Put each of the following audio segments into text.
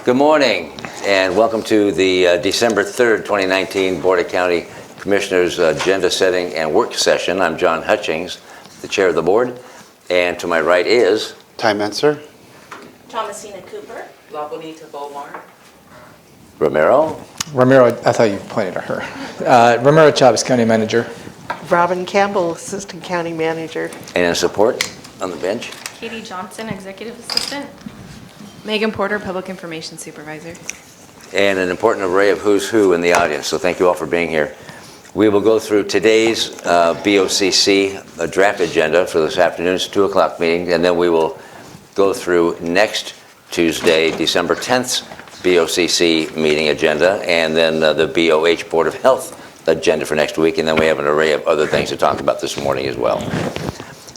Good morning, and welcome to the December 3rd, 2019 Board of County Commissioners Agenda Setting and Work Session. I'm John Hutchings, the chair of the board, and to my right is... Ty Menser. Thomasina Cooper. La Bonita Bomar. Romero. I thought you pointed at her. Romero Chavez, County Manager. Robin Campbell, Assistant County Manager. And in support on the bench. Katie Johnson, Executive Assistant. Megan Porter, Public Information Supervisor. And an important array of who's who in the audience, so thank you all for being here. We will go through today's BoCC draft agenda for this afternoon's 2 o'clock meeting, and then we will go through next Tuesday, December 10th, BoCC meeting agenda, and then the BOH Board of Health agenda for next week, and then we have an array of other things to talk about this morning as well.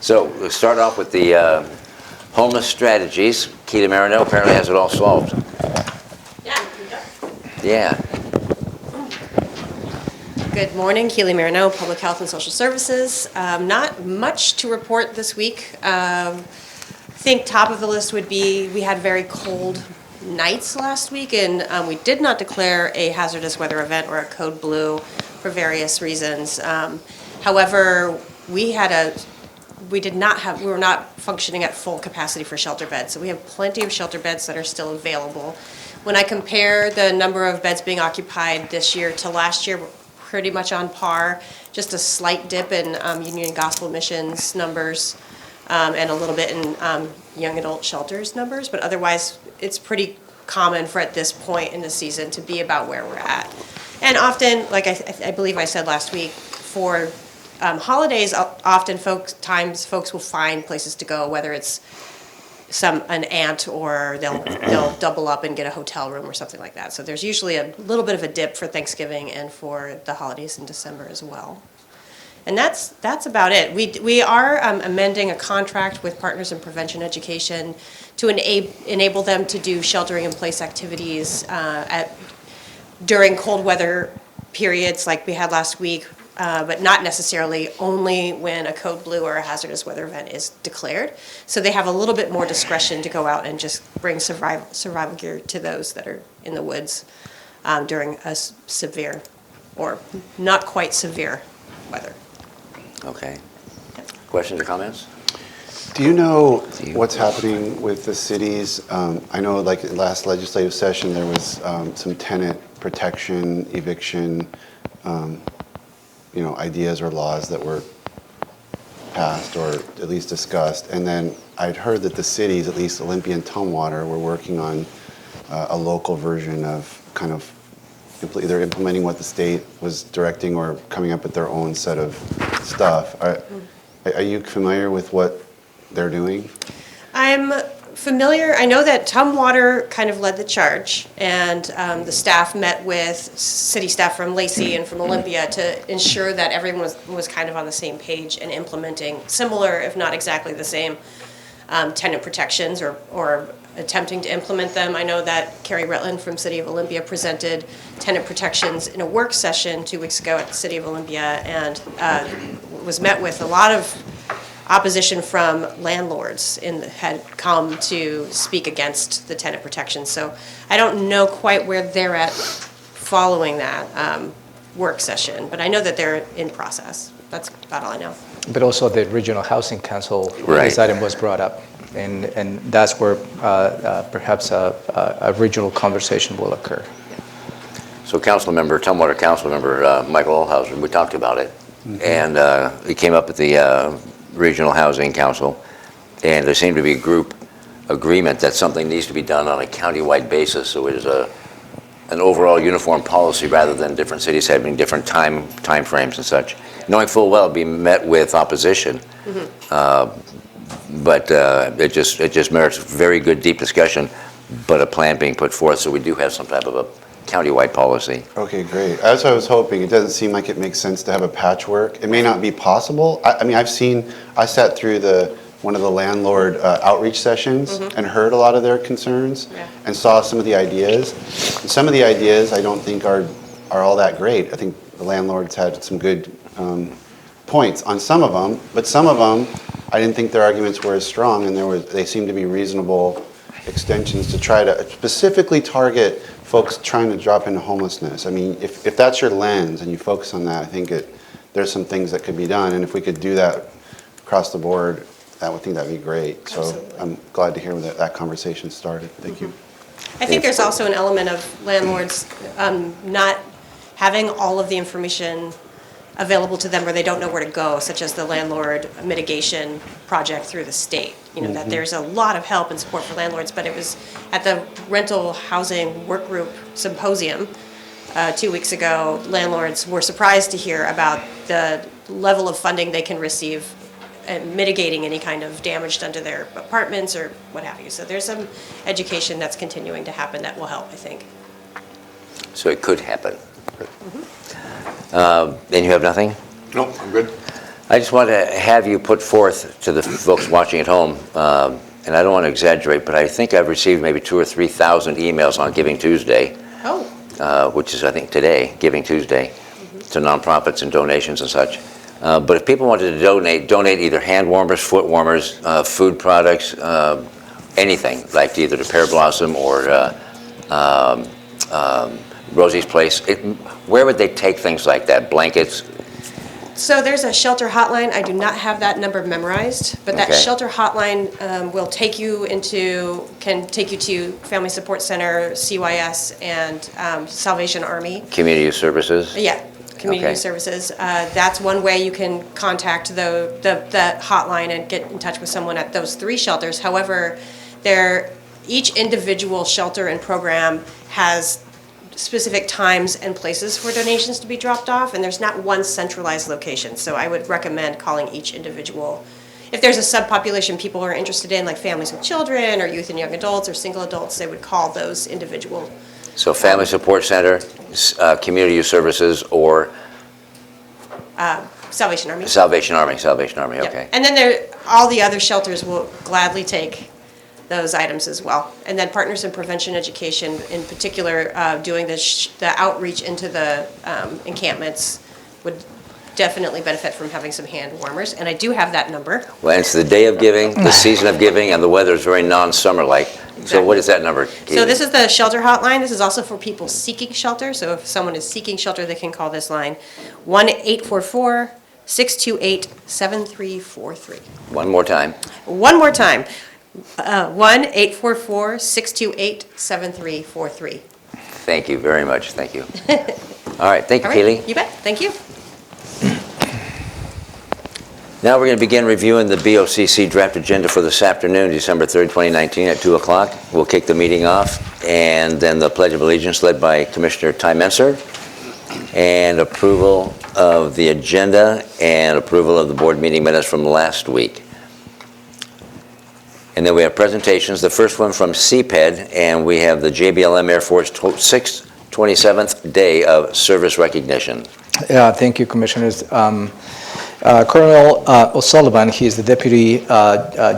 So we'll start off with the homeless strategies. Keely Marino apparently has it all solved. Yeah. Good morning, Keely Marino, Public Health and Social Services. Not much to report this week. I think top of the list would be we had very cold nights last week, and we did not declare a hazardous weather event or a code blue for various reasons. However, we were not functioning at full capacity for shelter beds, so we have plenty of shelter beds that are still available. When I compare the number of beds being occupied this year to last year, we're pretty much on par, just a slight dip in Union Gospel Missions numbers and a little bit in young adult shelters numbers, but otherwise it's pretty common for at this point in the season to be about where we're at. And often, like I believe I said last week, for holidays, often folks will find places to go, whether it's an aunt or they'll double up and get a hotel room or something like that. So there's usually a little bit of a dip for Thanksgiving and for the holidays in December as well. And that's about it. We are amending a contract with Partners in Prevention Education to enable them to do sheltering in place activities during cold weather periods like we had last week. But not necessarily only when a code blue or a hazardous weather event is declared. So they have a little bit more discretion to go out and just bring survival gear to those that are in the woods during a severe or not quite severe weather. Okay. Questions or comments? Do you know what's happening with the cities? I know like last legislative session there was some tenant protection, eviction, ideas or laws that were passed or at least discussed. And then I'd heard that the cities, at least Olympia and Tumwater, were working on a local version of kind of either implementing what the state was directing or coming up with their own set of stuff. Are you familiar with what they're doing? I'm familiar. I know that Tumwater kind of led the charge, and the staff met with city staff from Lacey and from Olympia to ensure that everyone was kind of on the same page and implementing similar, if not exactly the same, tenant protections or attempting to implement them. I know that Carrie Rutland from City of Olympia presented tenant protections in a work session 2 weeks ago at the City of Olympia and was met with a lot of opposition from landlords had come to speak against the tenant protection. So I don't know quite where they're at following that work session, but I know that they're in process. That's about all I know. But also the Regional Housing Council, Right. This item was brought up, and that's where perhaps a regional conversation will occur. So Tumwater Council Member Michael Olhauser, we talked about it, and it came up at the Regional Housing Council, and there seemed to be a group agreement that something needs to be done on a county-wide basis. So it is an overall uniform policy rather than different cities having different time frames and such. Knowing full well it'd be met with opposition, but it just merits very good, deep discussion, but a plan being put forth. So we do have some type of a county-wide policy. Okay, great. As I was hoping, it doesn't seem like it makes sense to have a patchwork. It may not be possible. I mean, I sat through one of the landlord outreach sessions and heard a lot of their concerns and saw some of the ideas. And some of the ideas I don't think are all that great. I think the landlords had some good points on some of them, but some of them I didn't think their arguments were as strong, and they seemed to be reasonable extensions to try to specifically target folks trying to drop into homelessness. I mean, if that's your lens and you focus on that, I think there's some things that could be done. And if we could do that across the board, I would think that'd be great. So Absolutely. I'm glad to hear that conversation started. Thank you. I think there's also an element of landlords not having all of the information available to them where they don't know where to go, such as the landlord mitigation project through the state. You know, that there's a lot of help and support for landlords, but it was at the rental housing work group symposium 2 weeks ago, landlords were surprised to hear about the level of funding they can receive and mitigating any kind of damage done to their apartments or what have you. So there's some education that's continuing to happen that will help, I think. So it could happen. And you have nothing? No, I'm good. I just want to have you put forth to the folks watching at home, and I don't want to exaggerate, but I think I've received maybe 2,000 or 3,000 emails on Giving Tuesday, which is, I think, today, Giving Tuesday, to nonprofits and donations and such. But if people wanted to donate either hand warmers, foot warmers, food products, anything, like either to Pear Blossom or Rosie's Place, where would they take things like that? Blankets? So there's a shelter hotline. I do not have that number memorized, but that Okay. shelter hotline will can take you to Family Support Center, CYS, and Salvation Army. Community Youth Services? Yeah, Community Okay. Services. That's one way you can contact the hotline and get in touch with someone at those 3 shelters. However, each individual shelter and program has specific times and places for donations to be dropped off, and there's not one centralized location. So I would recommend calling each individual. If there's a subpopulation people are interested in, like families with children or youth and young adults or single adults, they would call those individual. So Family Support Center, Community Youth Services, or Salvation Army. Salvation Army, Yep. okay. And then all the other shelters will gladly take those items as well. And then Partners in Prevention Education, in particular, doing the outreach into the encampments would definitely benefit from having some hand warmers. And I do have that number. Well, it's the day of giving, the season of giving, and the weather is very non-summer-like. So what is that number? So this is the shelter hotline. This is also for people seeking shelter. So if someone is seeking shelter, they can call this line, 1-844-628-7343. One more time. One more time, 1-844-628-7343. Thank you very much, thank you. All right, thank you, All right, Keely. you bet, thank you. Now we're going to begin reviewing the BoCC draft agenda for this afternoon, December 3rd, 2019, at 2 o'clock. We'll kick the meeting off, and then the Pledge of Allegiance led by Commissioner Ty Menser, and approval of the agenda and approval of the board meeting minutes from last week. And then we have presentations, the first one from CPED, and we have the JBLM Air Force 627th Day of Service Recognition. Yeah, thank you, Commissioners. Colonel O'Sullivan, he is the Deputy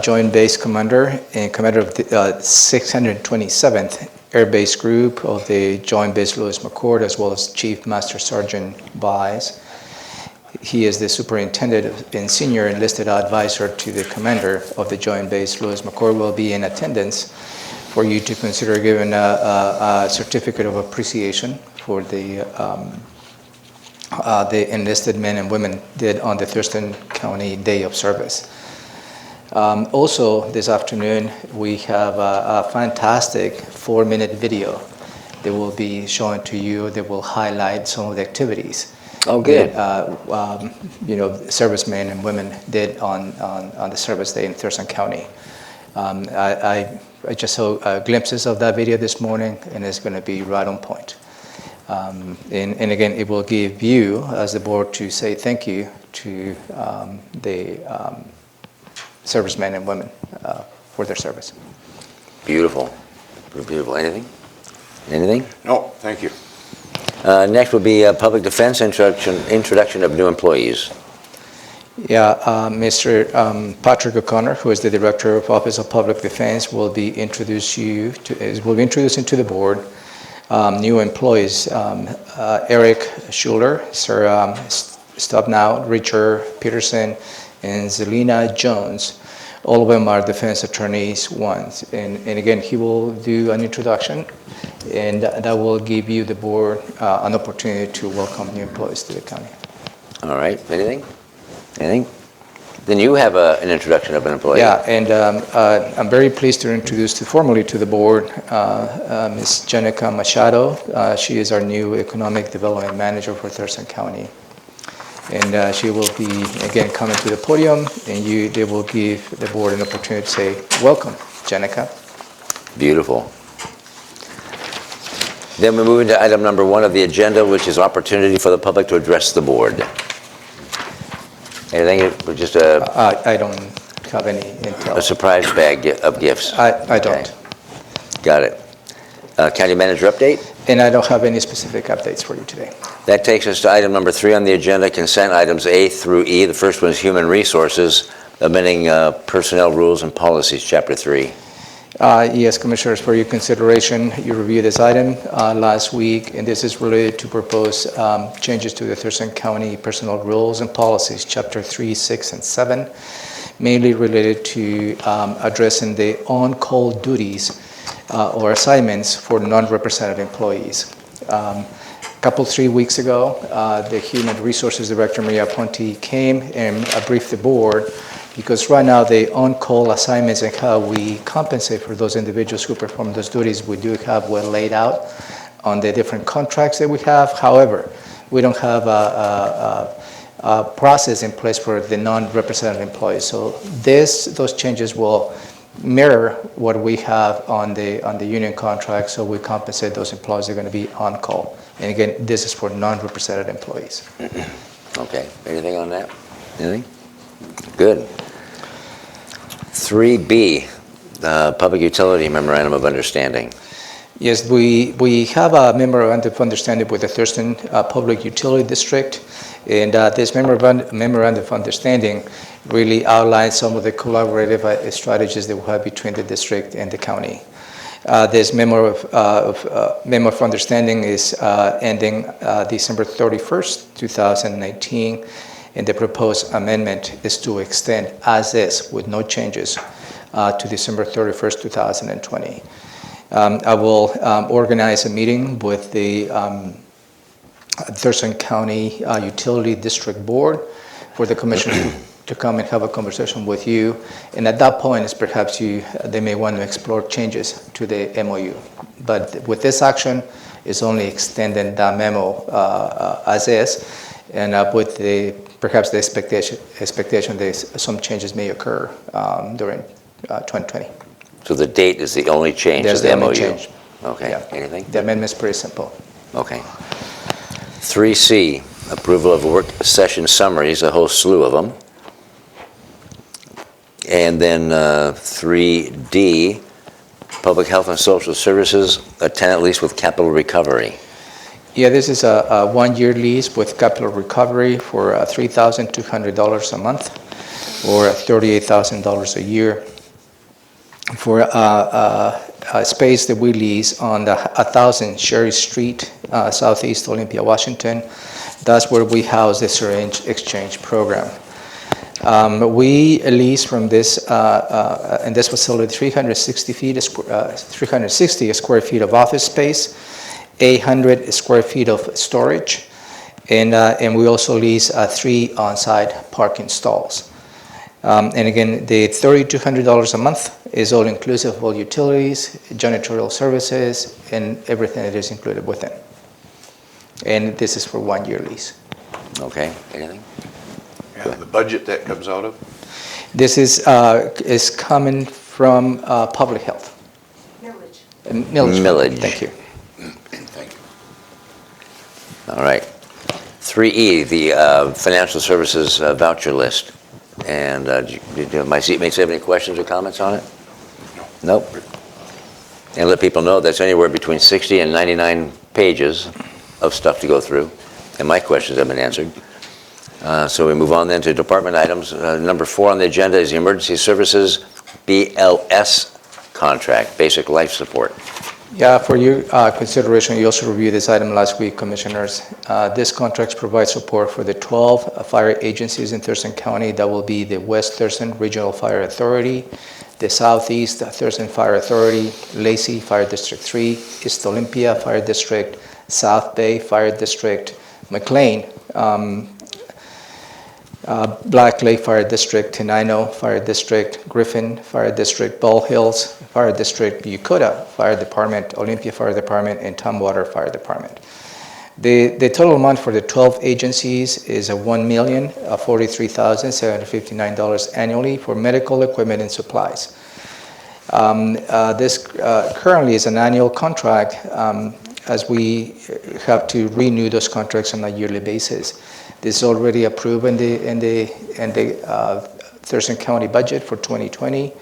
Joint Base Commander and Commander of the 627th Air Base Group of the Joint Base Lewis McChord, as well as Chief Master Sergeant Bies. He is the Superintendent and Senior Enlisted Advisor to the Commander of the Joint Base Lewis McChord. Will be in attendance for you to consider giving a certificate of appreciation for the enlisted men and women did on the Thurston County Day of Service. Also, this afternoon, we have a fantastic 4-minute video that will be shown to you that will highlight some of the activities Oh, good. that servicemen and women did on the service day in Thurston County. I just saw glimpses of that video this morning, and it's going to be right on point. And again, it will give you, as the board, to say thank you to the servicemen and women for their service. Beautiful. Beautiful. Anything? Anything? No, thank you. Next will be public defense introduction of new employees. Yeah, Mr. Patrick O'Connor, who is the Director of Office of Public Defense, will be introducing to the board new employees. Eric Schuler, Sir Stubnow, Richard Peterson, and Zelina Jones All of them are defense attorneys ones. And again, he will do an introduction, and that will give you, the board, an opportunity to welcome new employees to the county. All right, anything? Anything? Then you have an introduction of an employee. Yeah, and I'm very pleased to introduce formally to the board Ms. Jenica Machado. She is our new Economic Development Manager for Thurston County. And she will be, again, coming to the podium, and they will give the board an opportunity to say, welcome, Jenica. Beautiful. Then we move into item number 1 of the agenda, which is opportunity for the public to address the board. Anything, just I don't have any intel. a surprise bag of gifts? I don't. Okay. Got it. County manager update? And I don't have any specific updates for you today. That takes us to item number 3 on the agenda, consent items A through E. The first one is human resources, amending personnel rules and policies, chapter 3. Yes, Commissioners, for your consideration, you reviewed this item last week, and this is related to propose changes to the Thurston County Personnel Rules and Policies, Chapter 3, 6, and 7, mainly related to addressing the on-call duties or assignments for non-represented employees. A couple, 3 weeks ago, the Human Resources Director, Maria Ponte, came and briefed the board, because right now the on-call assignments and how we compensate for those individuals who perform those duties, we do have well laid out on the different contracts that we have. However, we don't have a process in place for the non-represented employees. So those changes will mirror what we have on the union contract, so we compensate those employees that are going to be on call. And again, this is for non-represented employees. Okay, anything on that? Anything? Good. 3B, Public Utility Memorandum of Understanding. Yes, we have a memorandum of understanding with the Thurston Public Utility District, and this memorandum of understanding really outlines some of the collaborative strategies that we have between the district and the county. This memo of understanding is ending December 31st, 2019, and the proposed amendment is to extend as is with no changes to December 31st, 2020. I will organize a meeting with the Thurston County Utility District Board for the commissioners to come and have a conversation with you. And at that point, perhaps they may want to explore changes to the MOU. But with this action, it's only extending that memo as is, and with perhaps the expectation that some changes may occur during 2020. So the date is the only change to There's the the MOU? only change. Okay, Yeah. anything? The amendment's pretty simple. Okay. 3C, approval of work session summaries, a whole slew of them. And then 3D, Public Health and Social Services, a tenant lease with capital recovery. Yeah, this is a one-year lease with capital recovery for $3,200 a month or $38,000 a year for a space that we lease on the 1000 Sherry Street, Southeast Olympia, Washington. That's where we house the syringe exchange program. We lease from this in this facility 360 square feet of office space, 800 square feet of storage, and we also lease 3 on-site parking stalls. And again, the $3,200 a month is all inclusive of all utilities, janitorial services, and everything that is included within. And this is for 1-year lease. Okay, anything? Yeah, the budget that comes out of? This is coming from public health. Millage. Millage. Thank you. Thank you. All right. 3E, the financial services voucher list. And do my seatmates have any questions or comments on it? No. Nope. And let people know that's anywhere between 60 and 99 pages of stuff to go through. And my questions have been answered. So we move on then to department items. Number 4 on the agenda is the Emergency Services BLS contract, basic life support. Yeah, for your consideration, you also reviewed this item last week, Commissioners. This contract provides support for the 12 fire agencies in Thurston County. That will be the West Thurston Regional Fire Authority, the Southeast Thurston Fire Authority, Lacey Fire District 3, East Olympia Fire District, South Bay Fire District, McLean, Black Lake Fire District, Tenino Fire District, Griffin Fire District, Ball Hills Fire District, Yokota Fire Department, Olympia Fire Department, and Tumwater Fire Department. The total amount for the 12 agencies is $1,043,759 annually for medical equipment and supplies. This currently is an annual contract as we have to renew those contracts on a yearly basis. This is already approved in the Thurston County budget for 2020,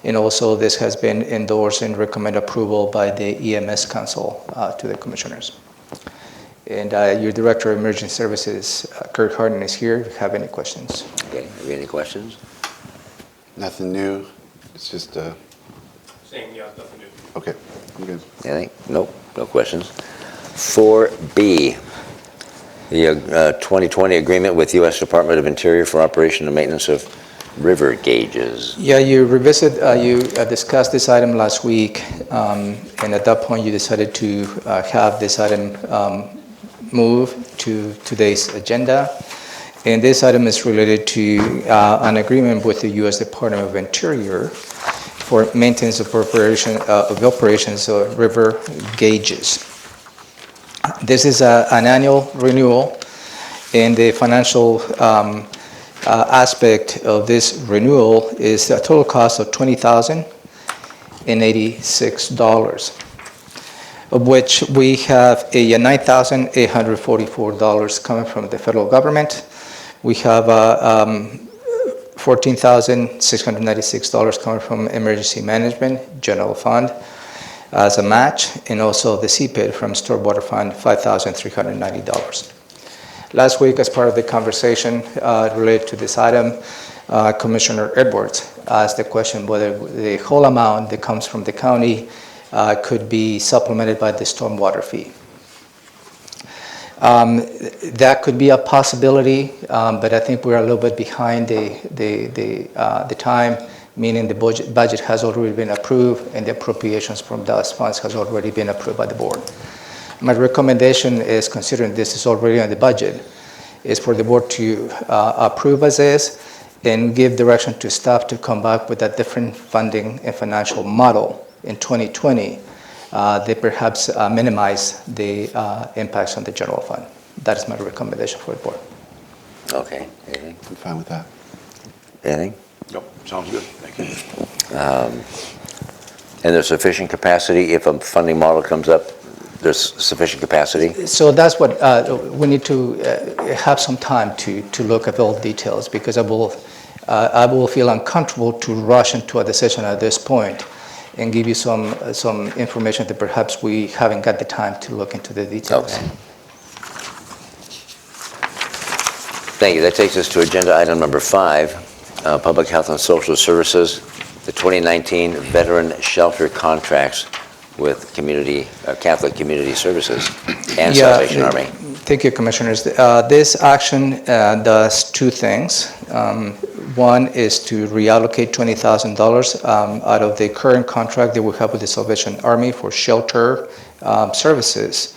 and also this has been endorsed and recommended approval by the EMS Council to the Commissioners. And your Director of Emergency Services, Kirk Harden, is here if you have any questions. Okay, have you any questions? Nothing new, it's just, Same, yeah, nothing new. okay, I'm good. Anything? Nope, no questions. 4B, the 2020 agreement with U.S. Department of Interior for operation and maintenance of river gauges. Yeah, you discussed this item last week, and at that point you decided to have this item move to today's agenda. And this item is related to an agreement with the U.S. Department of Interior for maintenance of operations of river gauges. This is an annual renewal, and the financial aspect of this renewal is a total cost of $20,086, of which we have a $9,844 coming from the federal government. We have $14,696 coming from Emergency Management General Fund as a match, and also the CPID from Stormwater Fund, $5,390. Last week, as part of the conversation related to this item, Commissioner Edwards asked the question whether the whole amount that comes from the county could be supplemented by the stormwater fee. That could be a possibility, but I think we're a little bit behind the time, meaning the budget has already been approved and the appropriations from those funds has already been approved by the board. My recommendation is, considering this is already on the budget, is for the board to approve as is and give direction to staff to come back with a different funding and financial model in 2020 that perhaps minimize the impacts on the general fund. That is my recommendation for the board. Okay, anything? I'm fine with that. Anything? Nope, sounds good, thank you. And there's sufficient capacity if a funding model comes up? There's sufficient capacity? So that's what we need to have some time to look at all details, because I will feel uncomfortable to rush into a decision at this point and give you some information that perhaps we haven't got the time to look into the details. Okay. Thank you. That takes us to agenda item number 5, Public Health and Social Services, the 2019 Veteran Shelter Contracts with Catholic Community Services and Salvation Army. Thank you, Commissioners. This action does two things. One is to reallocate $20,000 out of the current contract that we have with the Salvation Army for shelter services.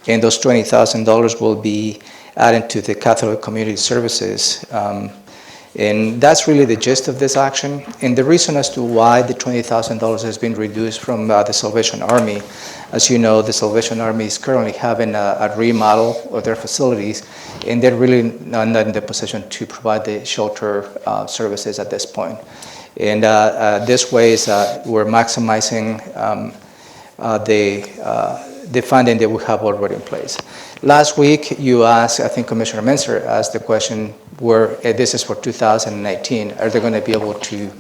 And those $20,000 will be added to the Catholic Community Services. And that's really the gist of this action. And the reason as to why the $20,000 has been reduced from the Salvation Army, as you know, the Salvation Army is currently having a remodel of their facilities, and they're really not in the position to provide the shelter services at this point. And this way is we're maximizing the funding that we have already in place. Last week, you asked, I think Commissioner Menser asked the question, where this is for 2019, are they going to be able to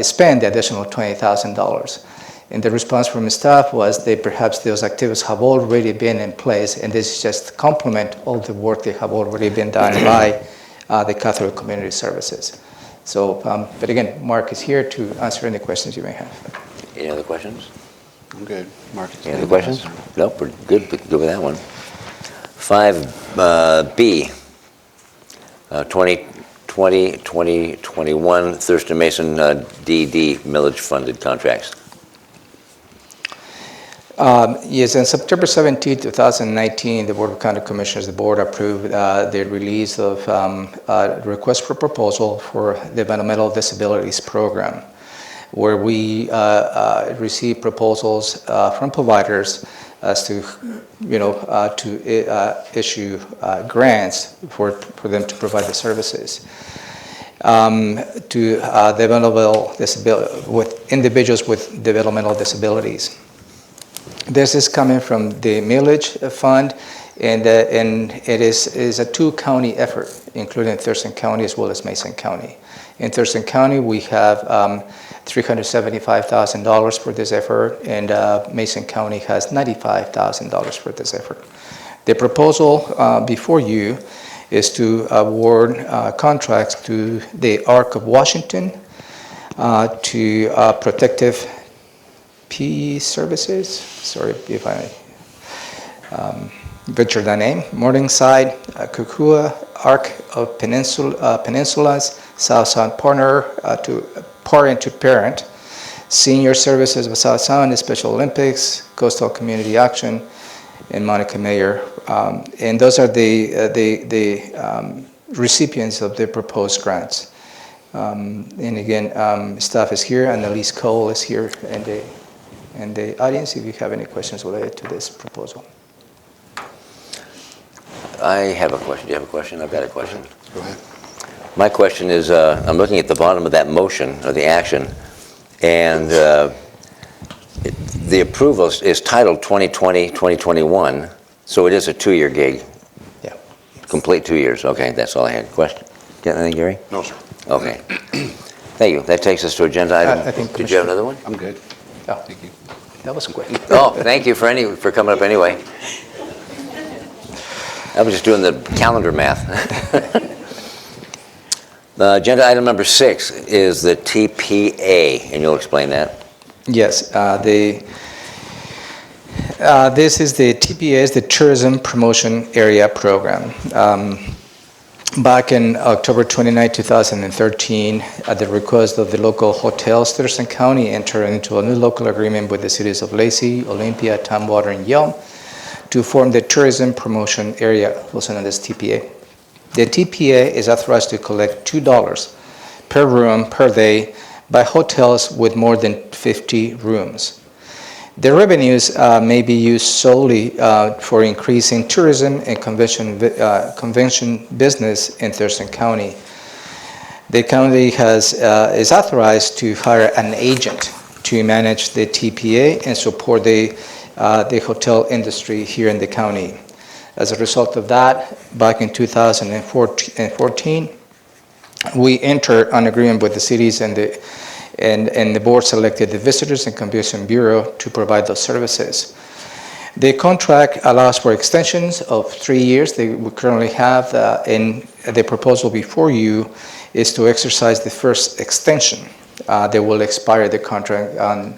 spend the additional $20,000? And the response from staff was that perhaps those activities have already been in place, and this is just complement all the work that have already been done by the Catholic Community Services. So, but again, Mark is here to answer any questions you may have. Any other questions? I'm good. Mark, it's Any other been questions? passed. Nope, we're good. We can go with that one. 5B, 2020-2021 Thurston Mason DD millage funded contracts. Yes, on September 17, 2019, the Board of County Commissioners, the board approved the release of request for proposal for the Developmental Disabilities Program, where we received proposals from providers as to, to issue grants for them to provide the services to with individuals with developmental disabilities. This is coming from the millage fund, and it is a two-county effort, including Thurston County as well as Mason County. In Thurston County, we have $375,000 for this effort, and Mason County has $95,000 for this effort. The proposal before you is to award contracts to the Arc of Washington, to Protective PE Services, sorry if I butchered that name, Morningside, Kukua, Arc of Peninsulas, South Sound Partner to Parent, Senior Services of South Sound, Special Olympics, Coastal Community Action, and Monica Mayer. And those are the recipients of the proposed grants. And again, staff is here, and Elise Cole is here in the audience if you have any questions related to this proposal. I have a question. Do you have a question? I've got a question. Go ahead. My question is, I'm looking at the bottom of that motion, or the action, and the approval is titled 2020-2021, so it is a two-year gig. Yeah. Complete 2 years. Okay, that's all I had. Question? Got anything, Gary? No, sir. Okay. Thank you. That takes us to agenda item. I think Did you have another one? I'm good. Oh, Thank you. that was quick. Oh, thank you for coming up anyway. I was just doing the calendar math. Agenda item number 6 is the TPA, and you'll explain that. Yes, this is the TPA, is the Tourism Promotion Area Program. Back in October 29, 2013, at the request of the local hotels, Thurston County entered into a new local agreement with the cities of Lacey, Olympia, Tumwater, and Yelm to form the Tourism Promotion Area, also known as TPA. The TPA is authorized to collect $2 per room per day by hotels with more than 50 rooms. The revenues may be used solely for increasing tourism and convention business in Thurston County. The county is authorized to hire an agent to manage the TPA and support the hotel industry here in the county. As a result of that, back in 2014, we entered an agreement with the cities and the board selected the Visitors and Convention Bureau to provide those services. The contract allows for extensions of 3 years. We currently have, and the proposal before you is to exercise the first extension. They will expire the contract on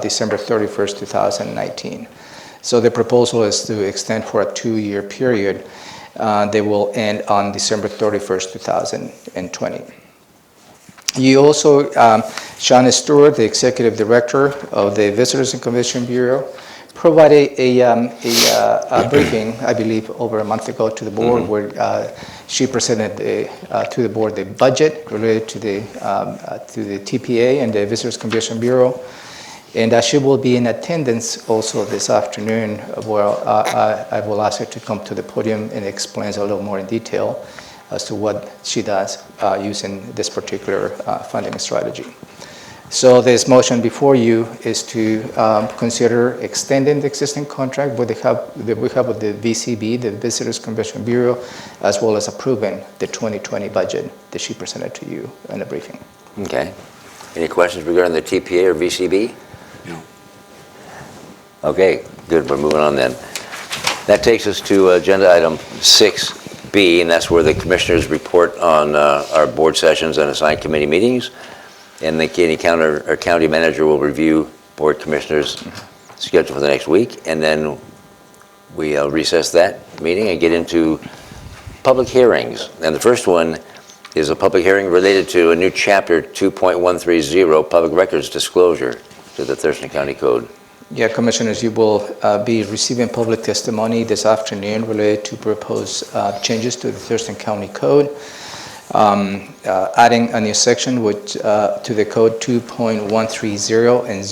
December 31st, 2019. So the proposal is to extend for a 2-year period. They will end on December 31st, 2020. You also, Sean Stewart, the Executive Director of the Visitors and Convention Bureau, provided a briefing, I believe, over a month ago to the board, where she presented to the board the budget related to the TPA and the Visitors Convention Bureau. And she will be in attendance also this afternoon, where I will ask her to come to the podium and explain a little more in detail as to what she does using this particular funding strategy. So this motion before you is to consider extending the existing contract that we have with the VCB, the Visitors Convention Bureau, as well as approving the 2020 budget that she presented to you in the briefing. Okay. Any questions regarding the TPA or VCB? No. Okay, good. We're moving on then. That takes us to agenda item 6B, and that's where the commissioners report on our board sessions and assigned committee meetings. And the county manager will review board commissioners' scheduled for the next week, and then we recess that meeting and get into public hearings. And the first one is a public hearing related to a new chapter 2.130, public records disclosure to the Thurston County Code. Yeah, Commissioners, you will be receiving public testimony this afternoon related to proposed changes to the Thurston County Code, adding a new section to the code 2.130 and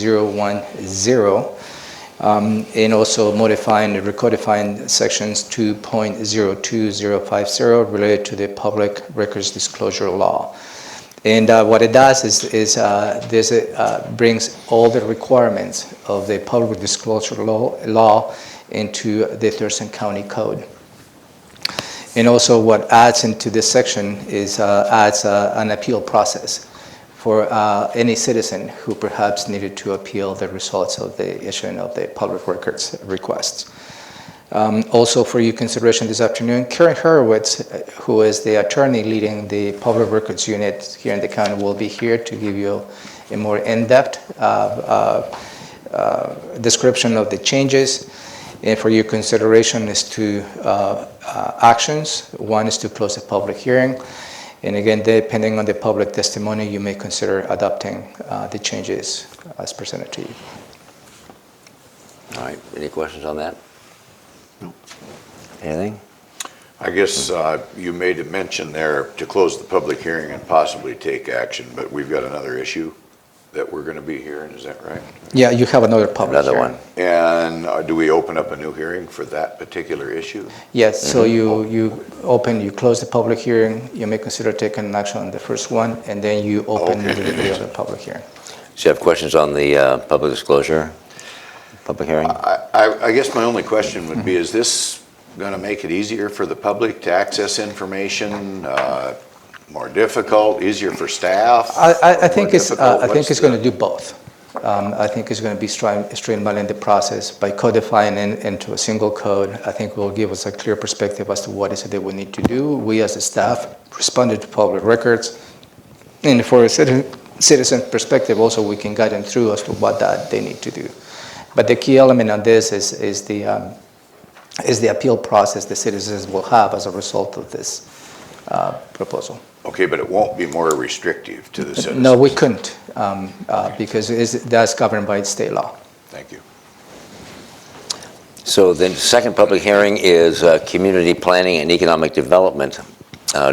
010, and also modifying and recodifying sections 2.02050 related to the public records disclosure law. And what it does is this brings all the requirements of the public disclosure law into the Thurston County Code. And also what adds into this section is adds an appeal process for any citizen who perhaps needed to appeal the results of the issuing of the public records requests. Also for your consideration this afternoon, Karen Horowitz, who is the attorney leading the public records unit here in the county, will be here to give you a more in-depth description of the changes. And for your consideration is two actions. One is to close the public hearing. And again, depending on the public testimony, you may consider adopting the changes as presented to you. All right, any questions on that? No. Anything? I guess you made a mention there to close the public hearing and possibly take action, but we've got another issue that we're going to be hearing, is that right? Yeah, you have another public Another hearing. one. And do we open up a new hearing for that particular issue? Yes, so you close the public hearing, you may consider taking action on the first one, and then you open Okay. the other public hearing. Do you have questions on the public disclosure, public hearing? I guess my only question would be, is this going to make it easier for the public to access information, more difficult, easier for staff? I think it's What's going to do both. I think it's going to be streamlining the process by codifying into a single code. I think will give us a clear perspective as to what is it that we need to do. We as a staff responded to public records, and for a citizen perspective also we can guide them through as to what that they need to do. But the key element on this is the appeal process the citizens will have as a result of this proposal. Okay, but it won't be more restrictive to the citizens? No, we couldn't, because that's governed by state law. Thank you. So the second public hearing is Community Planning and Economic Development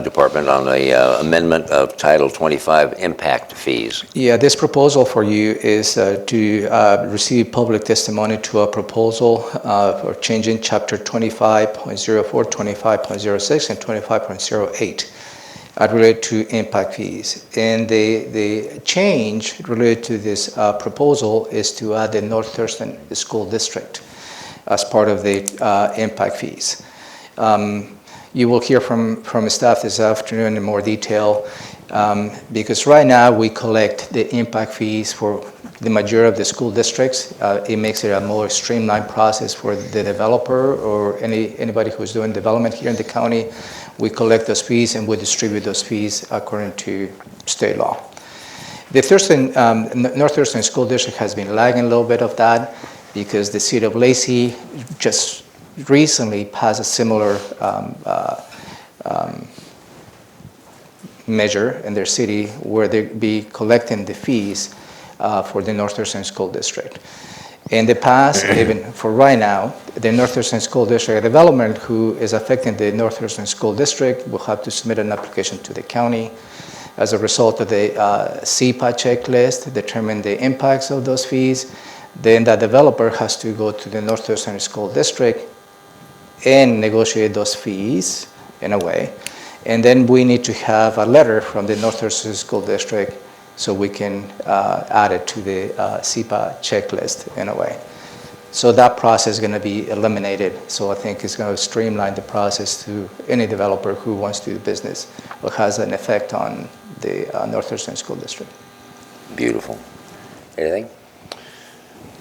Department on the amendment of Title 25 impact fees. Yeah, this proposal for you is to receive public testimony to a proposal for changing Chapter 25.04, 25.06, and 25.08 related to impact fees. And the change related to this proposal is to add the North Thurston School District as part of the impact fees. You will hear from staff this afternoon in more detail because right now we collect the impact fees for the majority of the school districts. It makes it a more streamlined process for the developer or anybody who's doing development here in the county. We collect those fees and we distribute those fees according to state law. The North Thurston School District has been lagging a little bit of that because the city of Lacey just recently passed a similar measure in their city where they'd be collecting the fees for the North Thurston School District. In the past, even for right now, the North Thurston School District development who is affecting the North Thurston School District will have to submit an application to the county. As a result of the CPA checklist, determine the impacts of those fees. Then the developer has to go to the North Thurston School District and negotiate those fees in a way. And then we need to have a letter from the North Thurston School District so we can add it to the CPA checklist in a way. So that process is going to be eliminated. So I think it's going to streamline the process to any developer who wants to do business or has an effect on the North Thurston School District. Beautiful. Anything?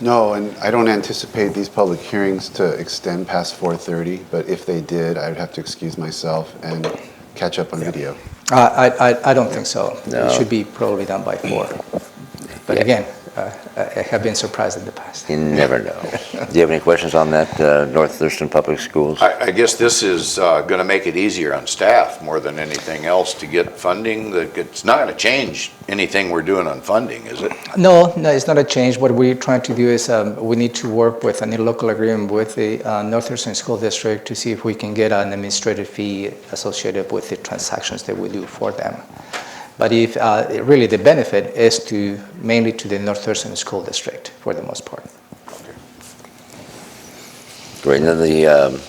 No, and I don't anticipate these public hearings to extend past 4:30, but if they did, I would have to excuse myself and catch up on video. I don't think so. No. It should be probably done by 4. But Yeah. again, I have been surprised in the past. You never know. Do you have any questions on that, North Thurston Public Schools? I guess this is going to make it easier on staff more than anything else to get funding. It's not going to change anything we're doing on funding, is it? No, it's not a change. What we're trying to do is we need to work with a new local agreement with the North Thurston School District to see if we can get an administrative fee associated with the transactions that we do for them. But if really the benefit is mainly to the North Thurston School District for the most part. Great, and then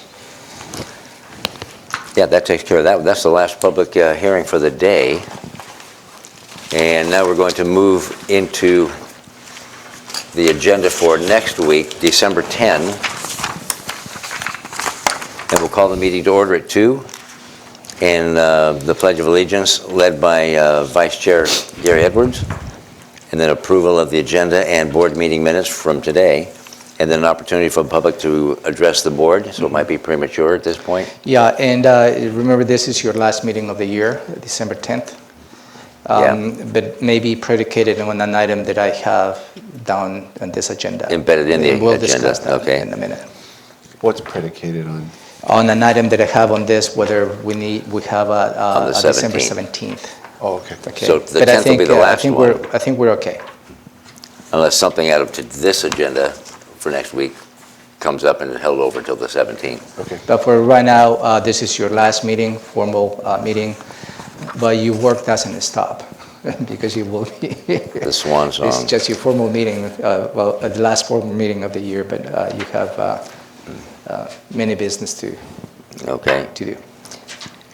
yeah, that takes care of that. That's the last public hearing for the day. And now we're going to move into the agenda for next week, December 10. And we'll call the meeting to order at 2. And the Pledge of Allegiance led by Vice Chair Gary Edwards. And then approval of the agenda and board meeting minutes from today. And then an opportunity for the public to address the board, so it might be premature at this point. Yeah, and remember this is your last meeting of the year, December 10th. But maybe predicated on an item that I have down on this agenda. Embedded in the And we'll agenda, discuss that okay. in a minute. What's predicated on? On an item that I have on this, whether we have On a the December 17th. 17th. Oh, okay. Okay. So the But I 10th will be the last one. I think we're okay. Unless something out of this agenda for next week comes up and is held over until the 17th. Okay. But for right now, this is your last meeting, formal meeting, but your work doesn't stop because you will be. The swan song. It's just your formal meeting, the last formal meeting of the year, but you have many business to do.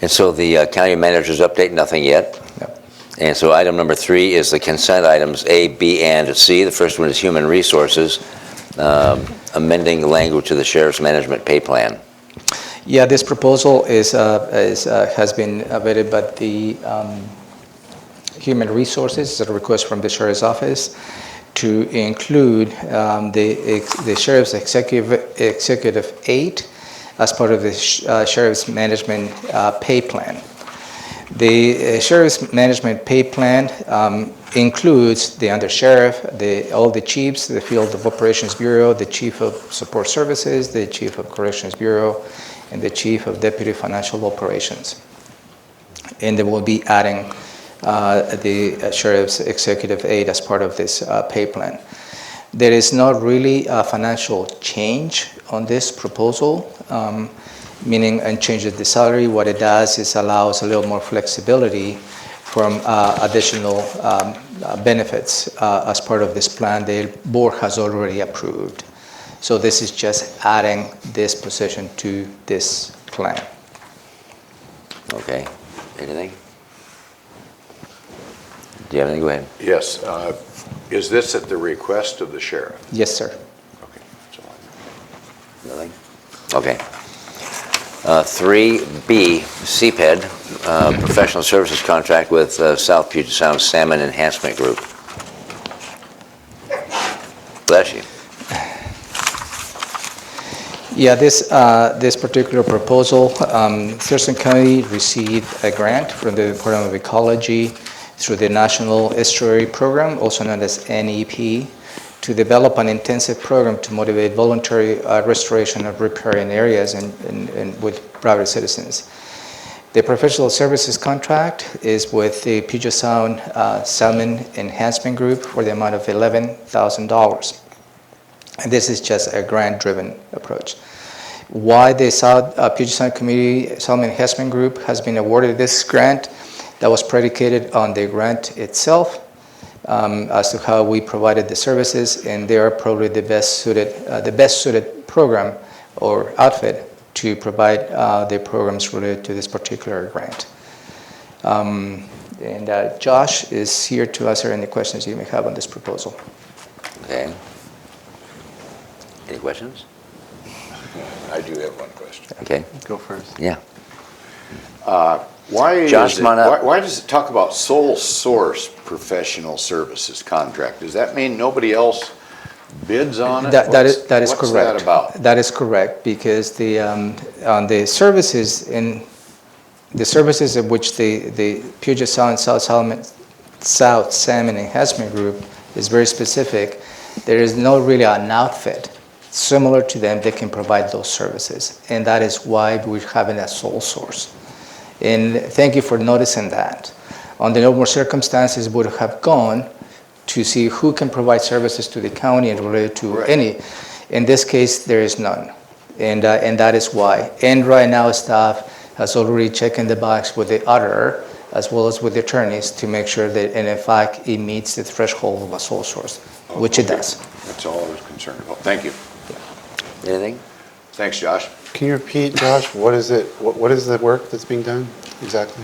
And so the county manager's update, nothing yet. No. And so item number 3 is the consent items A, B, and C. The first one is human resources, amending the language of the sheriff's management pay plan. Yeah, this proposal has been vetted by the human resources. It's a request from the sheriff's office to include the sheriff's executive aide as part of the sheriff's management pay plan. The sheriff's management pay plan includes the undersheriff, all the chiefs, the Field of Operations Bureau, the chief of support services, the chief of corrections bureau, and the chief of deputy financial operations. And they will be adding the sheriff's executive aide as part of this pay plan. There is not really a financial change on this proposal, meaning and changes the salary. What it does is allows a little more flexibility from additional benefits as part of this plan the board has already approved. So this is just adding this position to this plan. Okay. Anything? Do you have anything? Go ahead. Yes. Is this at the request of the sheriff? Yes, sir. Okay. That's all I know. Nothing? Okay. 3B, CPED, professional services contract with South Puget Sound Salmon Enhancement Group. Bless you. Yeah, this particular proposal, Thurston County received a grant from the Department of Ecology through the National Estuary Program, also known as NEP, to develop an intensive program to motivate voluntary restoration of riparian areas and with private citizens. The professional services contract is with the Puget Sound Salmon Enhancement Group for the amount of $11,000. And this is just a grant-driven approach. Why the Puget Sound Community Salmon Enhancement Group has been awarded this grant, that was predicated on the grant itself, as to how we provided the services, and they are probably the best suited program or outfit to provide the programs related to this particular grant. And Josh is here to answer any questions you may have on this proposal. Okay. Any questions? I do have one question. Okay. Go first. Yeah. Why Josh, is come on up. why does it talk about sole source professional services contract? Does that mean nobody else bids on it? That is correct. What's that about? That is correct, because on the services in which the Puget Sound South Salmon Enhancement Group is very specific. There is no really an outfit similar to them that can provide those services. And that is why we're having a sole source. And thank you for noticing that. Under normal circumstances, we would have gone to see who can provide services to the county and related to any. In this case, there is none. And that is why. And right now, staff has already checked in the box with the auditor as well as with the attorneys to make sure that, and in fact, it meets the threshold of a sole source, which it does. That's all I was concerned about. Thank you. Anything? Thanks, Josh. Can you repeat, Josh, what is it, what is the work that's being done exactly?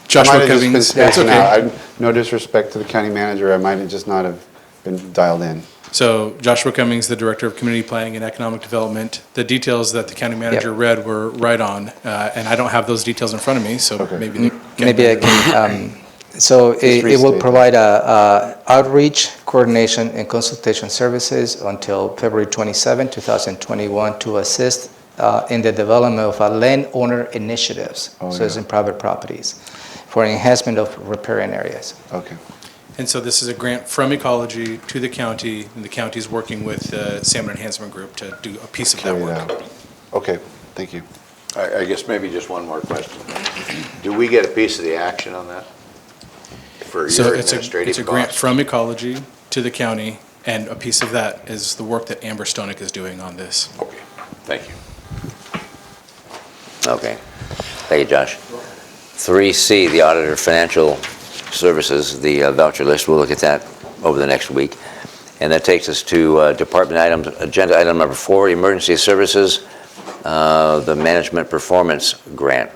Joshua I might have just been Cummings, that's spacing okay. out. No disrespect to the county manager, I might have just not have been dialed in. So Joshua Cummings, the Director of Community Planning and Economic Development. The details that the county manager read were right on, and I don't have those details in front of me, so Okay. maybe. Maybe I can, so it will restate provide outreach, coordination, and consultation services until February 27, 2021 to assist in the development of landowner initiatives, so it's in private properties, for enhancement of riparian areas. Okay. And so this is a grant from Ecology to the county, and the county is working with the Salmon Enhancement Group to do a piece of that Carry it work. out. Okay, thank you. I guess maybe just one more question. Do we get a piece of the action on that? For So your it's administrative a grant costs? from Ecology to the county, and a piece of that is the work that Amber Stonick is doing on this. Okay, thank you. Okay. Thank you, Josh. 3C, the Auditor Financial Services, the voucher list. We'll look at that over the next week. And that takes us to department items, agenda item number 4, Emergency Services, the Management Performance Grant.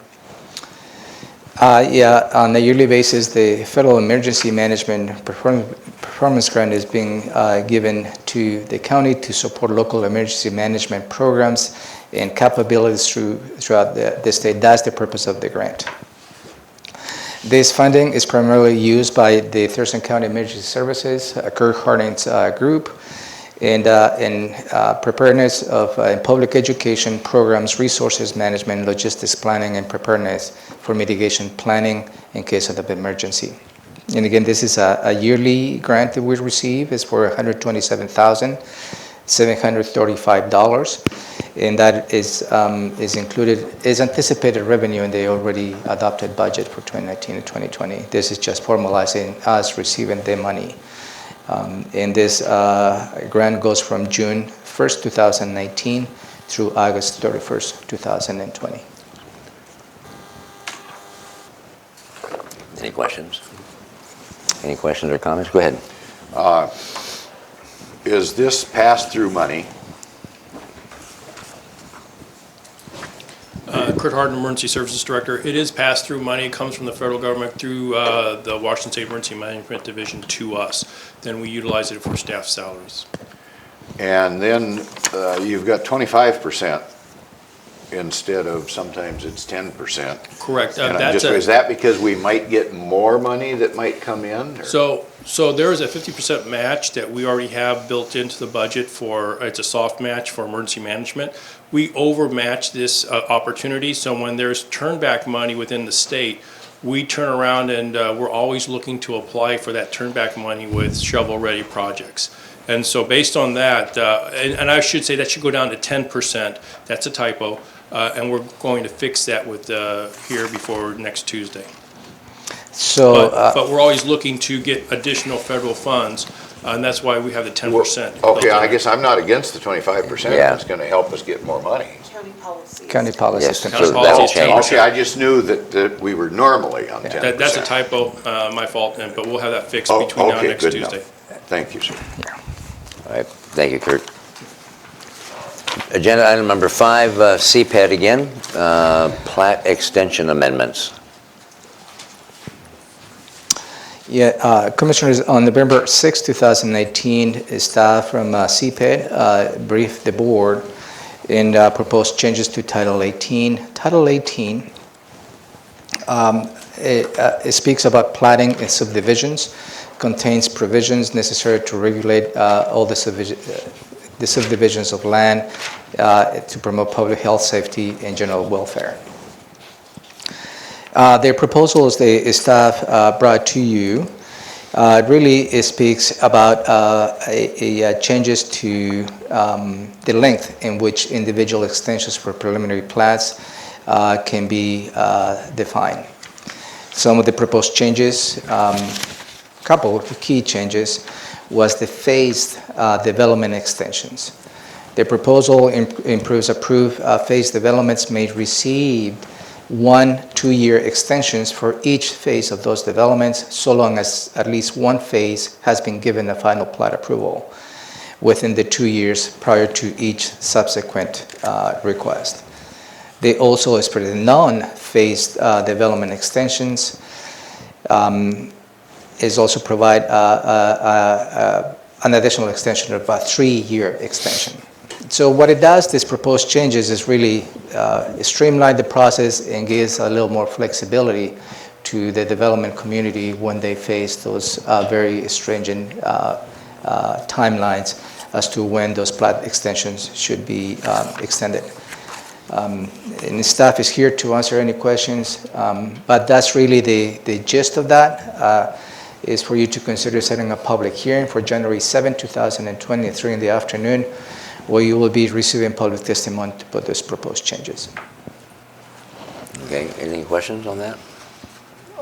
On a yearly basis, the Federal Emergency Management Performance Grant is being given to the county to support local emergency management programs and capabilities throughout the state. That's the purpose of the grant. This funding is primarily used by the Thurston County Emergency Services, Kirk Harding's group, and in preparedness of public education programs, resources management, logistics planning, and preparedness for mitigation planning in case of an emergency. And again, this is a yearly grant that we receive. It's for $127,735, and that is anticipated revenue in the already adopted budget for 2019 and 2020. This is just formalizing us receiving the money. And this grant goes from June 1st, 2019 through August 31st, 2020. Any questions? Any questions or comments? Go ahead. Is this pass-through money? Kurt Harden, Emergency Services Director. It is pass-through money. It comes from the federal government through the Washington State Emergency Management Division to us. Then we utilize it for staff salaries. And then you've got 25% instead of sometimes it's 10%. Correct. And That's is that because we might get more money that might come in? Or- So there is a 50% match that we already have built into the budget for, it's a soft match for emergency management. We overmatch this opportunity, so when there's turnback money within the state, we turn around and we're always looking to apply for that turnback money with shovel-ready projects. And so based on that, and I should say that should go down to 10%, that's a typo, and we're going to fix that with here before next Tuesday. So, But we're always looking to get additional federal funds, and that's why we have the 10%. Okay, I guess I'm not against the 25%. Yeah. It's going to help us get more money. County policies. county policies. Yes, County so policy that'll is change. 10%. Okay, I just knew that we were normally on 10%. That's a typo, my fault, but we'll have that fixed between now and Okay, next good Tuesday. enough. Thank you, sir. All right, thank you, Kurt. Agenda item number 5, CPAD again, plat extension amendments. Yeah, Commissioners, on November 6, 2018, staff from CPAD briefed the board and proposed changes to Title 18. Title 18, it speaks about platting and subdivisions, contains provisions necessary to regulate all the subdivisions of land to promote public health, safety, and general welfare. Their proposals the staff brought to you Really, it speaks about changes to the length in which individual extensions for preliminary plats can be defined. Some of the proposed changes, couple of key changes, was the phased development extensions. The proposal improves approved phase developments may receive 1 2-year extensions for each phase of those developments, so long as at least one phase has been given a final plat approval within the 2 years prior to each subsequent request. They also, as per the non-phased development extensions, is also provide an additional extension of a 3-year extension. So what it does, this proposed changes, is really streamline the process and gives a little more flexibility to the development community when they face those very stringent timelines as to when those plat extensions should be extended. And the staff is here to answer any questions, but that's really the gist of that, is for you to consider setting a public hearing for January 7, 2023 in the afternoon, where you will be receiving public testimony to put those proposed changes. Okay, any questions on that?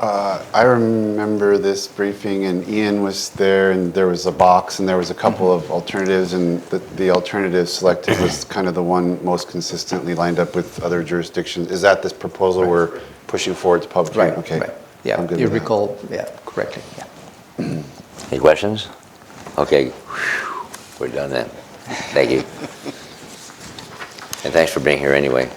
I remember this briefing, and Ian was there, and there was a box, and there was a couple of alternatives, and the alternative selected was kind of the one most consistently lined up with other jurisdictions. Is that this proposal we're pushing forward to public hearing? Okay. Right. Yeah, I'm good you with that. recall, yeah, correctly, yeah. Any questions? Okay, we're done then. Thank you. And thanks for being here anyway.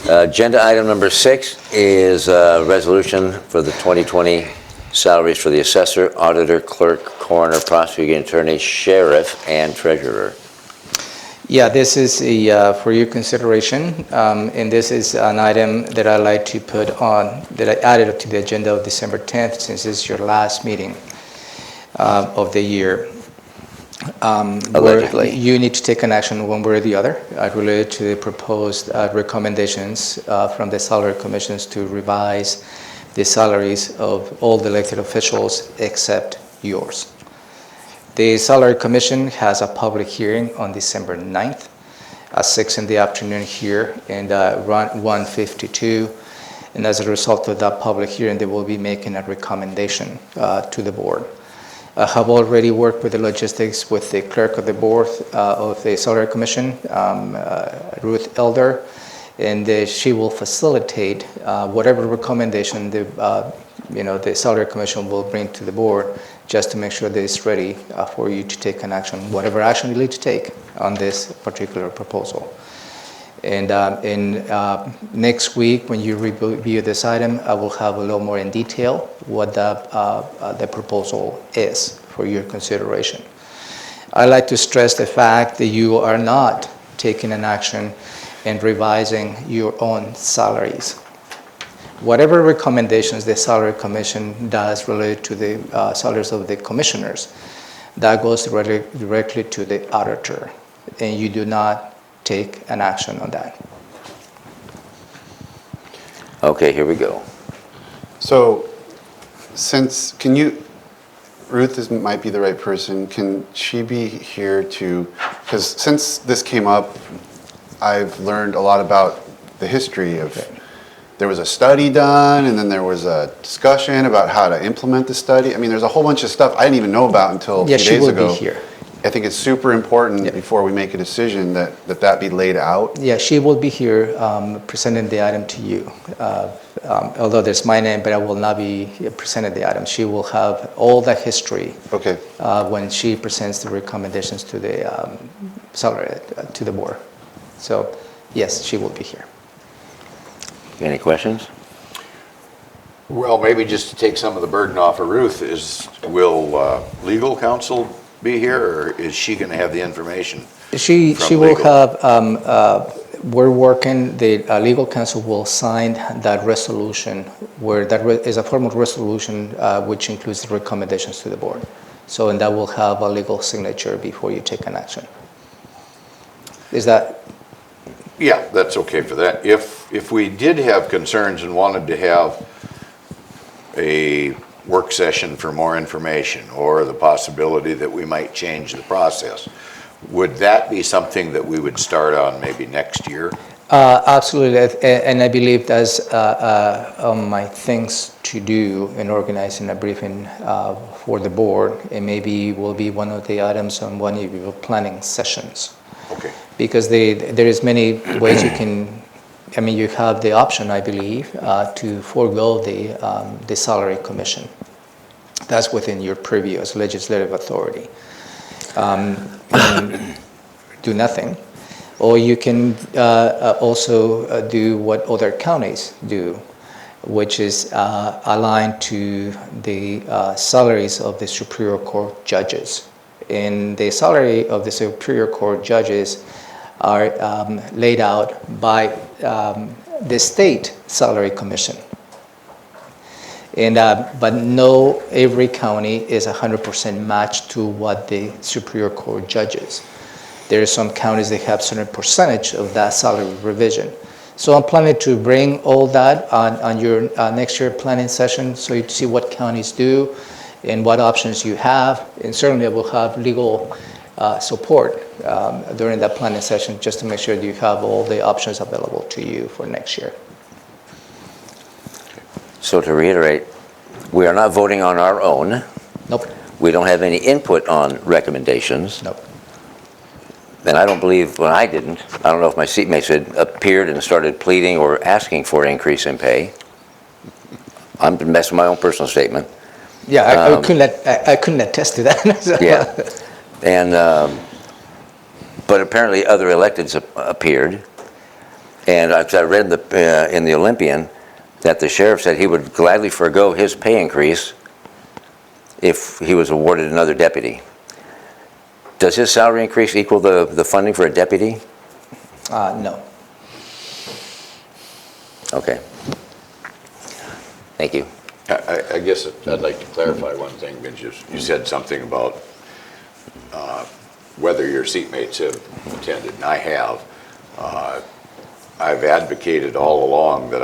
Agenda item number 6 is a resolution for the 2020 salaries for the assessor, auditor, clerk, coroner, prosecuting attorney, sheriff, and treasurer. Yeah, this is for your consideration, and this is an item that I'd like to put on, that I added to the agenda of December 10th, since it's your last meeting of the year. Allegedly. You need to take an action one way or the other related to the proposed recommendations from the salary commissions to revise the salaries of all the elected officials except yours. The salary commission has a public hearing on December 9th at 6 in the afternoon here in room 152. And as a result of that public hearing, they will be making a recommendation to the board. I have already worked with the logistics with the clerk of the board of the Salary Commission, Ruth Elder, and she will facilitate whatever recommendation the Salary Commission will bring to the board, just to make sure that it's ready for you to take an action, whatever action you need to take on this particular proposal. And next week, when you review this item, I will have a little more in detail what the proposal is for your consideration. I like to stress the fact that you are not taking an action and revising your own salaries. Whatever recommendations the Salary Commission does related to the salaries of the commissioners, that goes directly to the auditor, and you do not take an action on that. Okay, here we go. So, Ruth might be the right person. Can she be here because since this came up, I've learned a lot about the history of, there was a study done, and then there was a discussion about how to implement the study. I mean, there's a whole bunch of stuff I didn't even know about until a few days ago. Yeah, she will be here. I think it's super important before we make a decision that be laid out. Yeah, she will be here presenting the item to you. Although there's my name, but I will not be presenting the item. She will have all the history when she presents the recommendations to the salary to the board. So, yes, she will be here. Any questions? Well, maybe just to take some of the burden off of Ruth, will legal counsel be here, or is she going to have the information? She will have, we're working, the legal counsel will sign that resolution, where that is a formal resolution which includes the recommendations to the board. So, and that will have a legal signature before you take an action. Is that? Yeah, that's okay for that. If we did have concerns and wanted to have a work session for more information, or the possibility that we might change the process. Would that be something that we would start on maybe next year? Absolutely, and I believe that's on my things to do in organizing a briefing for the board, and maybe will be one of the items on one of your planning sessions. Okay. Because there is many ways you can, I mean, you have the option, I believe, to forego the salary commission. That's within your previous legislative authority. Do nothing. Or you can also do what other counties do, which is aligned to the salaries of the Superior Court judges. And the salary of the Superior Court judges are laid out by the state salary commission. And but no, every county is 100% matched to what the Superior Court judges. There are some counties that have certain percentage of that salary revision. So I'm planning to bring all that on your next year planning session, so you see what counties do and what options you have. And certainly I will have legal support during that planning session, just to make sure that you have all the options available to you for next year. So to reiterate, we are not voting on our own. Nope. We don't have any input on recommendations. Nope. And I don't believe, well, I didn't, I don't know if my seatmates had appeared and started pleading or asking for an increase in pay. I'm messing my own personal statement. Yeah, I couldn't attest to that. So. Yeah. And, but apparently other electeds appeared. And I read in the Olympian that the sheriff said he would gladly forego his pay increase if he was awarded another deputy. Does his salary increase equal the funding for a deputy? No. Okay. Thank you. I guess I'd like to clarify one thing, because you said something about whether your seatmates have attended, and I have. I've advocated all along that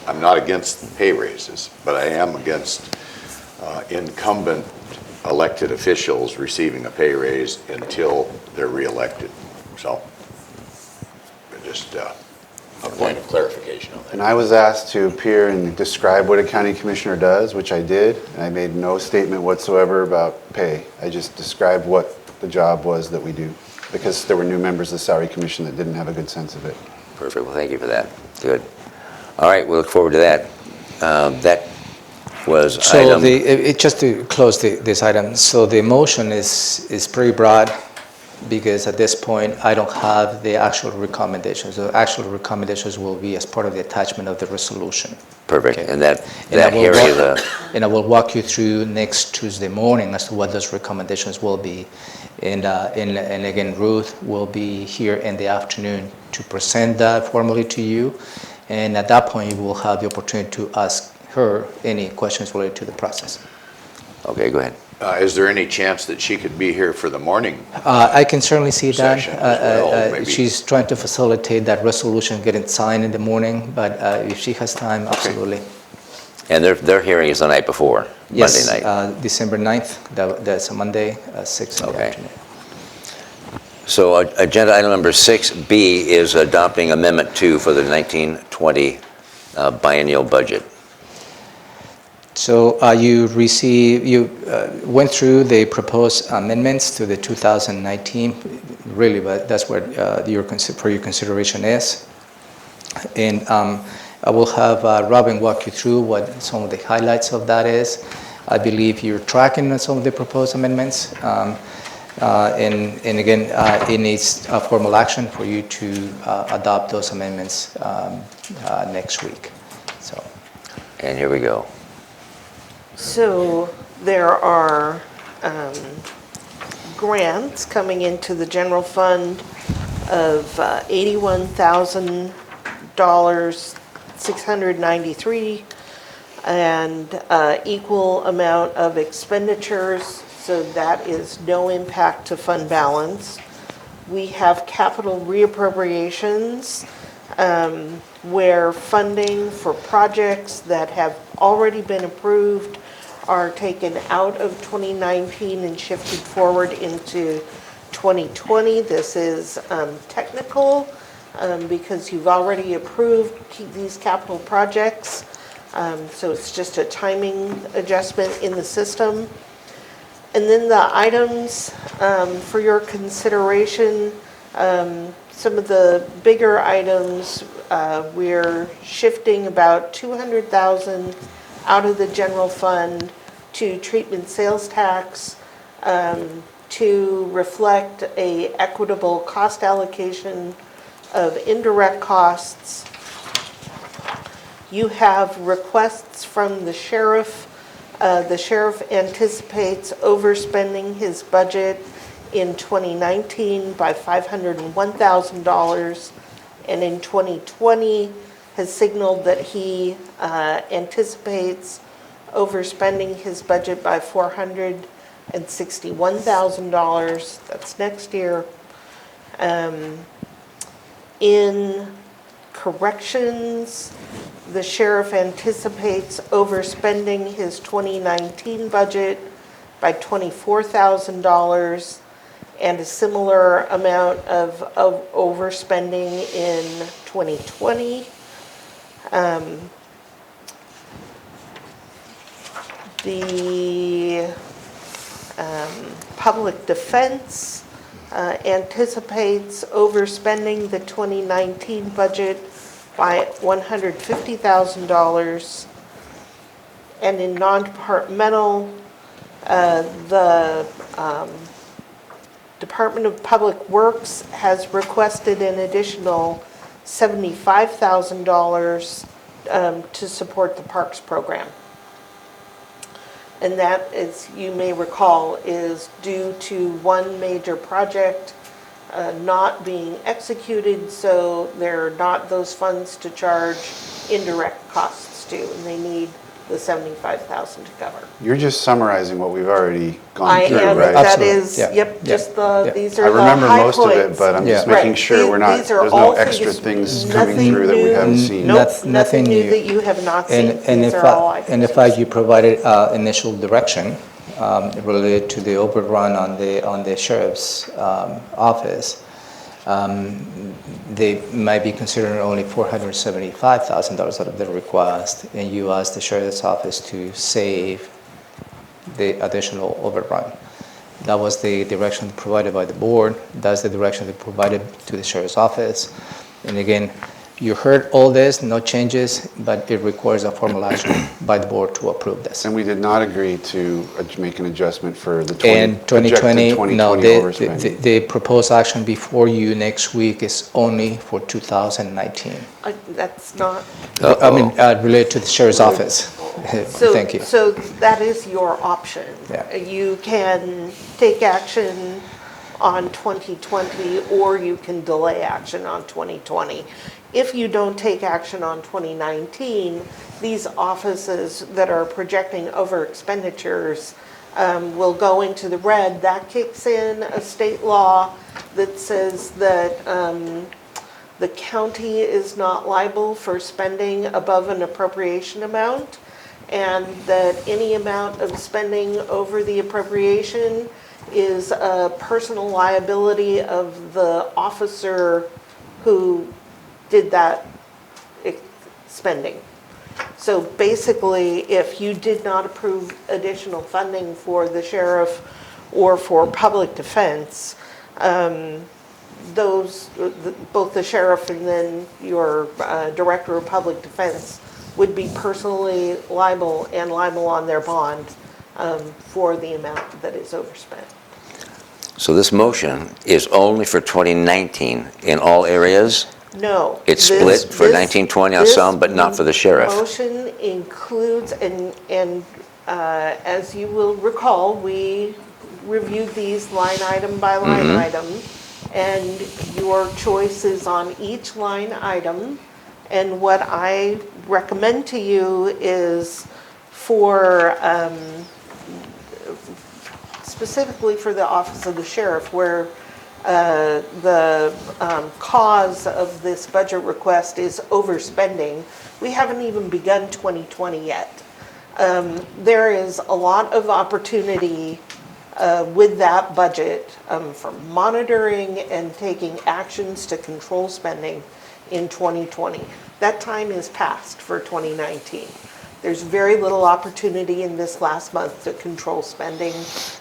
I'm not against pay raises, but I am against incumbent elected officials receiving a pay raise until they're reelected. So, just a point of clarification on that. And I was asked to appear and describe what a county commissioner does, which I did, and I made no statement whatsoever about pay. I just described what the job was that we do, because there were new members of the salary commission that didn't have a good sense of it. Perfect. Well, thank you for that. Good. All right, we look forward to that. That was So item. just to close this item, so the motion is pretty broad, because at this point I don't have the actual recommendations. The actual recommendations will be as part of the attachment of the resolution. Perfect. Okay. And that And I will hearing is walk- a, And I will walk you through next Tuesday morning as to what those recommendations will be. And again, Ruth will be here in the afternoon to present that formally to you. And at that point, you will have the opportunity to ask her any questions related to the process. okay, go ahead. Is there any chance that she could be here for the morning? I can certainly see that. Session as well, maybe. She's trying to facilitate that resolution getting signed in the morning, but if she has time, absolutely. And their hearing is the night before, Yes, Monday night. December 9th, that's a Monday, 6 in the Okay. afternoon. So agenda item number 6B is adopting Amendment 2 for the 1920 biennial budget. So you went through the proposed amendments to the 2019, really, but that's what for your consideration is. And I will have Robin walk you through what some of the highlights of that is. I believe you're tracking some of the proposed amendments. And again, it needs a formal action for you to adopt those amendments next week. So. And here we go. So there are grants coming into the general fund of $81,693, and equal amount of expenditures, so that is no impact to fund balance. We have capital reappropriations, where funding for projects that have already been approved are taken out of 2019 and shifted forward into 2020. This is technical because you've already approved these capital projects. So it's just a timing adjustment in the system. And then the items for your consideration, some of the bigger items, we're shifting about $200,000 out of the general fund to treatment sales tax to reflect a equitable cost allocation of indirect costs. You have requests from the sheriff. The sheriff anticipates overspending his budget in 2019 by $501,000, and in 2020 has signaled that he anticipates overspending his budget by $461,000. That's next year. In corrections, the sheriff anticipates overspending his 2019 budget by $24,000 and a similar amount of overspending in 2020. The public defense anticipates overspending the 2019 budget by $150,000. And in non-departmental, the Department of Public Works has requested an additional $75,000 to support the parks program. And that, as you may recall, is due to one major project not being executed, so there are not those funds to charge indirect costs to, and they need the $75,000 to cover. You're just summarizing what we've already gone I through, am, right? that Absolutely. is, Yeah. yep, Yeah. just these I are the remember high most of it, points. but I'm just Yeah. making sure we're not, These are there's all no extra things coming nothing through that we new. haven't seen. Nope, Nothing nothing new new. that you have not seen. And These in are all fact, and in items. fact, you provided initial direction related to the overrun on the sheriff's office. They might be considering only $475,000 out of the request, and you asked the sheriff's office to save the additional overrun. That was the direction provided by the board. That's the direction they provided to the sheriff's office. And again, you heard all this, no changes, but it requires a formal action by the board to approve this. And we did not agree to make an adjustment for the And 2020, projected no, 2020 overspending. the proposed action before you next week is only for 2019. That's not, I mean, related to the sheriff's office. Thank you. So that is your option. Yeah. You can take action on 2020, or you can delay action on 2020. If you don't take action on 2019, these offices that are projecting over expenditures will go into the red. That kicks in a state law that says that the county is not liable for spending above an appropriation amount, and that any amount of spending over the appropriation is a personal liability of the officer who did that spending. So basically, if you did not approve additional funding for the sheriff or for public defense, both the sheriff and then your director of public defense would be personally liable and liable on their bond for the amount that is overspent. So this motion is only for 2019 in all areas? No. It's split for 1920 on some, but not for the sheriff. This motion includes, and as you will recall, we reviewed these line item by line item, and your choice is on each line item. And what I recommend to you is for, specifically for the office of the sheriff, where the cause of this budget request is overspending. We haven't even begun 2020 yet. There is a lot of opportunity with that budget for monitoring and taking actions to control spending in 2020. That time is past for 2019. There's very little opportunity in this last month to control spending,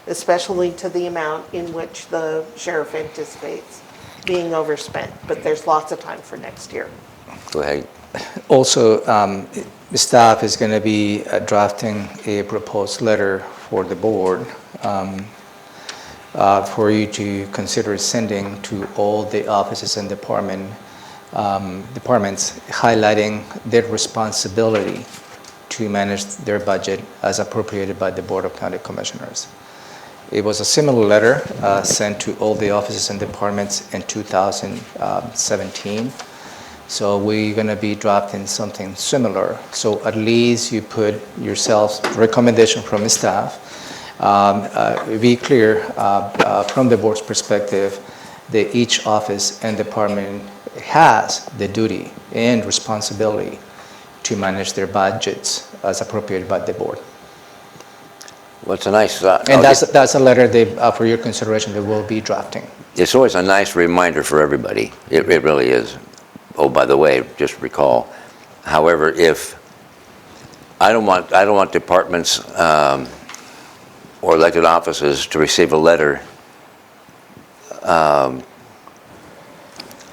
especially to the amount in which the sheriff anticipates being overspent. But there's lots of time for next year. Go ahead. Also, the staff is going to be drafting a proposed letter for the board for you to consider sending to all the offices and departments, highlighting their responsibility to manage their budget as appropriated by the Board of County Commissioners. It was a similar letter sent to all the offices and departments in 2017. So we're going to be drafting something similar. So at least you put yourselves recommendation from the staff. Be clear from the board's perspective that each office and department has the duty and responsibility to manage their budgets as appropriated by the board. Well, it's a nice... And that's a letter for your consideration that we'll be drafting. It's always a nice reminder for everybody. It really is. Oh, by the way, just recall, however, if I don't want departments or elected offices to receive a letter. I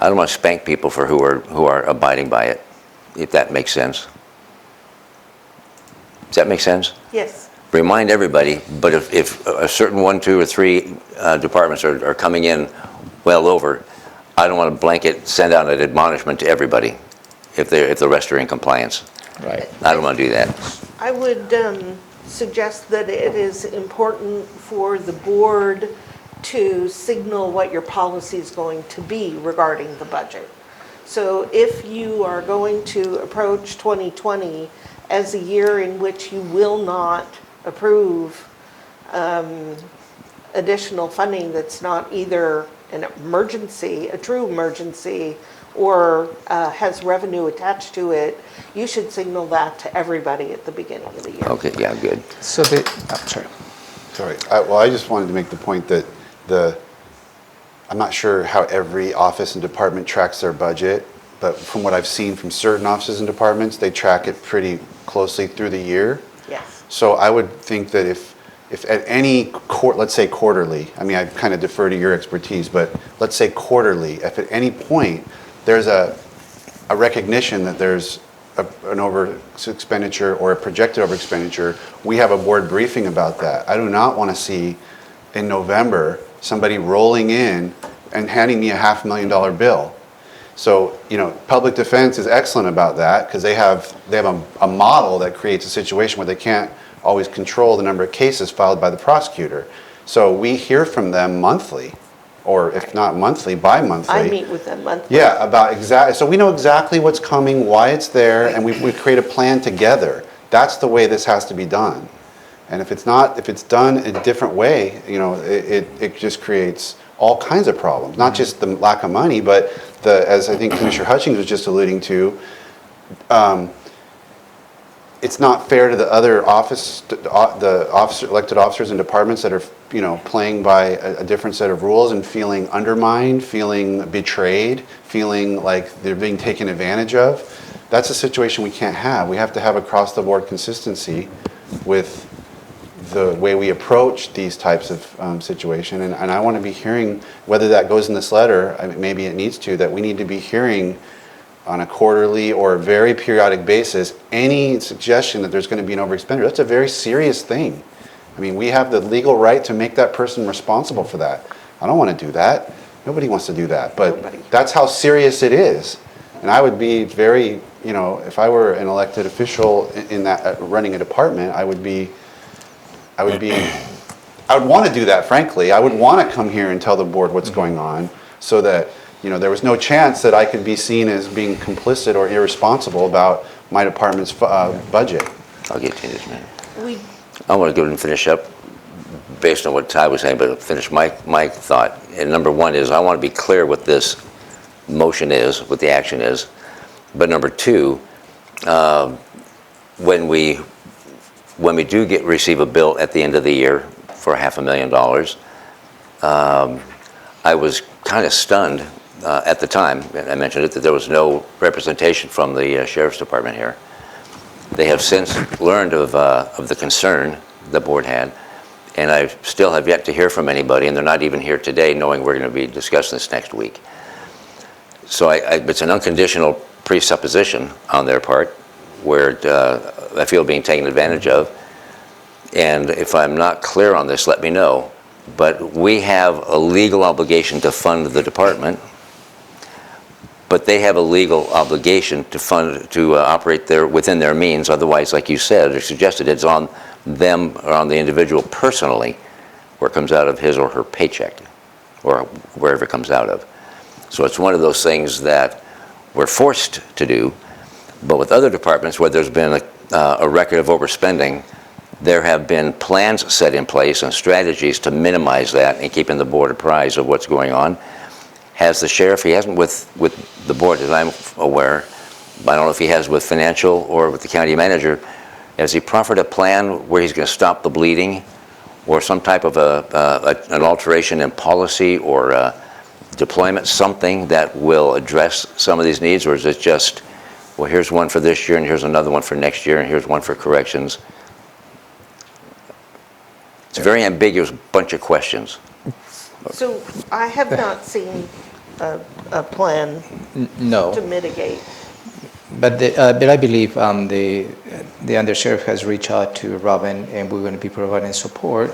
don't want to spank people for who are abiding by it, if that makes sense. Does that make sense? Yes. Remind everybody, but if a certain 1, 2, or 3 departments are coming in well over, I don't want to blanket send out an admonishment to everybody if the rest are in compliance. Right. I don't want to do that. I would suggest that it is important for the board to signal what your policy is going to be regarding the budget. So if you are going to approach 2020 as a year in which you will not approve additional funding that's not either an emergency, a true emergency, or has revenue attached to it, you should signal that to everybody at the beginning of the year. Okay, yeah, good. So sorry. Sorry. I just wanted to make the point that I'm not sure how every office and department tracks their budget, but from what I've seen from certain offices and departments, they track it pretty closely through the year. Yes. So I would think that if at any let's say quarterly, I mean, I kind of defer to your expertise, but let's say quarterly, if at any point there's a recognition that there's an over expenditure or a projected over expenditure, we have a board briefing about that. I do not want to see in November somebody rolling in and handing me a $500,000 bill. So, public defense is excellent about that because they have a model that creates a situation where they can't always control the number of cases filed by the prosecutor. So we hear from them monthly, or if not monthly, bi-monthly. I meet with them monthly. Yeah, so we know exactly what's coming, why it's there, and we create a plan together. That's the way this has to be done. And if it's done in a different way, it just creates all kinds of problems. Not just the lack of money, but as I think Commissioner Hutchings was just alluding to, it's not fair to the other elected officers and departments that are, playing by a different set of rules and feeling undermined, feeling betrayed, feeling like they're being taken advantage of. That's a situation we can't have. We have to have across-the-board consistency with the way we approach these types of situations. And I want to be hearing, whether that goes in this letter, maybe it needs to, that we need to be hearing on a quarterly or very periodic basis any suggestion that there's going to be an overexpenditure. That's a very serious thing. I mean, we have the legal right to make that person responsible for that. I don't want to do that. Nobody wants to do that. But that's how serious it is. And I would be very, if I were an elected official in that running a department, I would want to do that, frankly. I would want to come here and tell the board what's going on so that there was no chance that I could be seen as being complicit or irresponsible about my department's budget. I'll get to you in just a minute. I want to go ahead and finish up based on what Ty was saying, but finish my thought. And number one is I want to be clear what this motion is, what the action is. But number two, when we when we do receive a bill at the end of the year for $500,000, I was kind of stunned at the time, and I mentioned it, that there was no representation from the Sheriff's Department here. They have since learned of the concern the board had, and I still have yet to hear from anybody, and they're not even here today knowing we're going to be discussing this next week. So it's an unconditional presupposition on their part where I feel being taken advantage of. And if I'm not clear on this, let me know. But we have a legal obligation to fund the department, but they have a legal obligation to operate within their means. Otherwise, like you said or suggested, it's on them or on the individual personally where it comes out of his or her paycheck or wherever it comes out of. So it's one of those things that we're forced to do. But with other departments where there's been a record of overspending, there have been plans set in place and strategies to minimize that and keeping the board apprised of what's going on. Has the sheriff, he hasn't with the board as I'm aware, but I don't know if he has with financial or with the county manager, has he proffered a plan where he's going to stop the bleeding or some type of an alteration in policy or deployment, something that will address some of these needs? Or is it just, well, here's one for this year and here's another one for next year and here's one for corrections? It's a very ambiguous bunch of questions. So I have not seen a plan No. to mitigate. But I believe the undersheriff has reached out to Robin, and we're going to be providing support,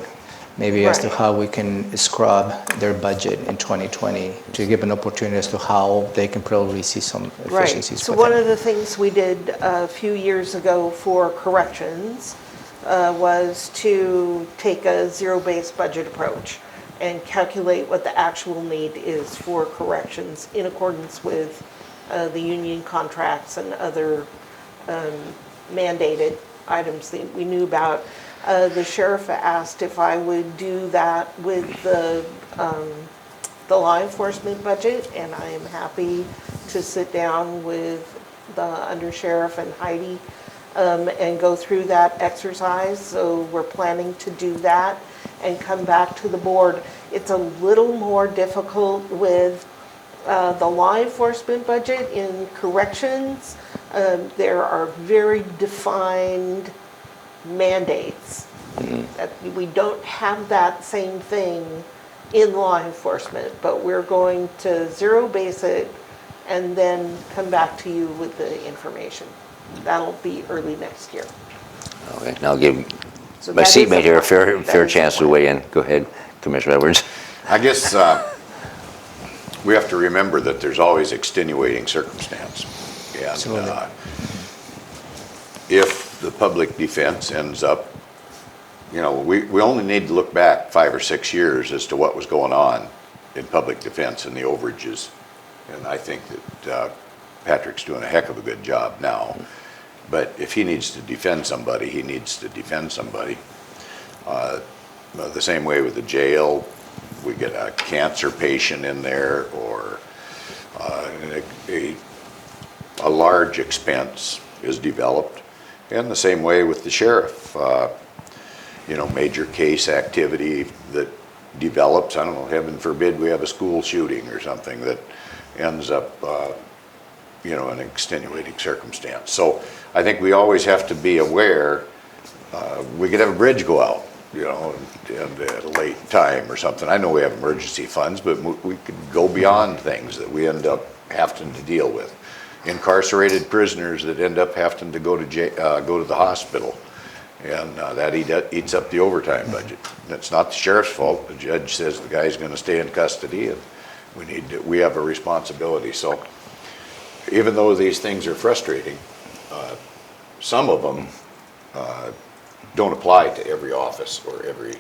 maybe as to Right. how we can scrub their budget in 2020 to give an opportunity as to how they can probably see some Right. efficiencies. So with one it. of the things we did a few years ago for corrections was to take a zero-based budget approach and calculate what the actual need is for corrections in accordance with the union contracts and other mandated items that we knew about. The sheriff asked if I would do that with the law enforcement budget, and I am happy to sit down with the undersheriff and Heidi and go through that exercise. So we're planning to do that and come back to the board. It's a little more difficult with the law enforcement budget. In corrections, there are very defined mandates. That we don't have that same thing in law enforcement, but we're going to zero base it and then come back to you with the information. That'll be early next year. Okay, now I'll give So my that is seatmate a here a plan. That fair is a chance to plan. weigh in. Go ahead, Commissioner Edwards. I guess we have to remember that there's always extenuating circumstance. And Absolutely. if the public defense ends up, we only need to look back 5 or 6 years as to what was going on in public defense and the overages. And I think that Patrick's doing a heck of a good job now. But if he needs to defend somebody, he needs to defend somebody. The same way with the jail, we get a cancer patient in there or a large expense is developed. And the same way with the sheriff, major case activity that develops, I don't know, heaven forbid we have a school shooting or something that ends up, an extenuating circumstance. So I think we always have to be aware, we could have a bridge go out, and at a late time or something. I know we have emergency funds, but we could go beyond things that we end up having to deal with. Incarcerated prisoners that end up having to go to the hospital, and that eats up the overtime budget. It's not the sheriff's fault. The judge says the guy's going to stay in custody, and we have a responsibility. So even though these things are frustrating, some of them don't apply to every office or every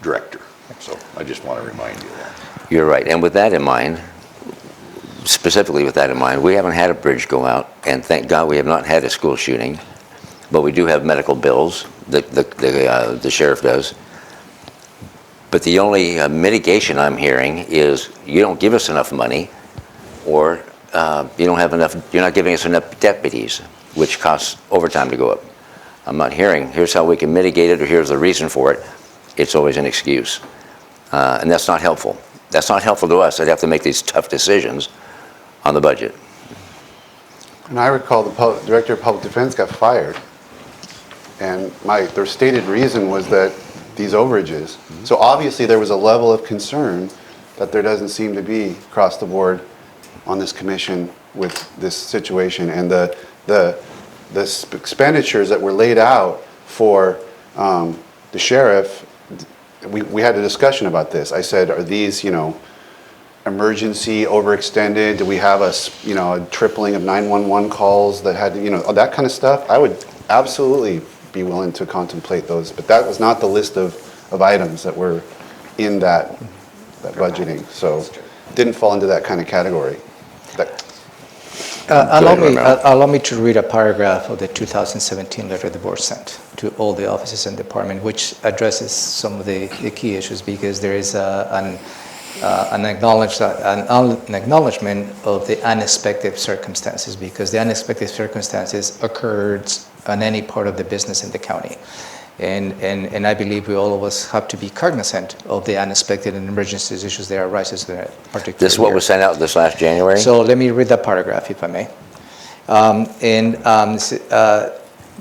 director. So I just want to remind you of that. You're right. And with that in mind, specifically with that in mind, we haven't had a bridge go out, and thank God we have not had a school shooting, but we do have medical bills, the sheriff does. But the only mitigation I'm hearing is you don't give us enough money, or you're not giving us enough deputies, which costs overtime to go up. I'm not hearing, here's how we can mitigate it, or here's the reason for it. It's always an excuse. And that's not helpful. That's not helpful to us. I'd have to make these tough decisions on the budget. And I recall the Director of Public Defense got fired. And their stated reason was that these overages. So obviously there was a level of concern that there doesn't seem to be across the board on this commission with this situation. And the expenditures that were laid out for the sheriff, we had a discussion about this. I said, are these, emergency overextended? Do we have a tripling of 911 calls that had, that kind of stuff? I would absolutely be willing to contemplate those, but that was not the list of items that were in that budgeting. So didn't fall into that kind of category. Allow me to read a paragraph of the 2017 letter the board sent to all the offices and department, which addresses some of the key issues, because there is an acknowledgement of the unexpected circumstances, because the unexpected circumstances occurred on any part of the business in the county. And I believe we all of us have to be cognizant of the unexpected and emergency issues that arises in a particular This is what year. was sent out this last January? So let me read that paragraph, if I may.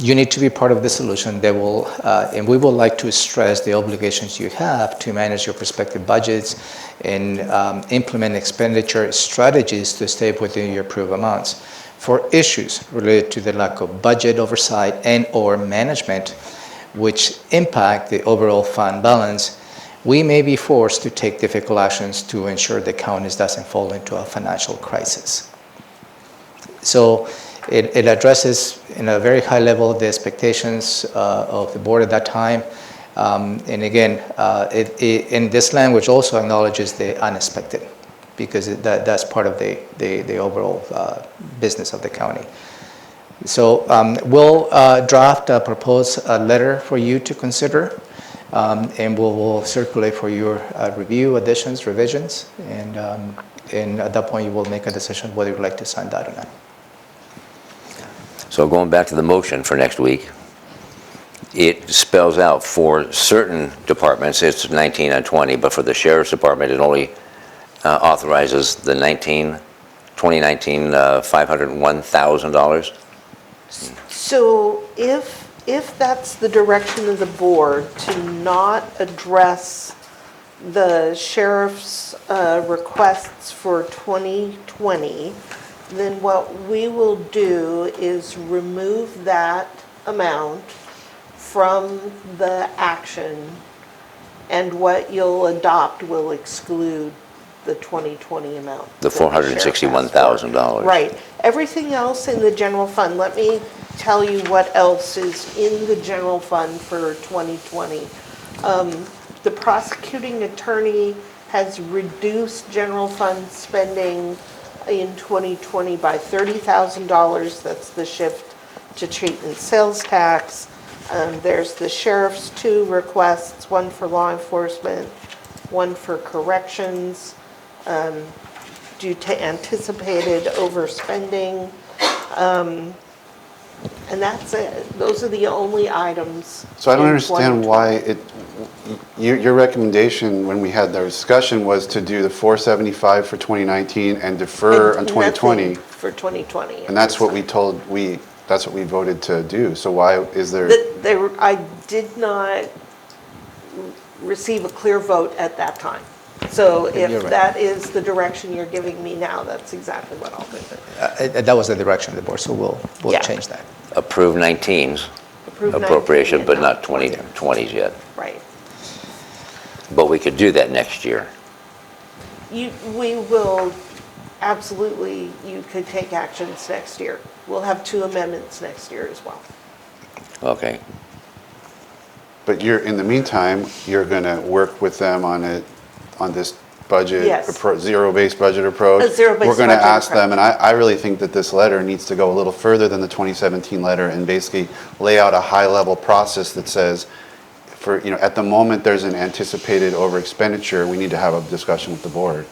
You need to be part of the solution that will, and we would like to stress the obligations you have to manage your prospective budgets and implement expenditure strategies to stay within your approved amounts. For issues related to the lack of budget oversight and or management, which impact the overall fund balance, we may be forced to take difficult actions to ensure the county doesn't fall into a financial crisis. So it addresses in a very high level the expectations of the board at that time. And again, in this language also acknowledges the unexpected, because that's part of the overall business of the county. So we'll draft a proposed letter for you to consider, and we'll circulate for your review, additions, revisions, and at that point you will make a decision whether you'd like to sign that or not. So going back to the motion for next week, it spells out for certain departments, it's 19 and 20, but for the sheriff's department, it only authorizes the 2019 $501,000. So if that's the direction of the board to not address the sheriff's requests for 2020, then what we will do is remove that amount from the action, and what you'll adopt will exclude the 2020 amount. The $461,000. Right. Everything else in the general fund, let me tell you what else is in the general fund for 2020. The prosecuting attorney has reduced general fund spending in 2020 by $30,000. That's the shift to treatment sales tax. There's the sheriff's 2 requests, one for law enforcement, one for corrections, due to anticipated overspending. And that's it. Those are the only items. So I don't in understand 2020. why your recommendation when we had the discussion was to do the 475 for 2019 and defer on 2020. Nothing for 2020. And that's what that's what we voted to do. So why is there? I did not receive a clear vote at that time. So You're if right. that is the direction you're giving me now, that's exactly what I'll do. That was the direction of the board, so we'll Yeah. change that. Approve 19's Approve 19 appropriation, and but not 20's yet. Right. But we could do that next year. We will, absolutely, you could take actions next year. We'll have 2 amendments next year as well. Okay. But in the meantime, you're going to work with them on this budget, Yes. zero-based budget approach. A zero-based We're going to budget ask them, approach. and I really think that this letter needs to go a little further than the 2017 letter and basically lay out a high-level process that says, at the moment there's an anticipated over-expenditure, we need to have a discussion with the board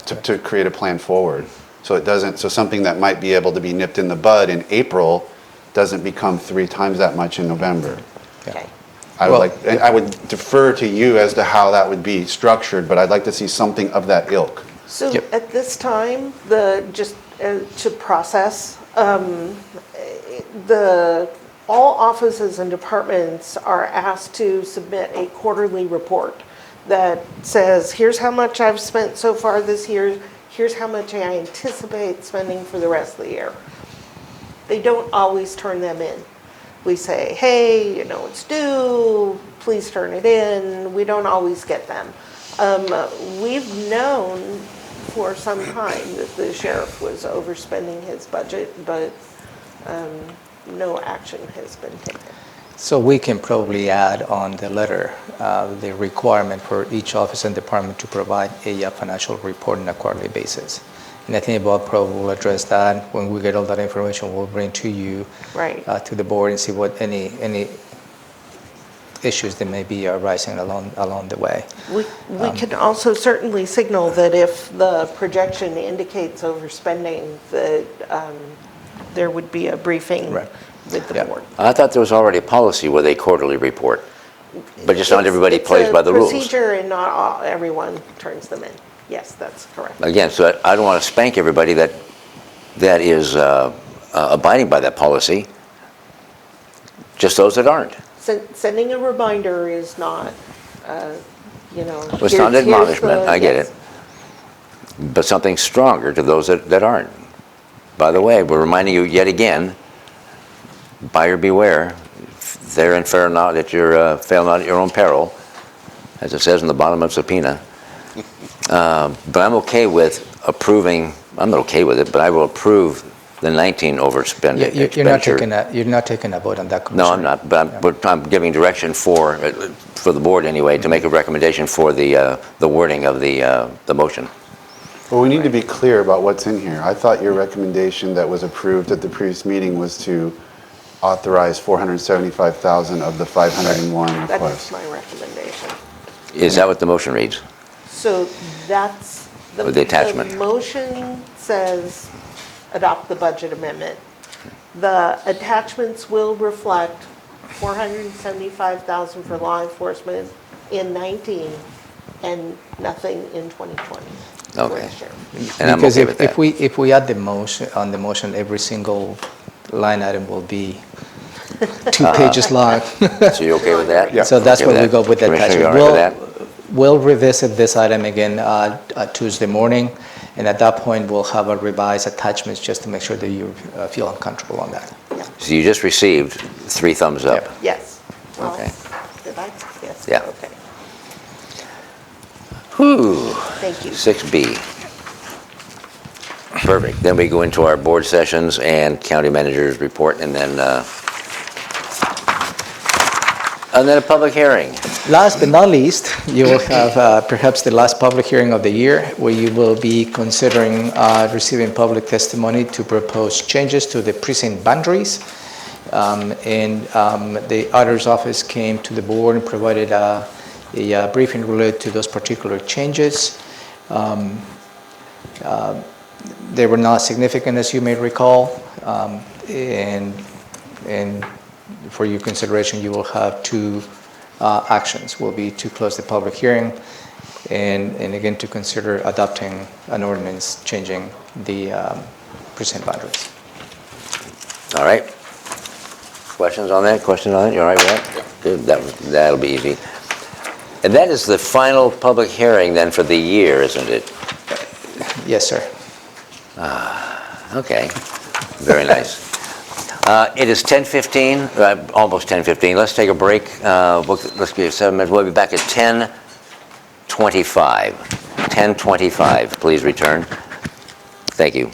to create a plan forward. So something that might be able to be nipped in the bud in April doesn't become 3 times that much in November. Okay. I would Well- like, and I would defer to you as to how that would be structured, but I'd like to see something of that ilk. So Yep. at this time, just to process, all offices and departments are asked to submit a quarterly report that says, here's how much I've spent so far this year, here's how much I anticipate spending for the rest of the year. They don't always turn them in. We say, hey, it's due, please turn it in. We don't always get them. We've known for some time that the sheriff was overspending his budget, but no action has been taken. So we can probably add on the letter the requirement for each office and department to provide a financial report on a quarterly basis. And I think Bob probably will address that. When we get all that information, we'll bring to you, Right. to the board, and see what any issues that may be arising along the way. We can also certainly signal that if the projection indicates overspending, that there would be a briefing Right. with the Yeah. board. I thought there was already a policy with a quarterly report, but just not everybody plays by the rules. It's a procedure, and not everyone turns them in. Yes, that's correct. Again, so I don't want to spank everybody that is abiding by that policy, just those that aren't. Sending a reminder is not, Well, it's not an here's admonishment, I get yes. it, but something stronger to those that aren't. By the way, we're reminding you yet again, buyer beware, there and fail not at your own peril, as it says in the bottom of subpoena. But I'm okay with approving, I'm not okay with it, but I will approve the 19 overspending expenditure. You're not taking a vote on that, No, Commissioner. I'm not, but I'm giving direction for the board anyway, to make a recommendation for the wording of the motion. Well, we need to be clear about what's in here. I thought your recommendation that was approved at the previous meeting was to authorize 475,000 of the 501 That is requests. my recommendation. Is that what the motion reads? So that's, With the attachment. The motion says adopt the budget amendment. The attachments will reflect 475,000 for law enforcement in 19 and nothing in 2020. for Okay. the sheriff. And I'm Because okay with that. if we add the motion, on the motion, every single line item will be 2 pages long. So you okay with that? Yeah. So that's Okay where we with go that? with the Commissioner, you attachment. all right with that? We'll revisit this item again Tuesday morning, and at that point, we'll have a revised attachments just to make sure that you feel uncomfortable on that. So you just received 3 thumbs up. Yes. Well, Okay. Did I? Yes. Yeah. Okay. Whew. Thank you. 6B. Perfect. Then we go into our board sessions and county manager's report, and then a public hearing. Last but not least, you will have perhaps the last public hearing of the year, where you will be considering receiving public testimony to propose changes to the precinct boundaries. The auditor's office came to the board and provided a briefing related to those particular changes. They were not significant, as you may recall, and for your consideration, you will have 2 actions. Will be to close the public hearing, and again to consider adopting an ordinance changing the precinct boundaries. All right. Questions on that? Questions on it? You all right with that? Good. That'll be easy. And that is the final public hearing then for the year, isn't it? Yes, sir. Okay. Very nice. It is 10:15, almost 10:15. Let's take a break. Let's give 7 minutes. We'll be back at 10:25. 10:25. Please return. Thank you.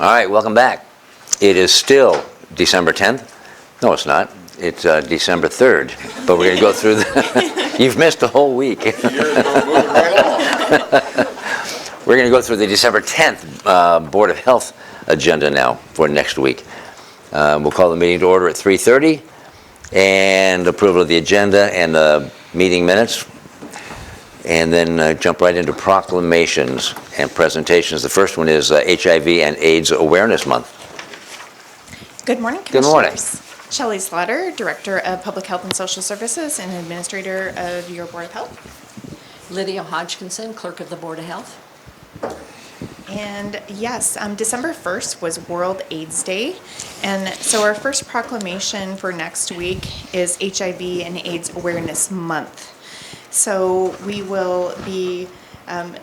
All right, welcome back. It is still December 10th. No, it's not. It's December 3rd, but we're going to go through the, you've missed a whole week. Moving right along. We're going to go through the December 10th Board of Health agenda now for next week. We'll call the meeting to order at 3:30, and approval of the agenda and the meeting minutes, and then jump right into proclamations and presentations. The first one is HIV and AIDS Awareness Month. Good morning, Good morning. Commissioners. Shelley Slaughter, Director of Public Health and Social Services and Administrator of your Board of Health. Lydia Hodgkinson, Clerk of the Board of Health. And yes, December 1st was World AIDS Day. And so our first proclamation for next week is HIV and AIDS Awareness Month. So we will be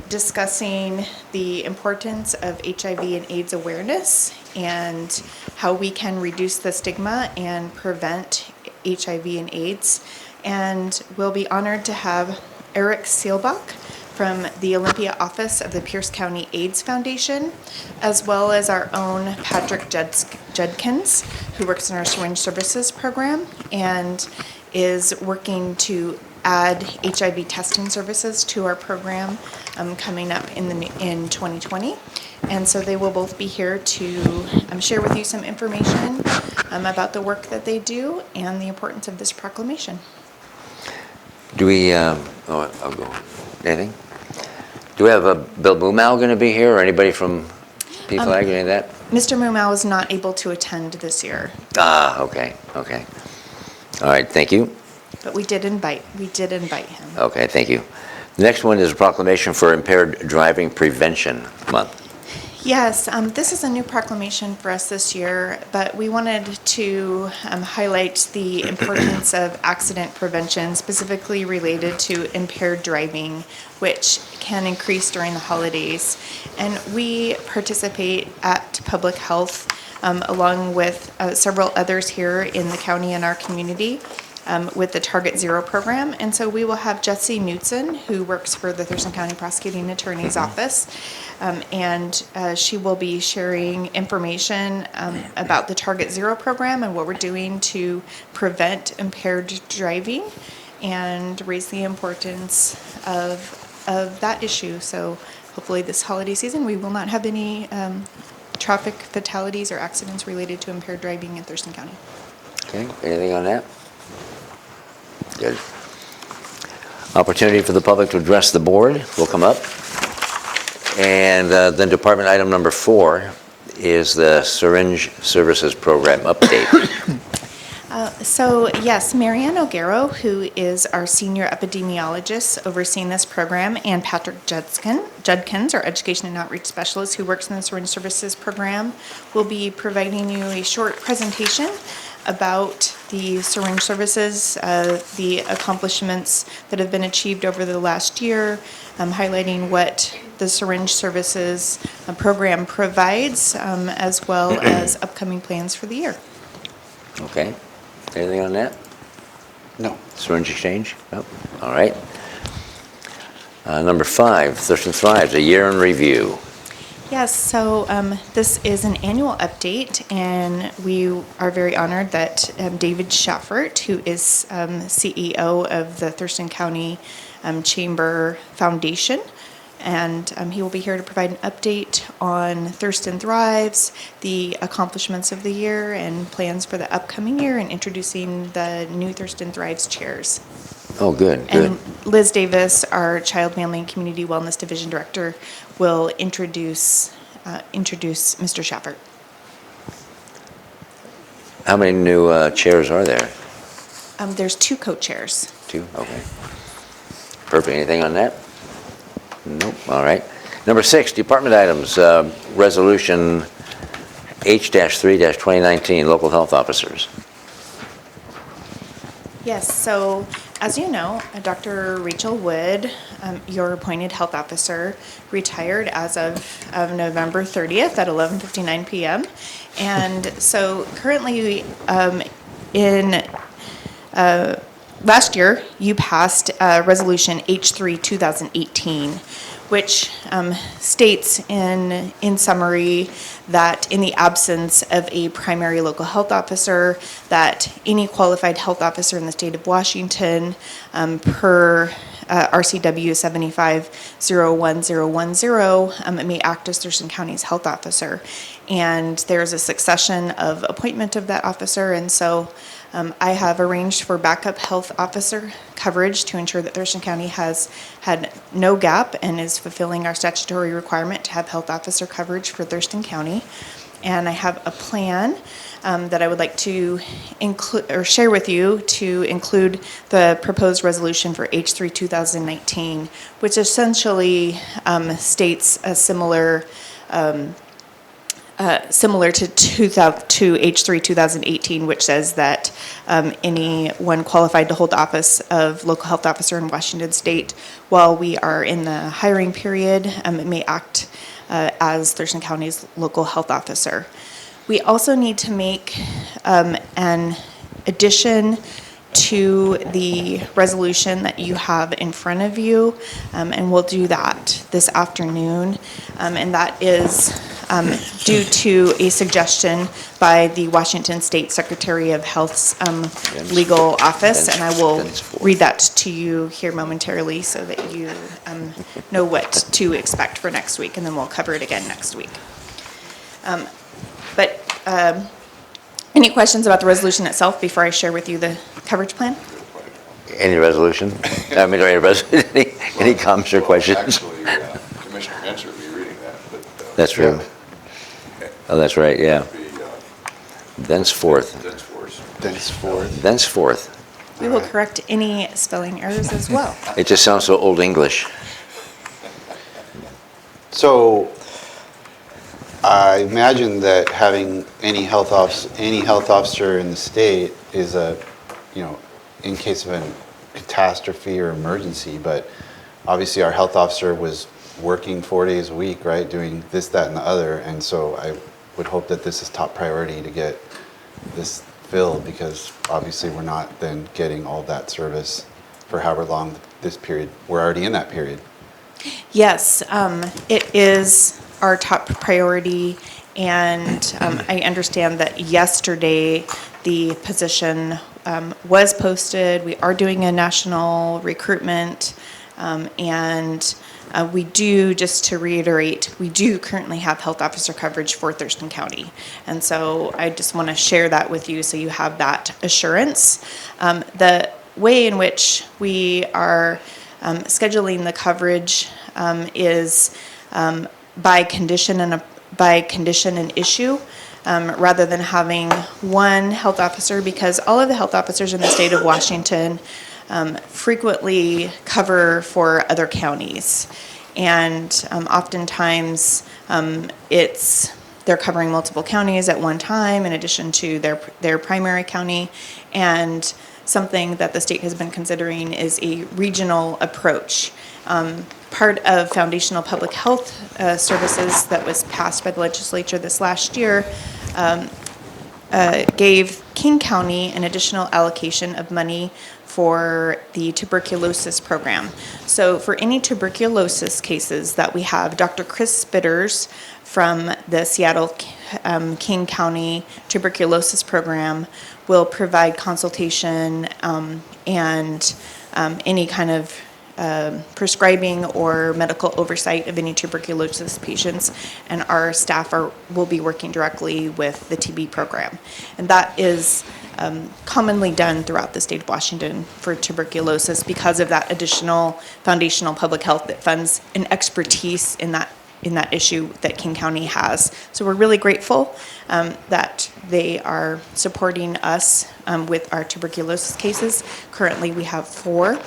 discussing the importance of HIV and AIDS awareness and how we can reduce the stigma and prevent HIV and AIDS. And we'll be honored to have Eric Seelbach from the Olympia office of the Pierce County AIDS Foundation, as well as our own Patrick Judkins, who works in our syringe services program and is working to add HIV testing services to our program coming up in 2020. And so they will both be here to share with you some information about the work that they do and the importance of this proclamation. Do we, I'll go, anything? Do we have Bill Boomal going to be here, or anybody from PFLAG, any of that? Mr. Mumau is not able to attend this year, Ah, okay. All right, thank you. but we did invite him. Okay, thank you. The next one is a proclamation for Impaired Driving Prevention Month. Yes, this is a new proclamation for us this year, but we wanted to highlight the importance of accident prevention, specifically related to impaired driving, which can increase during the holidays. And we participate at Public Health, along with several others here in the county and our community, with the Target Zero program. And so we will have Jesse Knutson, who works for the Thurston County Prosecuting Attorney's Office, and she will be sharing information about the Target Zero program and what we're doing to prevent impaired driving and raise the importance of that issue. So hopefully this holiday season we will not have any traffic fatalities or accidents related to impaired driving in Thurston County. Okay, anything on that? Good. Opportunity for the public to address the board will come up. And then department item number 4 is the Syringe Services Program update. So yes, Marianne O'Garo, who is our senior epidemiologist overseeing this program, and Patrick Judkins, our education and outreach specialist who works in the Syringe Services Program, will be providing you a short presentation about the syringe services, the accomplishments that have been achieved over the last year, highlighting what the syringe services program provides, as well as upcoming plans for the year. Okay, anything on that? No. Syringe exchange? Nope. All right. Number 5, Thurston Thrives, a year in review. Yes, so this is an annual update, and we are very honored that David Schaffert, who is CEO of the Thurston County Chamber Foundation, and he will be here to provide an update on Thurston Thrives, the accomplishments of the year, and plans for the upcoming year, and introducing the new Thurston Thrives chairs. Oh, good, good. And Liz Davis, our Child, Family, and Community Wellness Division Director, will introduce Mr. Schaffert. How many new chairs are there? There's 2 co-chairs. 2? Okay. Perfect. Anything on that? Nope. All right. Number 6, department items, resolution H-3-2019, local health officers. Yes, so as you know, Dr. Rachel Wood, your appointed health officer, retired as of November 30th at 11:59 p.m. And so currently in last year, you passed Resolution H3 2018, which states in summary that in the absence of a primary local health officer, that any qualified health officer in the state of Washington, per RCW 75011010, may act as Thurston County's health officer. And there's a succession of appointment of that officer, and so I have arranged for backup health officer coverage to ensure that Thurston County has had no gap and is fulfilling our statutory requirement to have health officer coverage for Thurston County. And I have a plan that I would like to include or share with you to include the proposed resolution for H3 2019, which essentially states a similar to H3 2018, which says that anyone qualified to hold the office of local health officer in Washington State while we are in the hiring period may act as Thurston County's local health officer. We also need to make an addition to the resolution that you have in front of you, and we'll do that this afternoon, and that is due to a suggestion by the Washington State Secretary of Health's legal office, and I will read that to you here momentarily so that you know what to expect for next week, and then we'll cover it again next week. But any questions about the resolution itself before I share with you the coverage plan? Any resolution? I mean, any comments or questions? Actually, Commissioner Hensher will be reading that, but. That's true. Oh, that's right, yeah. Thenceforth. Thenceforth. We will correct any spelling errors as well. It just sounds so Old English. So I imagine that having any health officer in the state is in case of a catastrophe or emergency, but obviously our health officer was working 4 days a week, right, doing this, that, and the other, and so I would hope that this is top priority to get this filled, because obviously we're not then getting all that service for however long this period, we're already in that period. Yes, it is our top priority, and I understand that yesterday the position was posted. We are doing a national recruitment, and we do, just to reiterate, we do currently have health officer coverage for Thurston County. And so I just want to share that with you so you have that assurance. The way in which we are scheduling the coverage is by condition and issue, rather than having one health officer, because all of the health officers in the state of Washington frequently cover for other counties, and oftentimes they're covering multiple counties at one time in addition to their primary county. And something that the state has been considering is a regional approach. Part of foundational public health services that was passed by the legislature this last year gave King County an additional allocation of money for the tuberculosis program. So for any tuberculosis cases that we have, Dr. Chris Spitters from the Seattle King County tuberculosis program will provide consultation and any kind of prescribing or medical oversight of any tuberculosis patients, and our staff will be working directly with the TB program. And that is commonly done throughout the state of Washington for tuberculosis because of that additional foundational public health that funds an expertise in that issue that King County has. So we're really grateful that they are supporting us with our tuberculosis cases. Currently we have 4.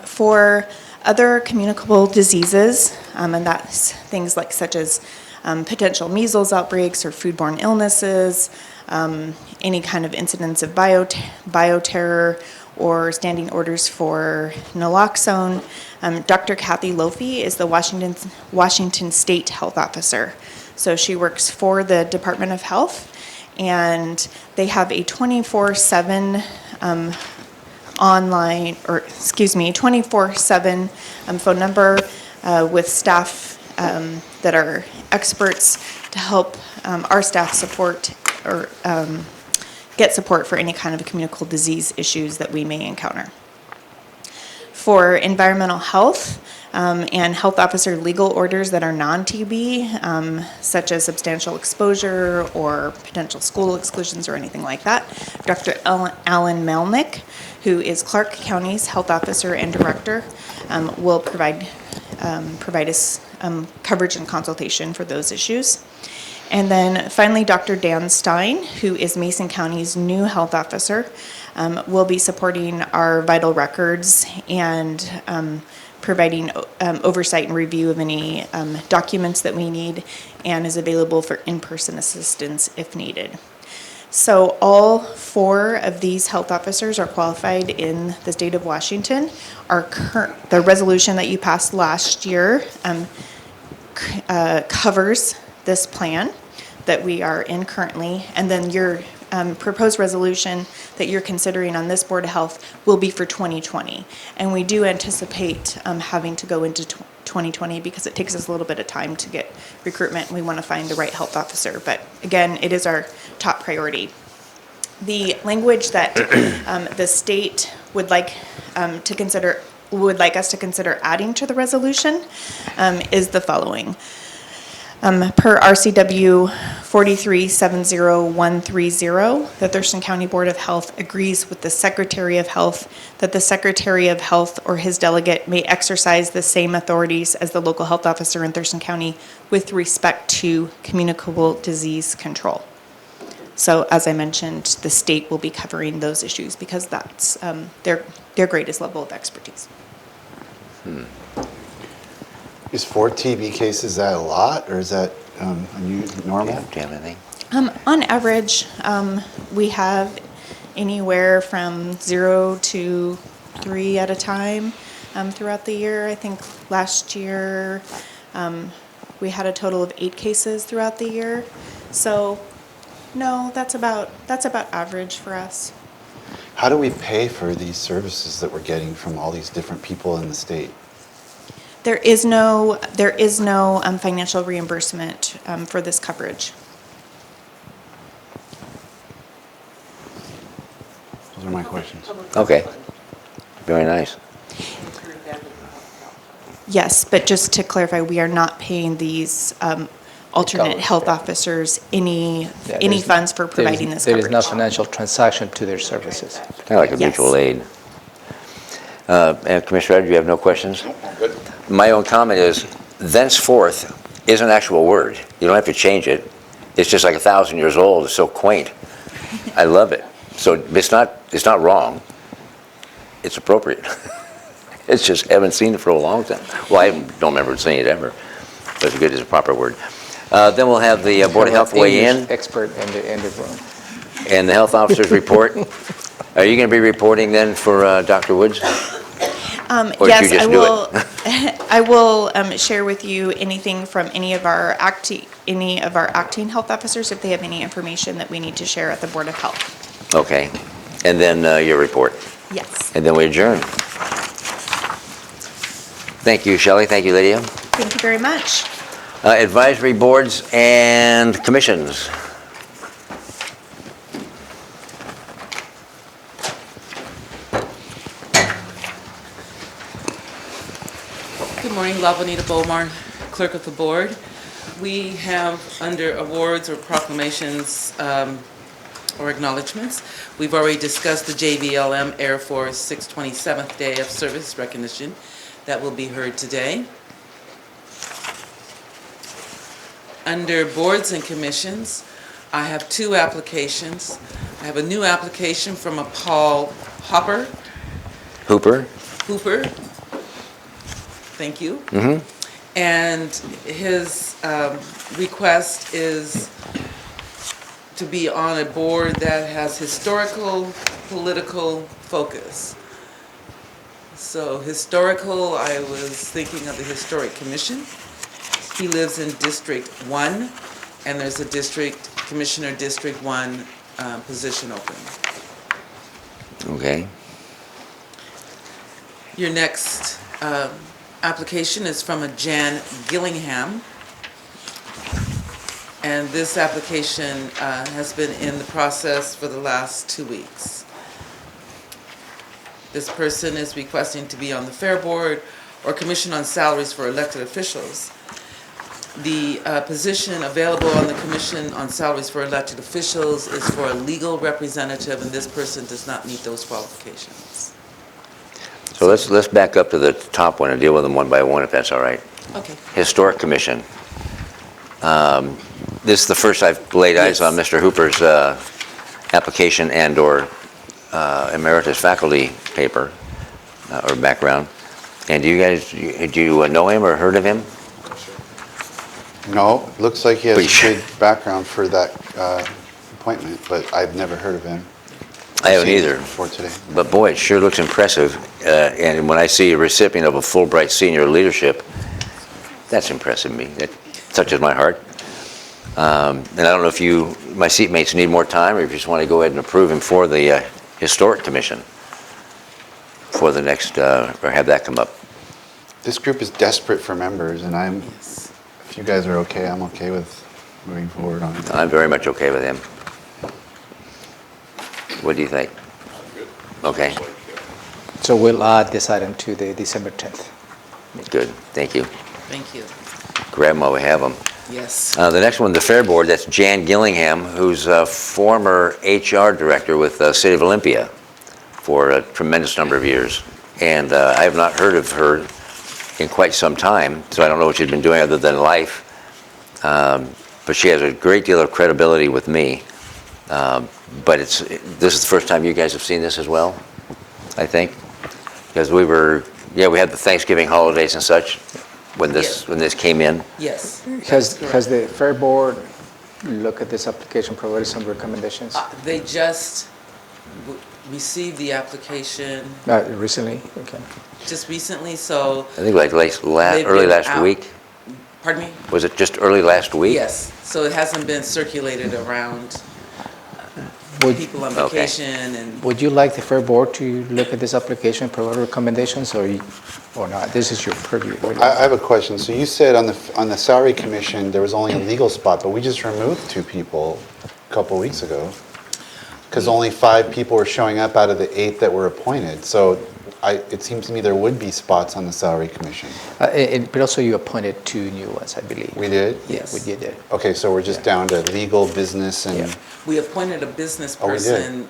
For other communicable diseases, and that's things such as potential measles outbreaks or foodborne illnesses, any kind of incidents of bioterror, or standing orders for naloxone. Dr. Kathy Lofi is the Washington State Health Officer. So she works for the Department of Health, and they have a 24/7 online, or excuse me, 24/7 phone number with staff that are experts to help our staff support or get support for any kind of communicable disease issues that we may encounter. For environmental health and health officer legal orders that are non-TB, such as substantial exposure or potential school exclusions or anything like that, Dr. Alan Melnick, who is Clark County's health officer and director, will provide us coverage and consultation for those issues. And then finally, Dr. Dan Stein, who is Mason County's new health officer, will be supporting our vital records and providing oversight and review of any documents that we need, and is available for in-person assistance if needed. So all 4 of these health officers are qualified in the state of Washington. The resolution that you passed last year covers this plan that we are in currently, and then your proposed resolution that you're considering on this Board of Health will be for 2020. And we do anticipate having to go into 2020 because it takes us a little bit of time to get recruitment, and we want to find the right health officer. But again, it is our top priority. The language that the state would like us to consider adding to the resolution is the following. Per RCW 4370130, the Thurston County Board of Health agrees with the Secretary of Health that the Secretary of Health or his delegate may exercise the same authorities as the local health officer in Thurston County with respect to communicable disease control. So as I mentioned, the state will be covering those issues because that's their greatest level of expertise. Is 4 TB cases that a lot, or is that normal? Do you have anything? On average, we have anywhere from 0 to 3 at a time throughout the year. I think last year we had a total of 8 cases throughout the year. So no, that's about average for us. How do we pay for these services that we're getting from all these different people in the state? There is no financial reimbursement for this coverage. Those are my questions. Okay. Very nice. Yes, but just to clarify, we are not paying these alternate health officers any funds for providing this There coverage. is no financial transaction to their services. Kind of like a mutual aid. And Commissioner Ed, you have no questions? Good. My own comment is, thenceforth is an actual word. You don't have to change it. It's just like 1,000 years old. It's so quaint. I love it. So it's not wrong. It's appropriate. It's just haven't seen it for a long time. Well, I don't remember seeing it ever. But it's good as a proper word. Then we'll have the Board of Health weigh in. Expert in the room. And the health officer's report. Are you going to be reporting then for Dr. Woods? Or Yes, did you just I do will. it? I will share with you anything from any of our acting health officers if they have any information that we need to share at the Board of Health. Okay. And then your report. Yes. And then we adjourn. Thank you, Shelley. Thank you, Lydia. Thank you very much. Advisory boards and commissions. Good morning, Lavanita Bomar, Clerk of the Board. We have under awards or proclamations or acknowledgements, we've already discussed the JVLM Air Force 627th Day of Service Recognition that will be heard today. Under boards and commissions, I have 2 applications. I have a new application from a Paul Hooper. Thank you. Mm-hmm. And his request is to be on a board that has historical, political focus. So historical, I was thinking of the Historic Commission. He lives in District 1, and there's a Commissioner District 1 position open. Okay. Your next application is from a Jan Gillingham. And this application has been in the process for the last 2 weeks. This person is requesting to be on the Fair Board or Commission on Salaries for Elected Officials. The position available on the Commission on Salaries for Elected Officials is for a legal representative, and this person does not meet those qualifications. So let's back up to the top one and deal with them one by one, if that's all right. Okay. Historic Commission. This is the first I've laid eyes on Mr. Hooper's application and/or emeritus faculty paper or background. And do you know him or heard of him? No, looks like he has Please. a good background for that appointment, but I've never heard of him. I haven't Seen him either. before today. But boy, it sure looks impressive. And when I see a recipient of a Fulbright Senior Leadership, that's impressive me. That touches my heart. And I don't know if my seatmates need more time, or if you just want to go ahead and approve him for the Historic Commission for the next, or have that come up. This group is desperate for members, and Yes. if you guys are okay, I'm okay with moving forward on it. I'm very much okay with him. What do you think? Okay, So we'll add this item to the December 10th. good, thank you. Thank you. Grab them while we have them. Yes. The next one, the Fair Board, that's Jan Gillingham, who's a former HR director with the City of Olympia for a tremendous number of years. And I have not heard of her in quite some time, so I don't know what she's been doing other than life. But she has a great deal of credibility with me. But this is the first time you guys have seen this as well, I think? Because we had the Thanksgiving holidays and such when this came in. Yes. Has the Fair Board look at this application, provided some recommendations They just received the application recently? Okay. just recently, so, I think like They've early been last out. week. pardon me? Was it just early last week? Yes, so it hasn't been circulated around Would, people on Okay. vacation and, would you like the Fair Board to look at this application, provide recommendations, or not? This is your purview. What do you- I have a question. So you said on the salary commission, there was only a legal spot, but we just removed 2 people a couple weeks ago. Because only 5 people were showing up out of the 8 that were appointed. So it seems to me there would be spots on the salary commission. But also you appointed 2 new ones, I believe. We did? yes. You did. Okay, so we're just Yeah. down to legal, business, and, Yeah. We appointed a business Oh, we did? person.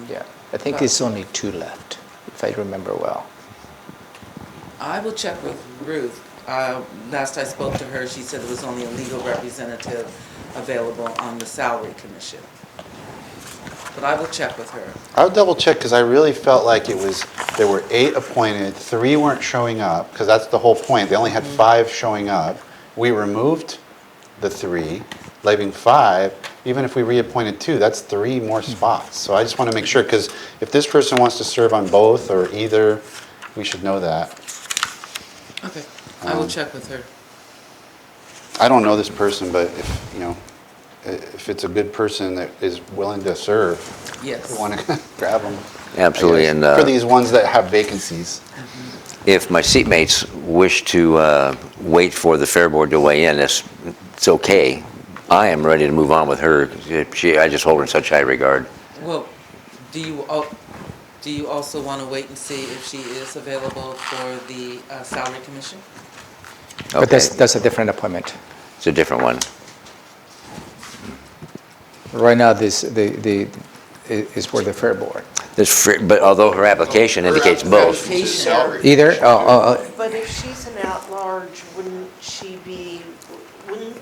Yeah, I think there's only 2 left, if I remember well. I will check with Ruth. Last I spoke to her, she said there was only a legal representative available on the salary commission. But I will check with her. I would double check, because I really felt like there were 8 appointed, 3 weren't showing up, because that's the whole point. They only had 5 showing up. We removed the 3, leaving 5. Even if we reappointed 2, that's 3 more spots. So I just want to make sure, because if this person wants to serve on both or either, we should know that. Okay, I will check with her. I don't know this person, but if it's a good person that is willing to serve, Yes. we want to grab them. Absolutely, and For these ones that have vacancies. if my seatmates wish to wait for the Fair Board to weigh in, it's okay. I am ready to move on with her. I just hold her in such high regard. Well, do you also want to wait and see if she is available for the salary commission? But Okay, that's a different appointment. it's a different one. Right now, this is for the Fair Board. But although her application indicates both. Application. Either, But if she's an at-large, wouldn't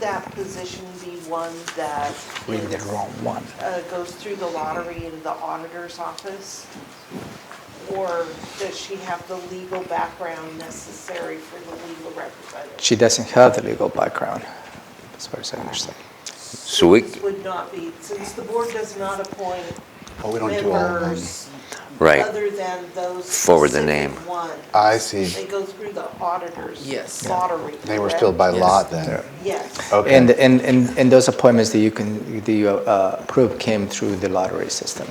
that position be one that reading the is, wrong one. goes through the lottery in the auditor's office? Or does she have the legal background necessary for the legal representative? She doesn't have the legal background, as far as I understand. So we, This would not be, since the board does not appoint Oh, we don't do all of them. members right, other than those Forward the specific name. ones. I see. They go through the auditor's Yes. lottery. They were correct? still by Yes. lot then. Yes. Okay. And those appointments that you approve came through the lottery system.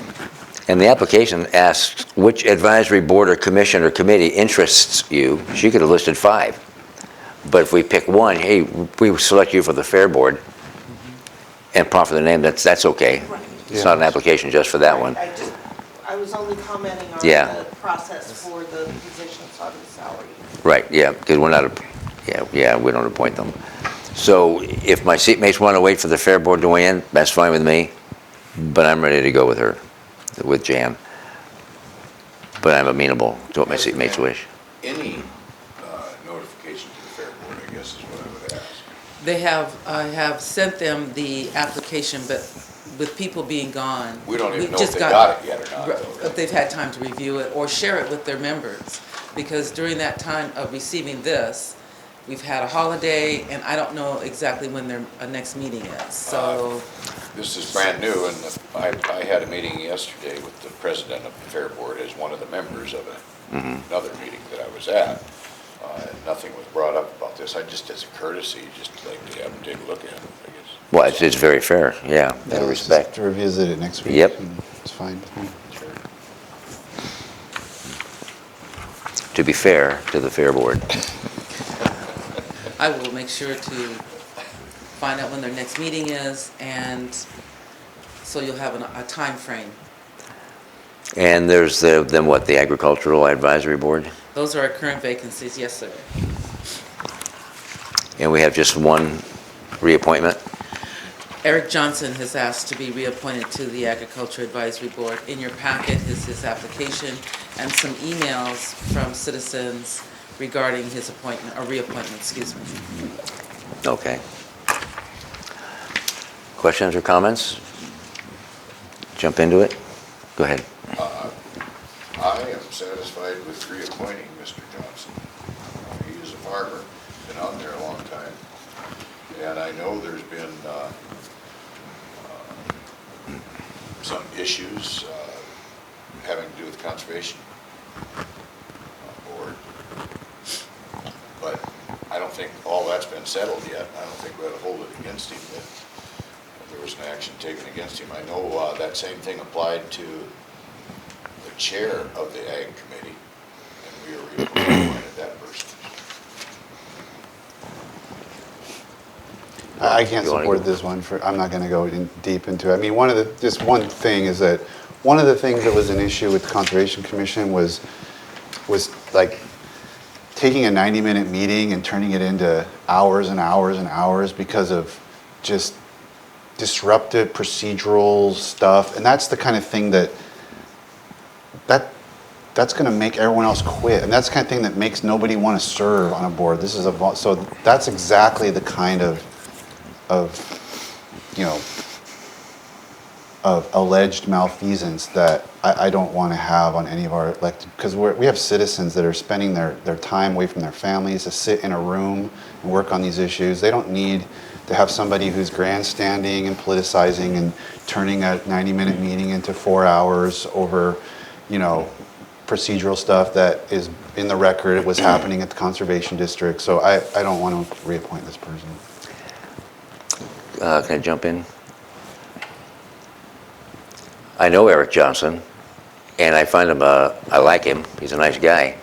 And the application asks which advisory board or commission or committee interests you. She could have listed 5. But if we pick one, hey, we select you for the Fair Board and proffer the name, that's okay. Right. It's not an application just for that one. I was only commenting on Yeah. the process for the positions on the salary. Right, yeah, because we're not, we don't appoint them. So if my seatmates want to wait for the Fair Board to weigh in, that's fine with me, but I'm ready to go with her, with Jan. But I'm amenable to what my seatmates wish. Any notification to the Fair Board, I guess is what I would ask. They have, I have sent them the application, but with people being gone. We don't even we've know just if they got it yet or not, though, right? If they've had time to review it or share it with their members. Because during that time of receiving this, we've had a holiday, and I don't know exactly when their next meeting is, so. This is brand new, and I had a meeting yesterday with the president of the Fair Board as one of the members of another meeting that I was at. And nothing was brought up about this. I just, as a courtesy, just like to have them take a look at it, I guess. Well, it's very fair, yeah, out of Let's respect. just revisit it next week. Yep. and It's fine with me. To be fair to the Fair Board. I will make sure to find out when their next meeting is, and so you'll have a time frame. And there's then what, the Agricultural Advisory Board? Those are our current vacancies, yes, sir. And we have just one reappointment? Eric Johnson has asked to be reappointed to the Agriculture Advisory Board. In your packet is his application and some emails from citizens regarding his appointment, or reappointment, excuse me. Okay. Questions or comments? Jump into it? Go ahead. I am satisfied with reappointing Mr. Johnson. He is a farmer, been on there a long time. And I know there's been some issues having to do with conservation board. But I don't think all that's been settled yet. I don't think we ought to hold it against him that there was an action taken against him. I know that same thing applied to the chair of the Ag Committee, and we reappointed that person. I can't You wanna support go? this one I'm not gonna go deep into it. I mean, just one thing is that, one of the things that was an issue with the Conservation Commission was like taking a 90-minute meeting and turning it into hours and hours and hours because of just disruptive procedural stuff. And that's the kind of thing that's going to make everyone else quit. And that's the kind of thing that makes nobody want to serve on a board. So that's exactly the kind of alleged malfeasance that I don't want to have on any of our elected, because we have citizens that are spending their time away from their families to sit in a room and work on these issues. They don't need to have somebody who's grandstanding and politicizing and turning a 90-minute meeting into 4 hours over, procedural stuff that is in the record. It was happening at the Conservation District. So I don't want to reappoint this person. Can I jump in? I know Eric Johnson, and I find him, I like him. He's a nice guy.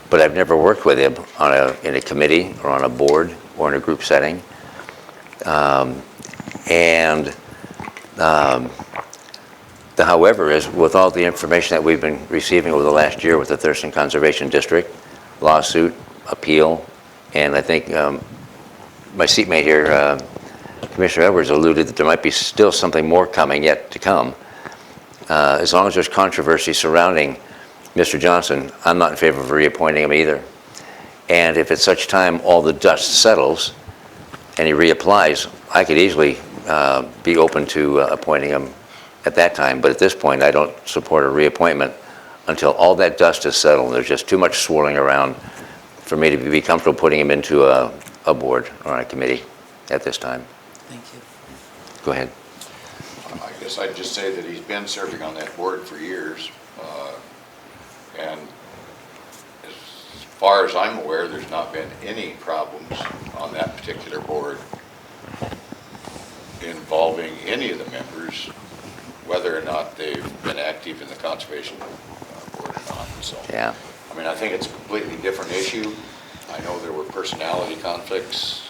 But I've never worked with him in a committee or on a board or in a group setting. The however is, with all the information that we've been receiving over the last year with the Thurston Conservation District, lawsuit, appeal, and I think my seatmate here, Commissioner Edwards, alluded that there might be still something more coming yet to come. As long as there's controversy surrounding Mr. Johnson, I'm not in favor of reappointing him either. And if at such time all the dust settles and he reapplies, I could easily be open to appointing him at that time. But at this point, I don't support a reappointment until all that dust is settled. There's just too much swirling around for me to be comfortable putting him into a board or a committee at this time. Thank you. Go ahead. I guess I'd just say that he's been serving on that board for years. And as far as I'm aware, there's not been any problems on that particular board involving any of the members, whether or not they've been active in the conservation board or not, so. Yeah. I mean, I think it's a completely different issue. I know there were personality conflicts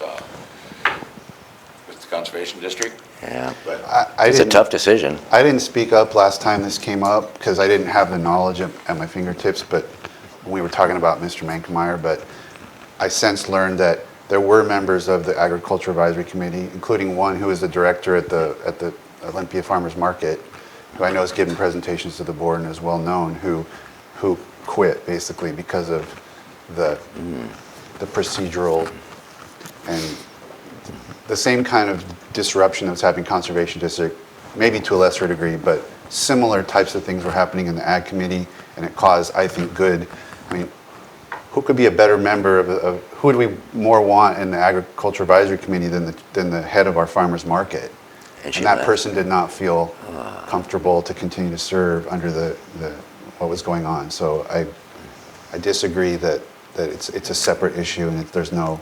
with the conservation district, Yeah. but It's a tough decision. I didn't speak up last time this came up because I didn't have the knowledge at my fingertips, but when we were talking about Mr. Mankemeyer, but I since learned that there were members of the Agriculture Advisory Committee, including one who is the director at the Olympia Farmers Market, who I know has given presentations to the board and is well known, who quit basically because of the procedural and the same kind of disruption that was happening in Conservation District, maybe to a lesser degree, but similar types of things were happening in the Ag Committee, and it caused, I think, good. I mean, who could be a better member of who do we more want in the Agriculture Advisory Committee than the head of our farmers market? And And that person did not feel comfortable to continue to serve under the what was going on. So I disagree that it's a separate issue and there's no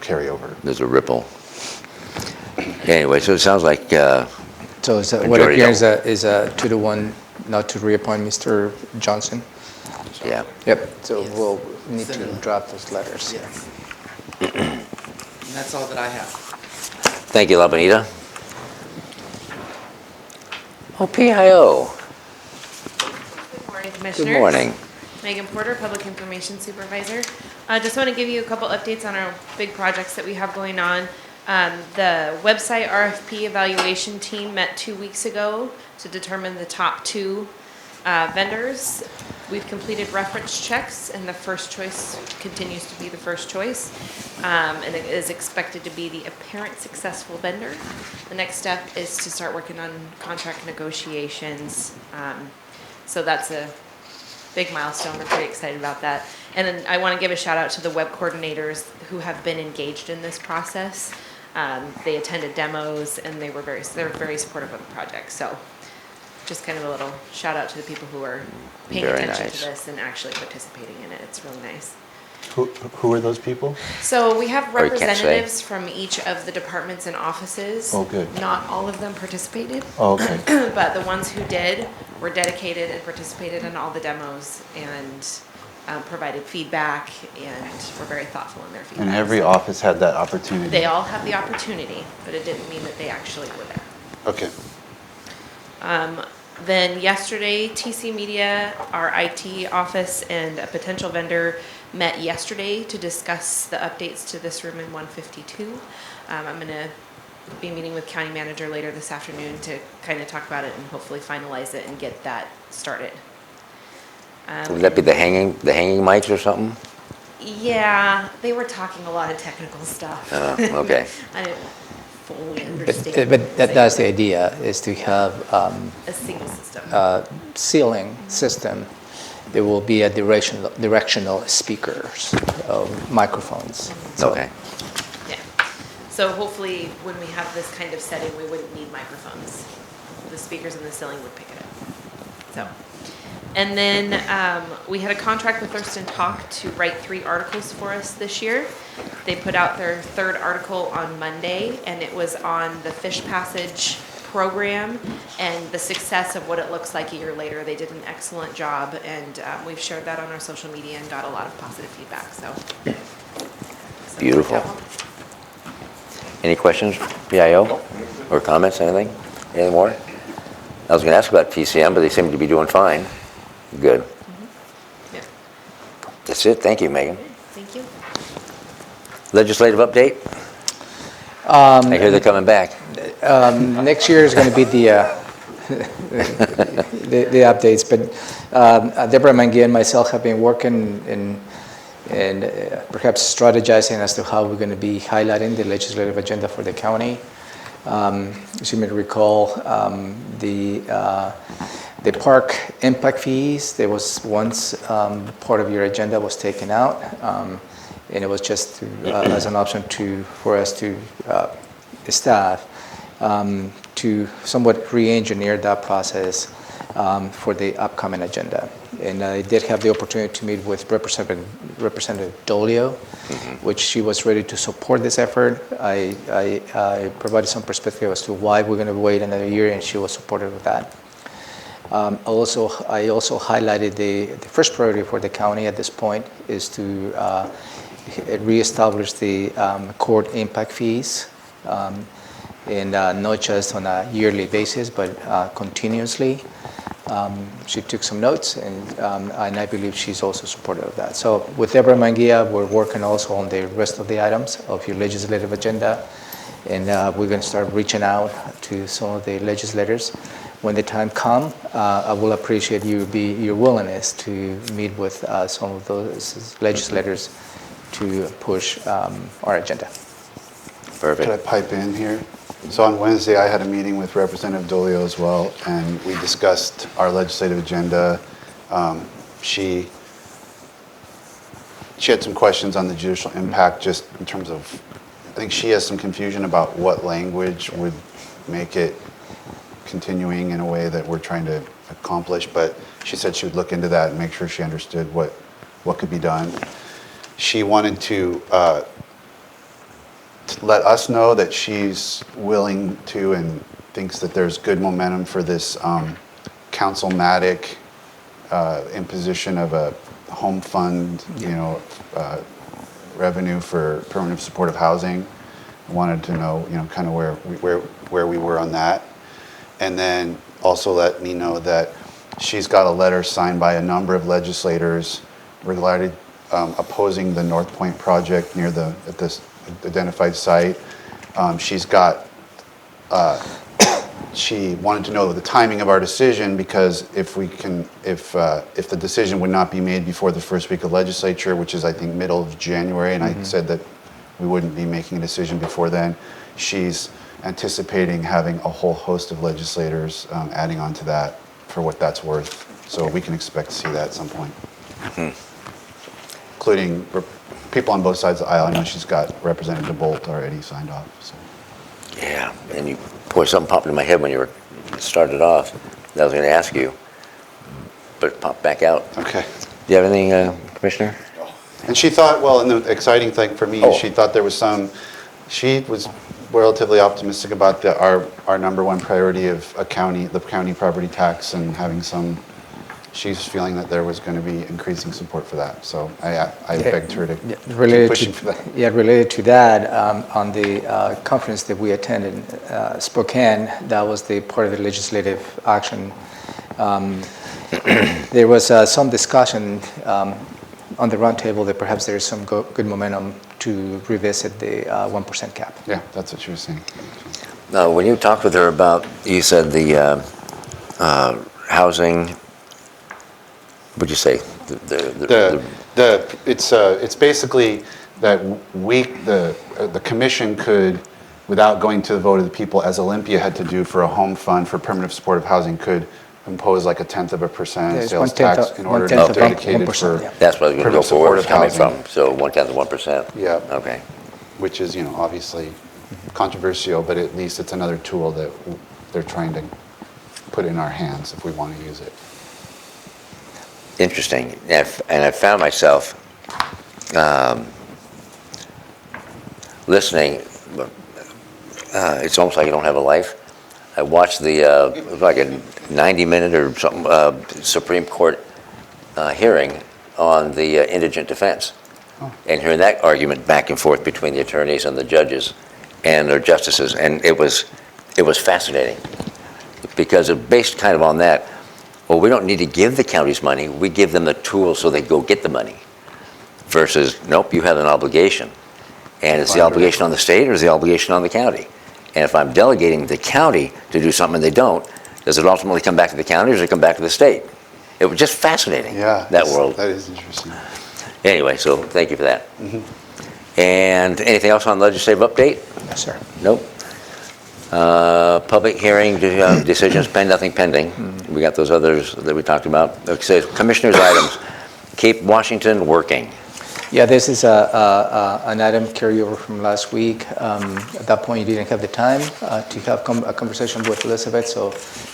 carryover. There's a ripple. Anyway, so it sounds like, So is that, what Majority appears don't. is a 2-to-1 not to reappoint Mr. Johnson? yeah. Yep, so Yes. we'll need to Send it. draft those letters. Yes. And that's all that I have. Thank you, La Bonita. Oh, PIO. Good morning, Commissioners. Good morning. Megan Porter, Public Information Supervisor. I just want to give you a couple updates on our big projects that we have going on. The website RFP evaluation team met 2 weeks ago to determine the top 2 vendors. We've completed reference checks, and the first choice continues to be the first choice. And it is expected to be the apparent successful vendor. The next step is to start working on contract negotiations. So that's a big milestone. We're pretty excited about that. And then I want to give a shout out to the web coordinators who have been engaged in this process. They attended demos, and they're very supportive of the project. So just kind of a little shout out to the people who are paying Very attention nice. to this and actually participating in it. It's really nice. Who are those people? So we have Or you can't say. representatives from each of the departments and offices. Oh, good. Not all of them participated. Oh, okay. But the ones who did were dedicated and participated in all the demos and provided feedback and were very thoughtful in their feedback. And every So office had that opportunity? they all have the opportunity, but it didn't mean that they actually were there. Okay. Then yesterday, TC Media, our IT office, and a potential vendor met yesterday to discuss the updates to this room in 152. I'm going to be meeting with county manager later this afternoon to kind of talk about it and hopefully finalize it and get that started. Would that be the hanging mics or something? Yeah, they were talking a lot of technical stuff. Okay. I didn't fully understand. But that's the idea, is to have A single system. ceiling system. There will be a directional speakers, microphones. So- Okay. Yeah. So hopefully, when we have this kind of setting, we wouldn't need microphones. The speakers in the ceiling would pick it up. So, and then we had a contract with Thurston to write 3 articles for us this year. They put out their 3rd article on Monday, and it was on the fish passage program and the success of what it looks like a year later. They did an excellent job, and we've shared that on our social media and got a lot of positive feedback. So Beautiful. Any questions, PIO? Or comments, anything? Anything more? I was going to ask about TCM, but they seem to be doing fine. Good. Yeah. That's it. Thank you, Megan. Thank you. Legislative update? I hear they're coming back. Next year is going to be the updates, but Deborah Mangi and myself have been working and perhaps strategizing as to how we're going to be highlighting the legislative agenda for the county. As you may recall, the park impact fees, there was once part of your agenda was taken out, and it was just as an option for us to staff to somewhat re-engineer that process for the upcoming agenda. And I did have the opportunity to meet with Representative Dolio, which she was ready to support this effort. I provided some perspective as to why we're going to wait another year, and she was supportive of that. I also highlighted the first priority for the county at this point is to reestablish the court impact fees, and not just on a yearly basis, but continuously. She took some notes, and I believe she's also supportive of that. So with Deborah Manguia, we're working also on the rest of the items of your legislative agenda, and we're going to start reaching out to some of the legislators. When the time comes, I will appreciate your willingness to meet with some of those legislators to push our agenda. Perfect. Could I pipe in here? So on Wednesday, I had a meeting with Representative Dolio as well, and we discussed our legislative agenda. She had some questions on the judicial impact, just in terms of, I think she has some confusion about what language would make it continuing in a way that we're trying to accomplish, but she said she would look into that and make sure she understood what could be done. She wanted to let us know that she's willing to and thinks that there's good momentum for this councilmatic imposition of a home fund, revenue for permanent supportive housing. I wanted to know, kind of where we were on that. And then also let me know that she's got a letter signed by a number of legislators regarding opposing the North Point project near at this identified site. She wanted to know the timing of our decision, because if the decision would not be made before the first week of legislature, which is I think middle of January, and I said that we wouldn't be making a decision before then, she's anticipating having a whole host of legislators adding on to that for what that's worth. So we can expect to see that at some point. Including people on both sides of the aisle. I know she's got Representative Bolt already signed off. So. Yeah, and something popped in my head when you started off that I was going to ask you, but it popped back out. Okay. Do you have anything, Commissioner? And she thought, well, and the exciting thing for me, she thought there was she was relatively optimistic about our number one priority of the county property tax, and having she's feeling that there was going to be increasing support for that. So I begged her to keep pushing for that. Yeah, related to that, on the conference that we attended in Spokane, that was the part of the legislative action. There was some discussion on the roundtable that perhaps there is some good momentum to revisit the 1% cap. Yeah, that's what she was saying. Now, when you talked with her about, you said the housing. What'd you say? It's basically that the commission could, without going to the vote of the people, as Olympia had to do for a home fund for permanent supportive housing, could impose like 1/10% sales tax in order to be dedicated for That's what I was going to go for. Where it's coming housing. from. So 1/10%. Yeah. Okay. Which is, obviously controversial, but at least it's another tool that they're trying to put in our hands if we want to use it. Interesting. And I found myself listening. It's almost like you don't have a life. I watched it was like a 90-minute or something Supreme Court hearing on the indigent defense, and hearing that argument back and forth between the attorneys and the judges and their justices, and it was fascinating, because it's based kind of on that. Well, we don't need to give the counties money. We give them the tools so they go get the money. Versus, nope, you have an obligation. And is the obligation on the state or is the obligation on the county? And if I'm delegating the county to do something they don't, does it ultimately come back to the county or does it come back to the state? It was just fascinating, that world. That is interesting. Anyway, so thank you for that. And anything else on legislative update? Yes, sir. Nope. Public hearing, decisions nothing pending. We got those others that we talked about. Okay, commissioners' items. Keep Washington working. Yeah, this is an item carryover from last week. At that point, you didn't have the time to have a conversation with Elizabeth, so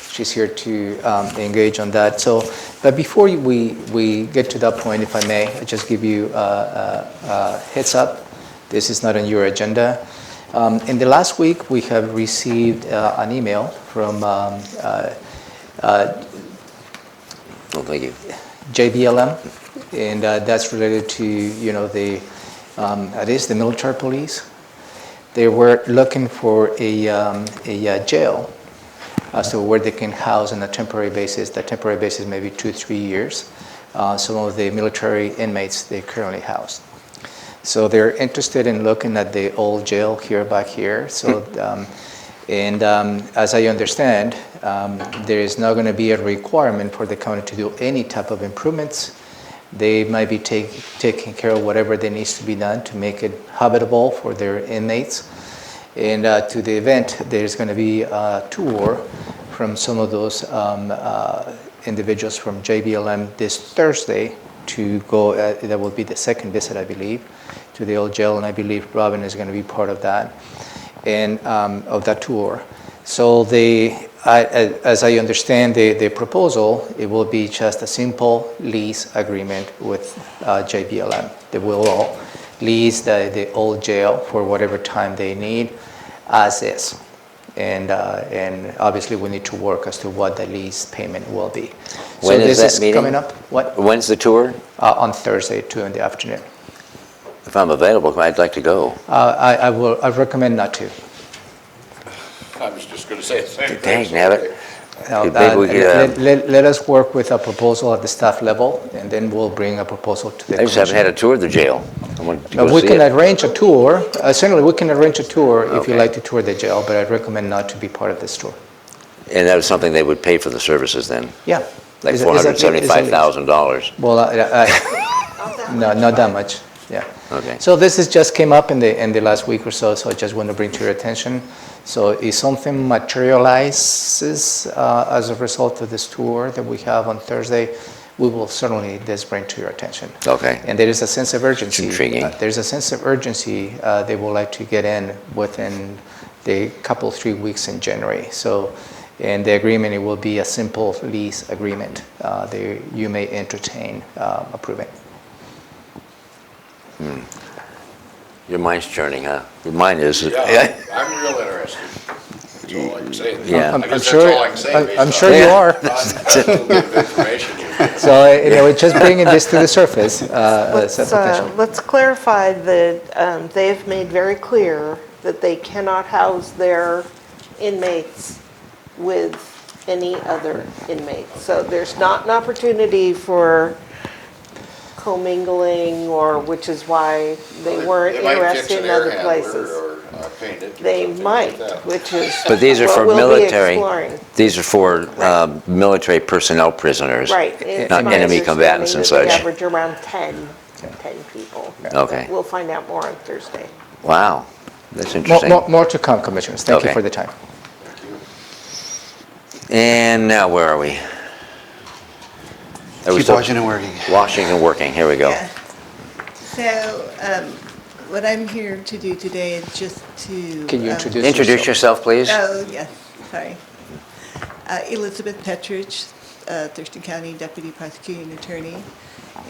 she's here to engage on that. So, but before we get to that point, if I may, I just give you a heads up. This is not on your agenda. In the last week, we have received an email from Oh, thank you. JBLM, and that's related to, it is the military police. They were looking for a jail, so where they can house on a temporary basis. The temporary basis may be 2-3 years. Some of the military inmates they currently house. So they're interested in looking at the old jail back here. So, as I understand, there is not going to be a requirement for the county to do any type of improvements. They might be taking care of whatever that needs to be done to make it habitable for their inmates. And to the event, there's going to be a tour from some of those individuals from JBLM this Thursday to go. That will be the second visit, I believe, to the old jail, and I believe Robin is going to be part of that, and of that tour. So as I understand the proposal, it will be just a simple lease agreement with JBLM. They will all lease the old jail for whatever time they need, as is. And obviously we need to work as to what the lease payment will be. When is that This is meeting? coming up. What? When's the tour? On Thursday, 2 in the afternoon. If I'm available, I'd like to go. I recommend not to. I was just going to say the same thing. Dang, nabbit. No, Maybe we could, let us work with a proposal at the staff level, and then we'll bring a proposal to the I just haven't had commission. a tour of the jail. I want to go We see can it. arrange a tour. Certainly, we can arrange a tour if you'd Okay. like to tour the jail, but I'd recommend not to be part of this tour. And that was something they would pay for the services then? Yeah. Like Is it- is it- is it- $475,000? Well, no, not that much, yeah. Okay. So this is just came up in the last week or so I just want to bring to your attention. So if something materializes as a result of this tour that we have on Thursday, we will certainly just bring to your attention. Okay. And there is a sense of urgency. intriguing. There's a sense of urgency they would like to get in within the couple, 3 weeks in January. So, and the agreement, it will be a simple lease agreement. You may entertain approving. Your mind's churning, huh? Your mind is. Yeah, I'm real interested. That's all I can say. Yeah. I guess that's all I can say based I'm on sure you are. a little bit of information you gave. So, it's just bringing this to the surface as a potential. Let's clarify that they've made very clear that they cannot house their inmates with any other inmates. So there's not an opportunity for commingling, or which is why they weren't They might fix interested an in air other handler places. or paint it or They something might, like that. which is But these are what for we'll be military. exploring. These are for military personnel prisoners. Right. It's Not my enemy combatants and understanding that such. they average around 10 people. Okay. We'll find out more on Thursday. Wow, that's interesting. More to come, Commissioners. Thank you Okay. for the time. And now where are we? Are we Keep still- watching and working. Watching and working, here we go. Yeah. So, what I'm here to do today is just to... Can you introduce Introduce yourself, please. Oh, yes, sorry. Elizabeth Petrich, Thurston County Deputy Prosecuting Attorney.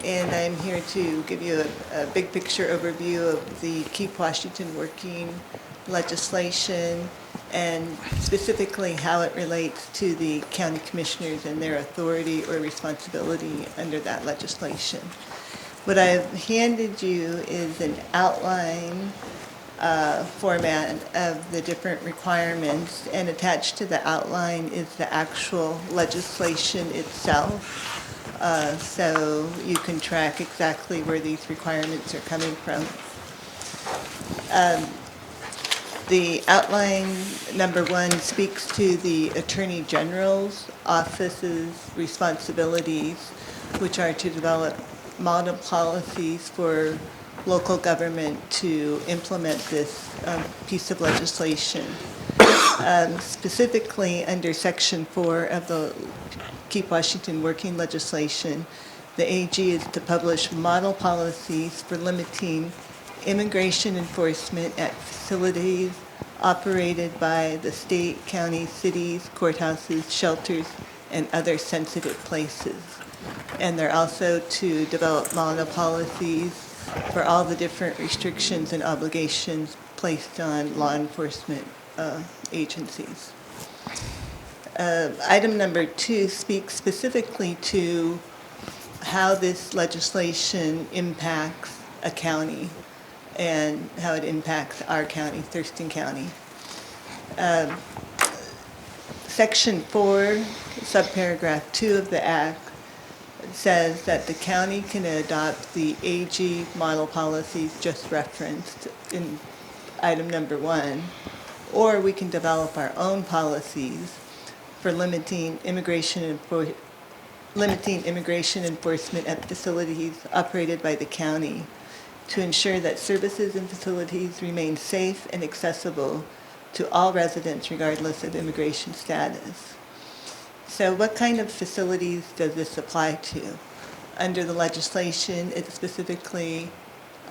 And I'm here to give you a big picture overview of the Keep Washington Working legislation, and specifically how it relates to the county commissioners and their authority or responsibility under that legislation. What I've handed you is an outline format of the different requirements, and attached to the outline is the actual legislation itself. So you can track exactly where these requirements are coming from. The outline, number 1, speaks to the Attorney General's office's responsibilities, which are to develop model policies for local government to implement this piece of legislation. Specifically, under Section 4 of the Keep Washington Working legislation, the AG is to publish model policies for limiting immigration enforcement at facilities operated by the state, county, cities, courthouses, shelters, and other sensitive places. And they're also to develop model policies for all the different restrictions and obligations placed on law enforcement agencies. Item number 2 speaks specifically to how this legislation impacts a county and how it impacts our county, Thurston County. Section 4, subparagraph 2 of the Act says that the county can adopt the AG model policies just referenced in item number 1, or we can develop our own policies for limiting immigration enforcement at facilities operated by the county to ensure that services and facilities remain safe and accessible to all residents regardless of immigration status. So what kind of facilities does this apply to? Under the legislation, it specifically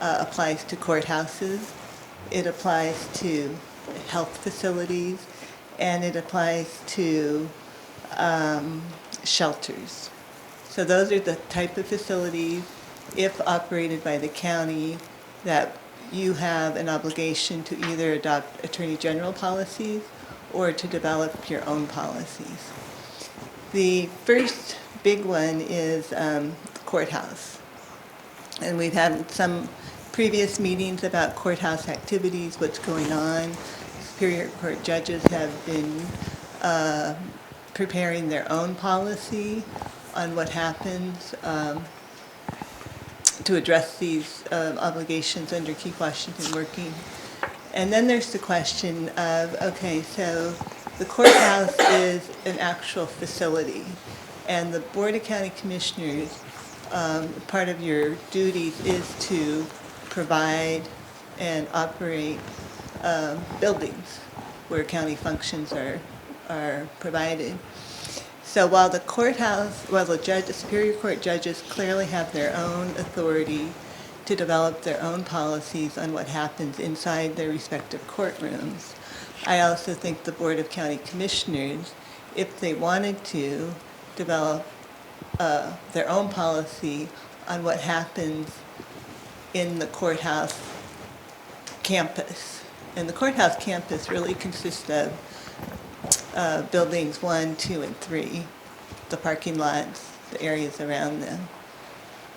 applies to courthouses, it applies to health facilities, and it applies to shelters. So those are the type of facilities, if operated by the county, that you have an obligation to either adopt Attorney General policies or to develop your own policies. The first big one is courthouse. And we've had some previous meetings about courthouse activities, what's going on. Superior Court judges have been preparing their own policy on what happens to address these obligations under Keep Washington Working. And then there's the question of, okay, so the courthouse is an actual facility, and the Board of County Commissioners, part of your duties is to provide and operate buildings where county functions are provided. So while the Superior Court judges clearly have their own authority to develop their own policies on what happens inside their respective courtrooms, I also think the Board of County Commissioners, if they wanted to develop their own policy on what happens in the courthouse campus. And the courthouse campus really consists of buildings 1, 2, and 3, the parking lots, the areas around them.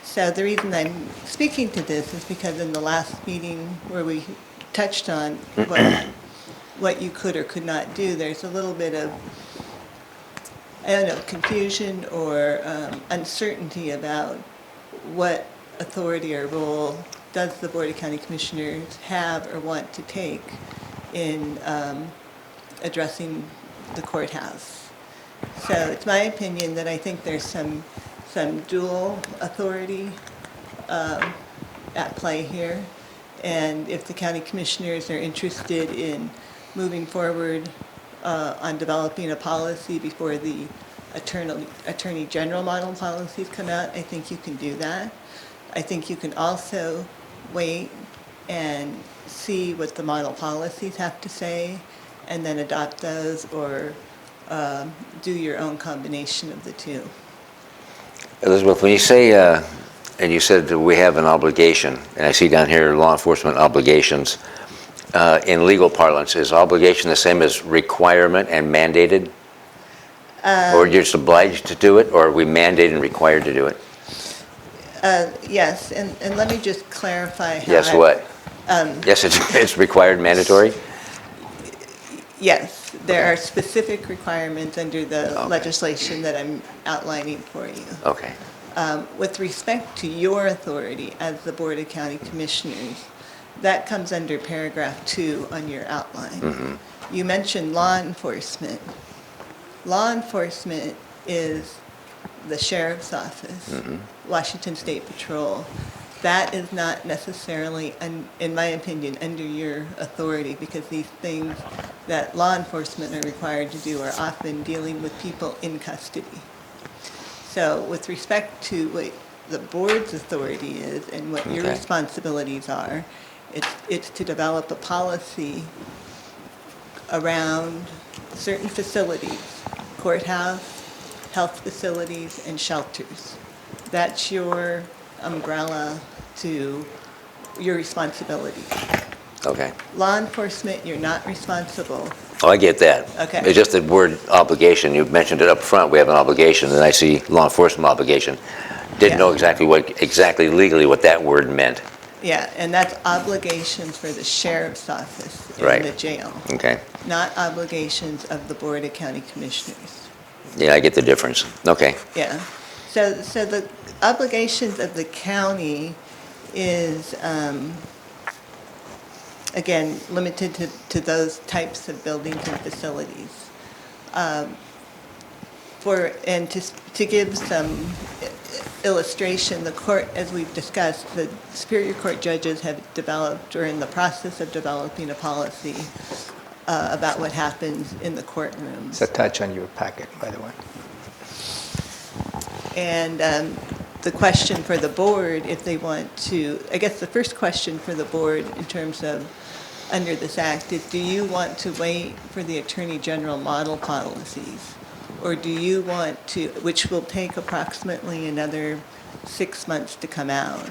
So the reason I'm speaking to this is because in the last meeting where we touched on what you could or could not do, there's a little bit of, I don't know, confusion or uncertainty about what authority or role does the Board of County Commissioners have or want to take in addressing the courthouse. So it's my opinion that I think there's some dual authority at play here. And if the county commissioners are interested in moving forward on developing a policy before the Attorney General model policies come out, I think you can do that. I think you can also wait and see what the model policies have to say and then adopt those, or do your own combination of the two. Elizabeth, when you say, and you said that we have an obligation, and I see down here law enforcement obligations, in legal parlance, is obligation the same as requirement and mandated? Or you're just obliged to do it, or are we mandated and required to do it? Yes, and let me just clarify how Yes, what? Yes, it's required, mandatory? Yes, there are specific requirements under the legislation that I'm outlining for you. Okay. With respect to your authority as the Board of County Commissioners, that comes under paragraph 2 on your outline. Mm-hmm. You mentioned law enforcement. Law enforcement is the Sheriff's Office, Washington State Patrol. That is not necessarily, in my opinion, under your authority, because these things that law enforcement are required to do are often dealing with people in custody. So with respect to what the board's authority is and what your responsibilities are, it's to develop a policy around certain facilities, courthouse, health facilities, and shelters. That's your umbrella to your responsibility. Okay. Law enforcement, you're not responsible. Oh, I get that. Okay. It's just the word obligation. You mentioned it up front. We have an obligation, and I see law enforcement obligation. Didn't know exactly legally what that word meant. Yeah, and that's obligations for the sheriff's office Right. in the jail, Okay. not obligations of the Board of County Commissioners. Yeah, I get the difference. Okay. Yeah. So the obligations of the county is, again, limited to those types of buildings and facilities. And to give some illustration, the court, as we've discussed, the Superior Court judges have developed, or in the process of developing, a policy about what happens in the courtrooms. It's attached on your packet, by the way. And the question for the board, if they want to, I guess the first question for the board in terms of under this act is, do you want to wait for the Attorney General model policies? Or do you want to, which will take approximately another 6 months to come out?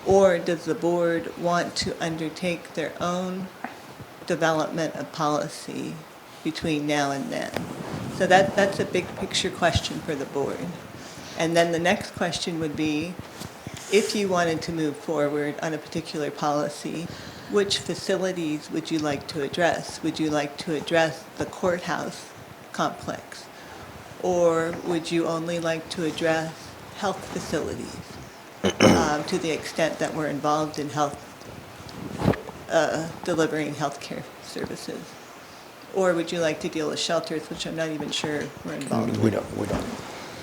Or does the board want to undertake their own development of policy between now and then? So that's a big picture question for the board. And then the next question would be, if you wanted to move forward on a particular policy, which facilities would you like to address? Would you like to address the courthouse complex? Or would you only like to address health facilities to the extent that we're involved in health, delivering healthcare services? Or would you like to deal with shelters, which I'm not even sure we're involved in? We don't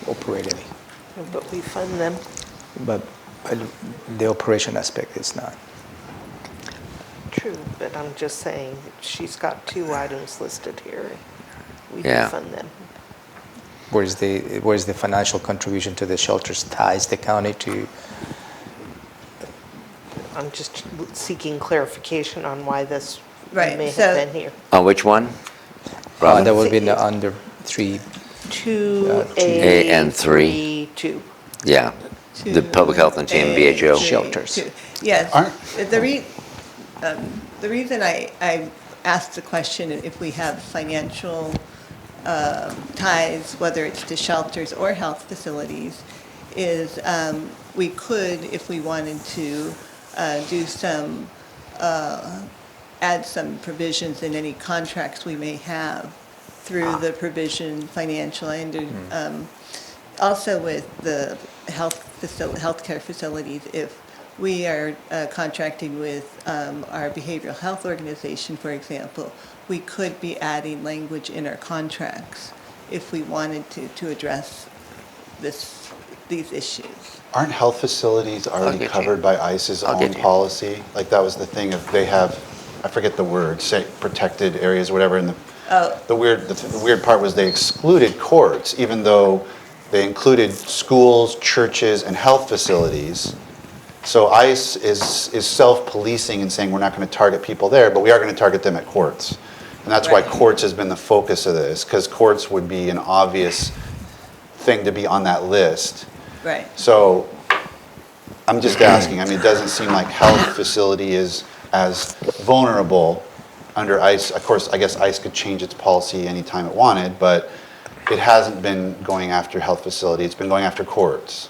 operate any. But we fund them. But the operation aspect is not. True, but I'm just saying, she's got 2 items listed here. We Yeah. can fund them. Where's the financial contribution to the shelters ties the county to? I'm just seeking clarification on why this Right, may so- have been here. On which one? Robin? That would be in the under 3. 2A and 3. 2. Yeah. The public health and TMBHO. Shelters. Yes. Aren't- The reason I asked the question if we have financial ties, whether it's to shelters or health facilities, is we could, if we wanted to, do some, add some provisions in any contracts we may have through the provision financial and also with the healthcare facilities. If we are contracting with our behavioral health organization, for example, we could be adding language in our contracts if we wanted to address these issues. Aren't health facilities already get you. covered by ICE's I'll own get you. policy? Like, that was the thing, if they have, I forget the word, say, protected areas, whatever, and the weird part was they excluded courts, even though they included schools, churches, and health facilities. So ICE is self-policing and saying, we're not going to target people there, but we are going to target them at courts. And that's why Right. courts has been the focus of this, because courts would be an obvious thing to be on that list. Right. So I'm just asking, I mean, it doesn't seem like health facility is as vulnerable under ICE. Of course, I guess ICE could change its policy anytime it wanted, but it hasn't been going after health facility, it's been going after courts.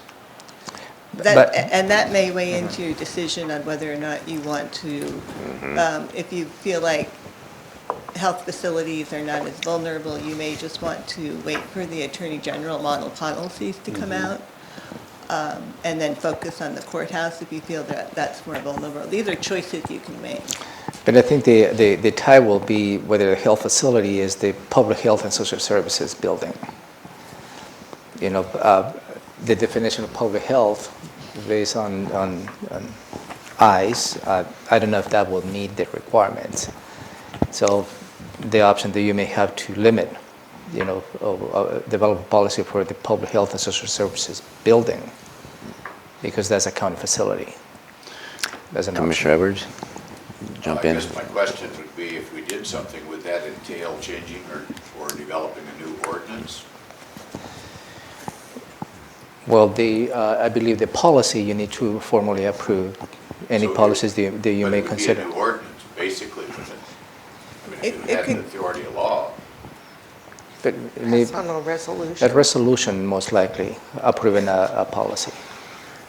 And that may weigh into your decision on whether or not you want to, if you feel like health facilities are not as vulnerable, you may just want to wait for the Attorney General model policies to come out, and then focus on the courthouse if you feel that that's more vulnerable. These are choices you can make. But I think the tie will be whether the health facility is the public health and social services building. You know, the definition of public health based on ICE, I don't know if that will meet the requirements. So the option that you may have to limit, you know, develop a policy for the public health and social services building, because that's a county facility. That's an option. Commissioner Edwards, jump in. I guess my question would be, if we did something, would that entail changing or developing a new ordinance? Well, I believe the policy you need to formally approve any So policies that you but may it would be consider. a new ordinance, It If you had could- the authority of law, But it may- It's on a resolution. That resolution most likely approving a policy.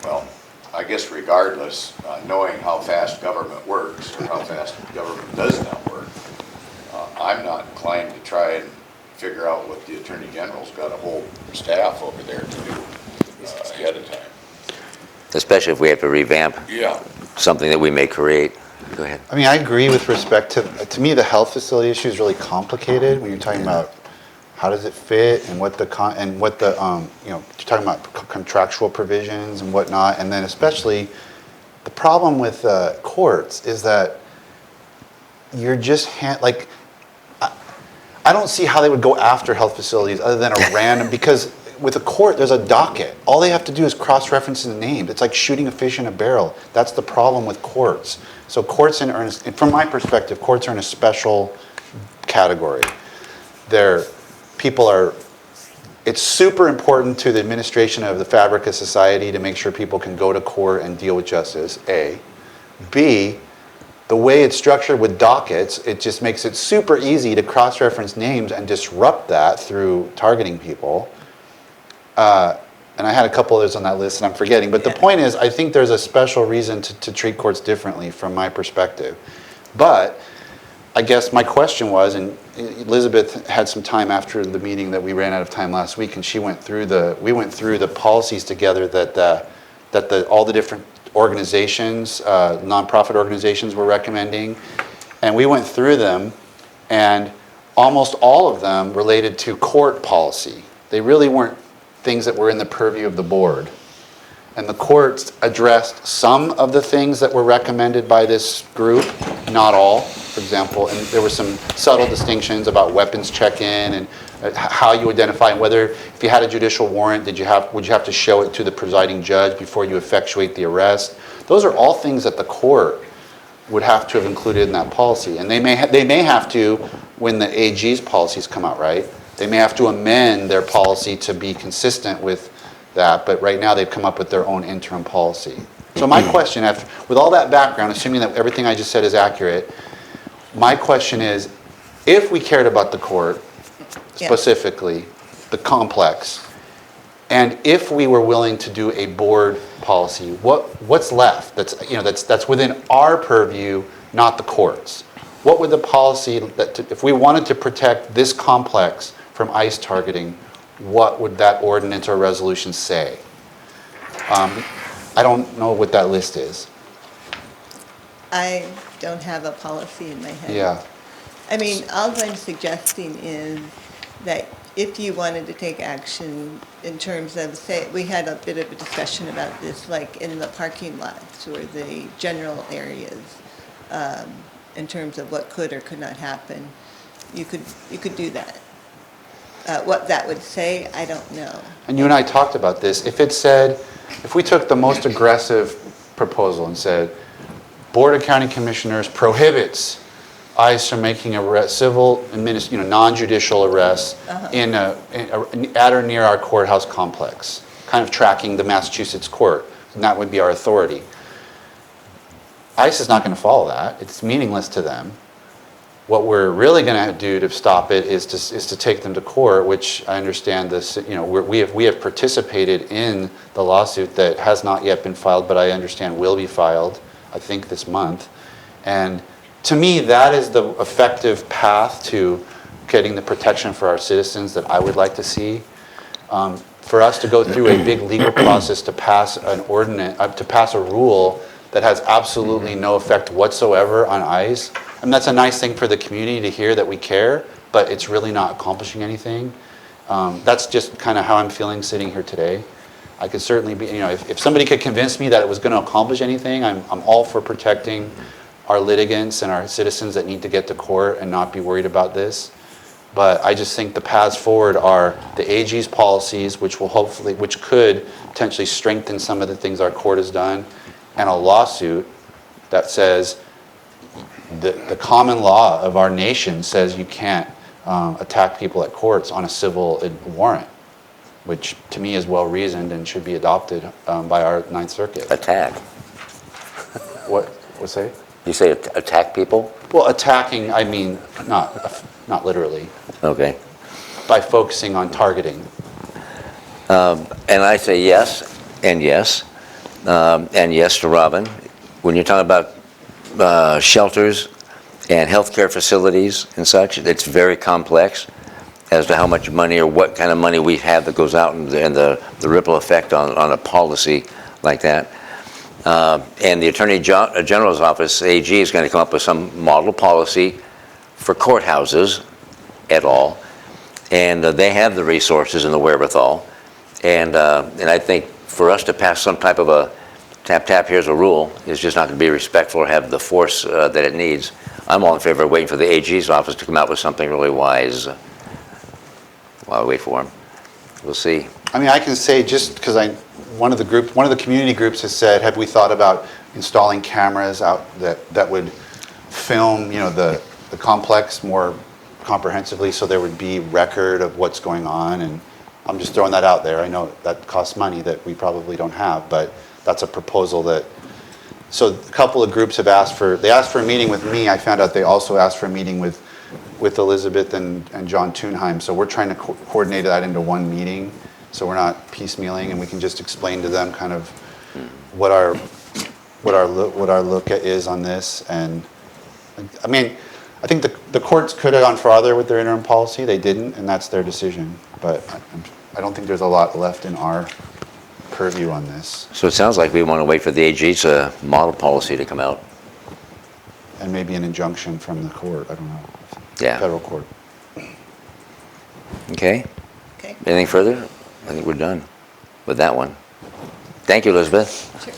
well, I guess regardless, knowing how fast government works or how fast government does not work, I'm not inclined to try and figure out what the Attorney General's got a whole staff over there to do ahead of time. Especially if we have to revamp Yeah. something that we may create. Go ahead. I mean, I agree with respect to me, the health facility issue is really complicated when you're talking about how does it fit and what the, you know, you're talking about contractual provisions and whatnot. And then especially the problem with courts is that you're just, like, I don't see how they would go after health facilities other than a random, because with a court, there's a docket. All they have to do is cross-reference the names. It's like shooting a fish in a barrel. That's the problem with courts. So courts, from my perspective, courts are in a special category. It's super important to the administration of the fabric of society to make sure people can go to court and deal with justice, A. B, the way it's structured with dockets, it just makes it super easy to cross-reference names and disrupt that through targeting people. And I had a couple others on that list and I'm forgetting. But the point is, I think there's a special reason to treat courts differently from my perspective. But I guess my question was, and Elizabeth had some time after the meeting that we ran out of time last week, and we went through the policies together that all the different organizations, nonprofit organizations were recommending. And we went through them, and almost all of them related to court policy. They really weren't things that were in the purview of the board. And the courts addressed some of the things that were recommended by this group, not all, for example. And there were some subtle distinctions about weapons check-in and how you identify, and whether, if you had a judicial warrant, would you have to show it to the presiding judge before you effectuate the arrest? Those are all things that the court would have to have included in that policy. And they may have to, when the AG's policies come out, right? They may have to amend their policy to be consistent with that, but right now they've come up with their own interim policy. So my question, with all that background, assuming that everything I just said is accurate, my question is, if we cared about the court, specifically, the complex, and if we were willing to do a board policy, what's left that's within our purview, not the courts? What would the policy, if we wanted to protect this complex from ICE targeting, what would that ordinance or resolution say? I don't know what that list is. I don't have a policy in my head. Yeah. I mean, all I'm suggesting is that if you wanted to take action in terms of, say, we had a bit of a discussion about this, like in the parking lots or the general areas, in terms of what could or could not happen, you could do that. What that would say, I don't know. And you and I talked about this. If we took the most aggressive proposal and said, Board of County Commissioners prohibits ICE from making civil, non-judicial arrests at or near our courthouse complex, kind of tracking the Massachusetts court, and that would be our authority. ICE is not going to follow that. It's meaningless to them. What we're really going to do to stop it is to take them to court, which I understand this. We have participated in the lawsuit that has not yet been filed, but I understand will be filed, I think this month. And to me, that is the effective path to getting the protection for our citizens that I would like to see. For us to go through a big legal process to pass an ordinance, to pass a rule that has absolutely no effect whatsoever on ICE. I mean, that's a nice thing for the community to hear that we care, but it's really not accomplishing anything. That's just kind of how I'm feeling sitting here today. I could certainly be, if somebody could convince me that it was going to accomplish anything, I'm all for protecting our litigants and our citizens that need to get to court and not be worried about this. But I just think the paths forward are the AG's policies, which could potentially strengthen some of the things our court has done, and a lawsuit that says the common law of our nation says you can't attack people at courts on a civil warrant, which to me is well reasoned and should be adopted by our Ninth Circuit. Attack. What's that? You say attack people? Well, attacking, I mean, not literally, Okay. by focusing on targeting. And I say yes, and yes to Robin. When you're talking about shelters and healthcare facilities and such, it's very complex as to how much money or what kind of money we have that goes out and the ripple effect on a policy like that. And the Attorney General's Office, AG, is going to come up with some model policy for courthouses et al. And they have the resources and the wherewithal. And I think for us to pass some type of a tap, here's a rule, is just not going to be respectful or have the force that it needs. I'm all in favor of waiting for the AG's office to come out with something really wise while I wait for him. We'll see. I mean, I can say just because one of the community groups has said, have we thought about installing cameras out that would film, the complex more comprehensively, so there would be record of what's going on. And I'm just throwing that out there. I know that costs money that we probably don't have, but that's a proposal that. So a couple of groups have asked for a meeting with me. I found out they also asked for a meeting with Elizabeth and John Thunheim. So we're trying to coordinate that into one meeting, so we're not piecemealing, and we can just explain to them kind of what our look is on this. And I mean, I think the courts could have gone farther with their interim policy. They didn't, and that's their decision. But I don't think there's a lot left in our purview on this. So it sounds like we want to wait for the AG's model policy to come out. And maybe an injunction from the court. I don't know. Yeah. Federal court. Okay? Okay. Anything further? I think we're done with that one. Thank you, Elizabeth. Sure.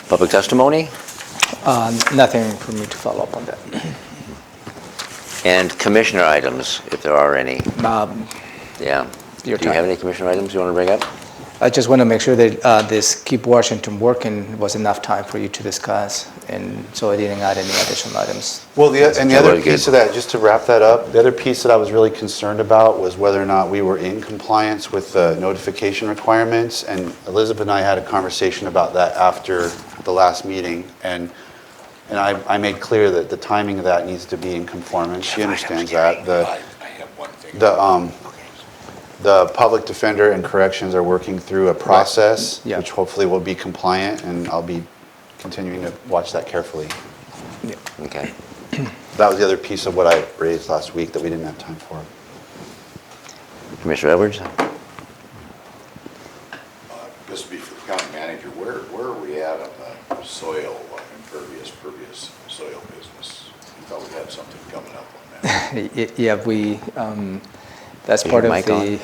Public testimony? Nothing for me to follow up on that. And commissioner items, if there are any. Yeah. Your Do you time. have any commissioner items you want to bring up? I just want to make sure that this Keep Washington Working was enough time for you to discuss, and so I didn't add any additional items. Well, the other really piece good. of that, just to wrap that up, the other piece that I was really concerned about was whether or not we were in compliance with the notification requirements. And Elizabeth and I had a conversation about that after the last meeting, and I made clear that the timing of that needs to be in conformance. She understands that. I have one thing. The public defender and corrections are working through a process, Yeah. which hopefully will be compliant, and I'll be continuing to watch that carefully. Okay. That was the other piece of what I raised last week that we didn't have time for. Commissioner Edwards? This would be for the county manager. Where are we at on the soil, impervious soil business? I thought we had something coming up on that. Yeah, we, that's Is part your of mic the,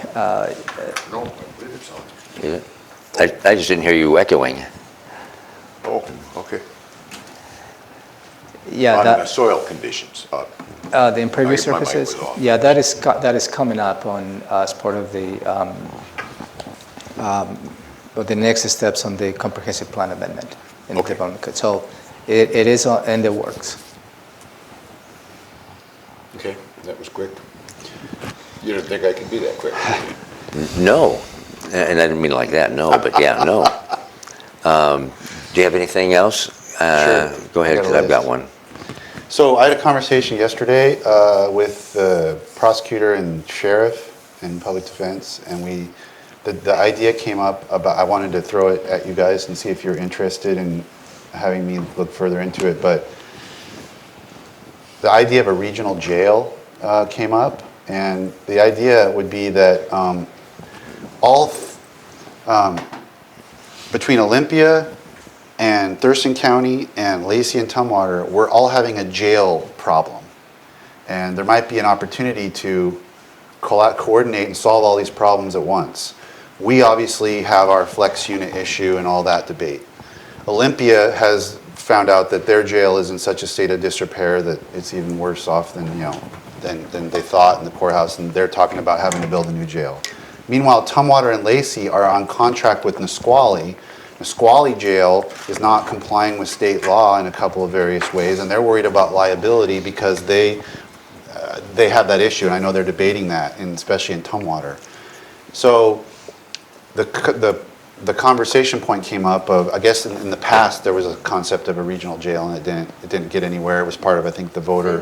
No, I believe it's on. Is it? I just didn't hear you echoing. Oh, okay. yeah, On the that, soil conditions. the impervious my mic surfaces. was off. Yeah, that is coming up on, as part of the next steps on the comprehensive plan amendment in the Okay. development code. So it is in the works. Okay, that was quick. You didn't think I could be that quick? No. And I didn't mean it like that, no, but yeah, no. Do you have anything else? Sure. Go ahead, I got a because I've got list. one. So I had a conversation yesterday with the prosecutor and sheriff and public defense, and the idea came up about, I wanted to throw it at you guys and see if you're interested in having me look further into it, but the idea of a regional jail came up, and the idea would be that between Olympia and Thurston County and Lacey and Tumwater, we're all having a jail problem. And there might be an opportunity to coordinate and solve all these problems at once. We obviously have our flex unit issue and all that debate. Olympia has found out that their jail is in such a state of disrepair that it's even worse off than they thought in the courthouse, and they're talking about having to build a new jail. Meanwhile, Tumwater and Lacey are on contract with Nisqually. Nisqually jail is not complying with state law in a couple of various ways, and they're worried about liability because they have that issue, and I know they're debating that, and especially in Tumwater. So the the conversation point came up of, I guess in the past, there was a concept of a regional jail, and it didn't get anywhere. It was part of, I think, the voter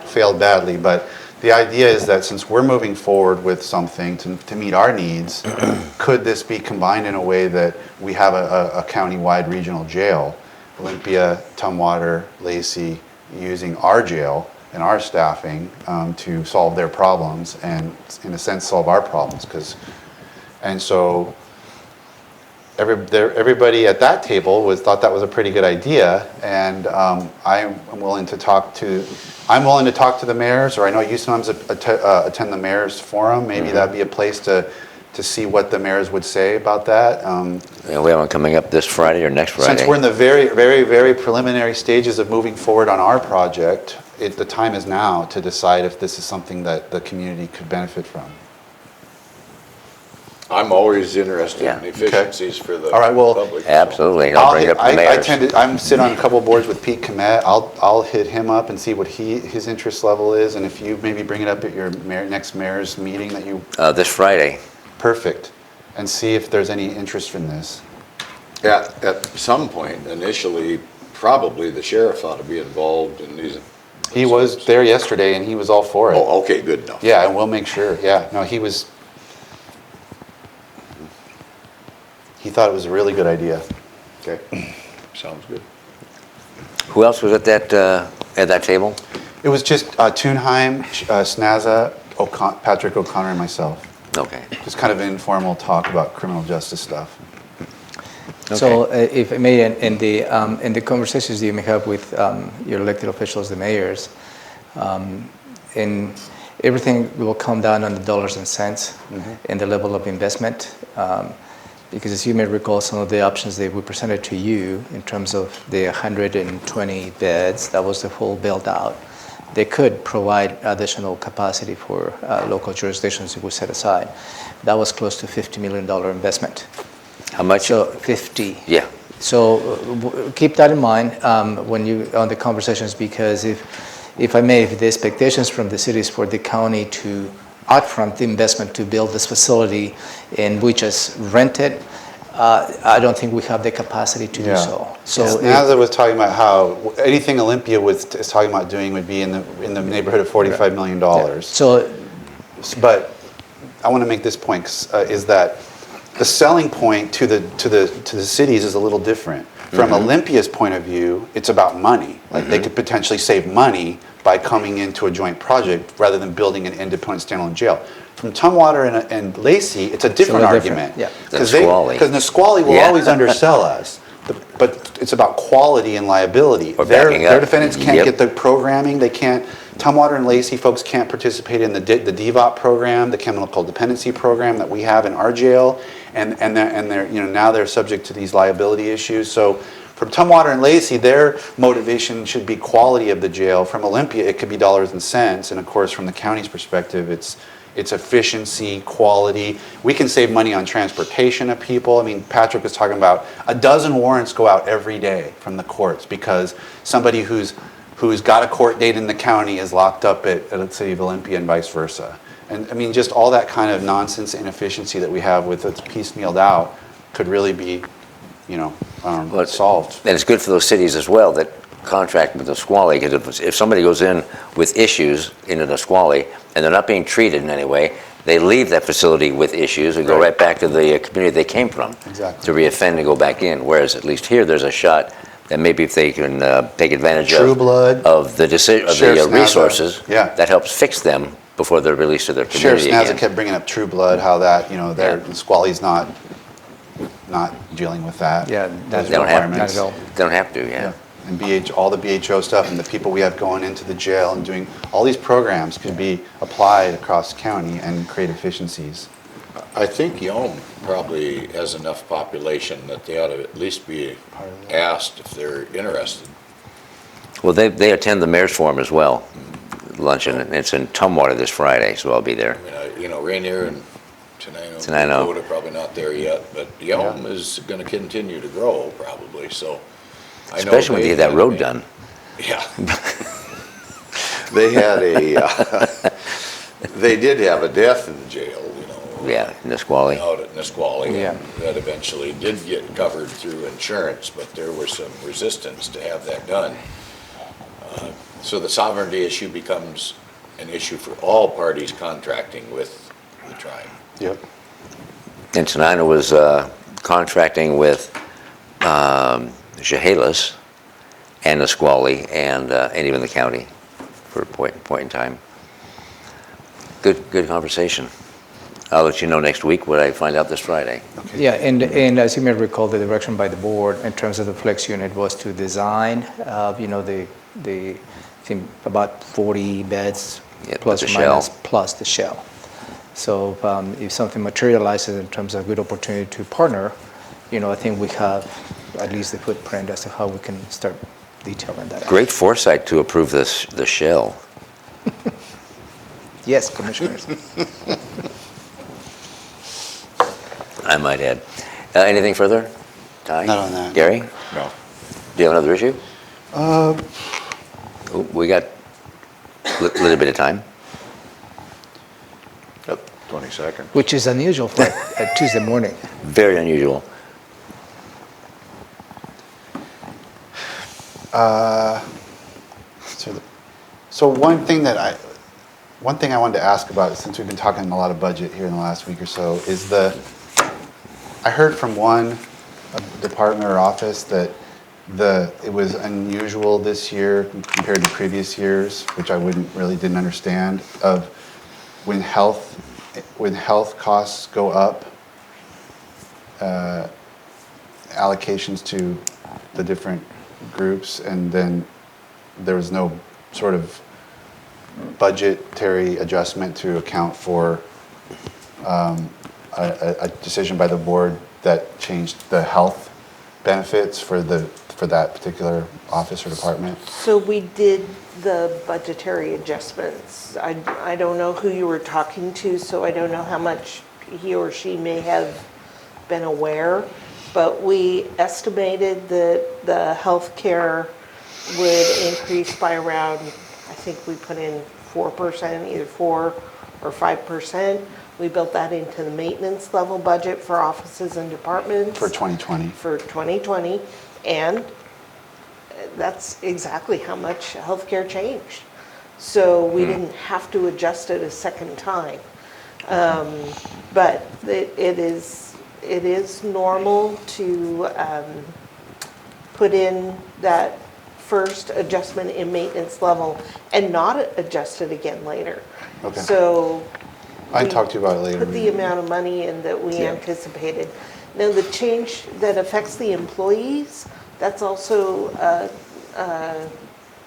failed badly. But the idea is that since we're moving forward with something to meet our needs, could this be combined in a way that we have a county-wide regional jail, Olympia, Tumwater, Lacey, using our jail and our staffing to solve their problems and, in a sense, solve our problems? And so everybody at that table thought that was a pretty good idea, and I'm willing to talk to the mayors, or I know you sometimes attend the mayor's forum. Maybe that'd be a place to see what the mayors would say about that. Yeah, we have one coming up this Friday or next Friday. Since we're in the very, very, very preliminary stages of moving forward on our project, the time is now to decide if this is something that the community could benefit from. I'm always interested Yeah. in efficiencies for the All right, well, public. so. Absolutely, I'll bring it up to the mayors. I'm sit on a couple boards with Pete Komet. I'll hit him up and see what his interest level is, and if you maybe bring it up at your next mayor's meeting that you. This Friday. Perfect, and see if there's any interest in this. At some point, initially, probably the sheriff ought to be involved in these. He was there yesterday, and he was all for it. Oh, okay, good enough. Yeah, and we'll make sure. Yeah, no, he was. He thought it was a really good idea. Okay, sounds good. Who else was at that table? It was just Thunheim, Snazza, Patrick O'Connor, and myself. Okay. Just kind of an informal talk about criminal justice stuff. So if I may, in the conversations you may have with your elected officials, the mayors, in everything will come down on the dollars and cents and the level of investment. Because as you may recall, some of the options that we presented to you in terms of the 120 beds, that was the whole build out. They could provide additional capacity for local jurisdictions if we set aside. That was close to $50 million investment. How much? So 50. Yeah. So keep that in mind when you on the conversations, because if I may, if the expectations from the cities for the county to upfront the investment to build this facility and we just rent it, I don't think we have the capacity to do so. So Snazza was talking about how anything Olympia is talking about doing would be in the neighborhood of $45 million. So, but I want to make this point is that the selling point to the cities is a little different. From Olympia's point of view, it's about money. Like they could potentially save money by coming into a joint project rather than building an independent standalone jail. From Tumwater and Lacey, it's a different argument. Because Nisqually will always undersell us. But it's about quality and liability. Their defendants can't get the programming. They can't. Tumwater and Lacey folks can't participate in the DVOP program, the chemical dependency program that we have in our jail, and they're now they're subject to these liability issues. So from Tumwater and Lacey, their motivation should be quality of the jail. From Olympia, it could be dollars and cents, and of course, from the county's perspective, it's efficiency, quality. We can save money on transportation of people. I mean, Patrick was talking about a dozen warrants go out every day from the courts because somebody who's got a court date in the county is locked up at let's say Olympia and vice versa. And I mean, just all that kind of nonsense inefficiency that we have with it piecemealed out could really be, solved. And it's good for those cities as well that contract with Nisqually, because if somebody goes in with issues into Nisqually and they're not being treated in any way, they leave that facility with issues and go right back to the community they came from to reoffend and go back in. Whereas at least here, there's a shot that maybe if they can take advantage of the resources, that helps fix them before they're released to their community Sheriff Snazza again. kept bringing up True Blood, how that, Nisqually's not dealing with that. Yeah, those they don't have requirements. to. They don't have to, yeah. And all the BHO stuff and the people we have going into the jail and doing all these programs could be applied across the county and create efficiencies. I think Yelm probably has enough population that they ought to at least be asked if they're interested. Well, they attend the mayor's forum as well, luncheon, and it's in Tumwater this Friday, so I'll be there. I mean, Rainier and Tenino, Tenino. probably not there yet, but Yelm is going to continue to grow probably, so. I know Especially when they get that road done. Yeah. They had they did have a death in jail, Yeah, Nisqually. out at Nisqually. Yeah. That eventually did get covered through insurance, but there was some resistance to have that done. So the sovereignty issue becomes an issue for all parties contracting with the tribe. Yep. And Tenina was contracting with Chehalis and Nisqually and even the county for a point in time. Good conversation. I'll let you know next week what I find out this Friday. Yeah, and as you may recall, the direction by the board in terms of the flex unit was to design, the I think about 40 beds Yeah, plus the or minus, shell. plus the shell. So if something materializes in terms of good opportunity to partner, I think we have at least the footprint as to how we can start detailing that out. Great foresight to approve the shell. Yes, commissioners. I might add. Anything further? Ty? Not on that. Gary? No. Do you have another issue? We got a little bit of time. 20 seconds. Which is unusual for a Tuesday morning. Very unusual. So one thing I wanted to ask about, since we've been talking a lot of budget here in the last week or so, is I heard from one department or office that it was unusual this year compared to previous years, which I didn't understand, of when health costs go up, allocations to the different groups, and then there was no sort of budgetary adjustment to account for a decision by the board that changed the health benefits for that particular office or department. So we did the budgetary adjustments. I don't know who you were talking to, so I don't know how much he or she may have been aware, but we estimated that the healthcare would increase by around, I think we put in 4%, either 4 or 5%. We built that into the maintenance level budget for offices and departments. For 2020. For 2020, and that's exactly how much healthcare changed. So we didn't have to adjust it a second time. But it is normal to put in that first adjustment in maintenance level and not adjust it again later. Okay. So I can talk to you about it later. put the amount of money in that we Yeah. anticipated. Now, the change that affects the employees, that's also a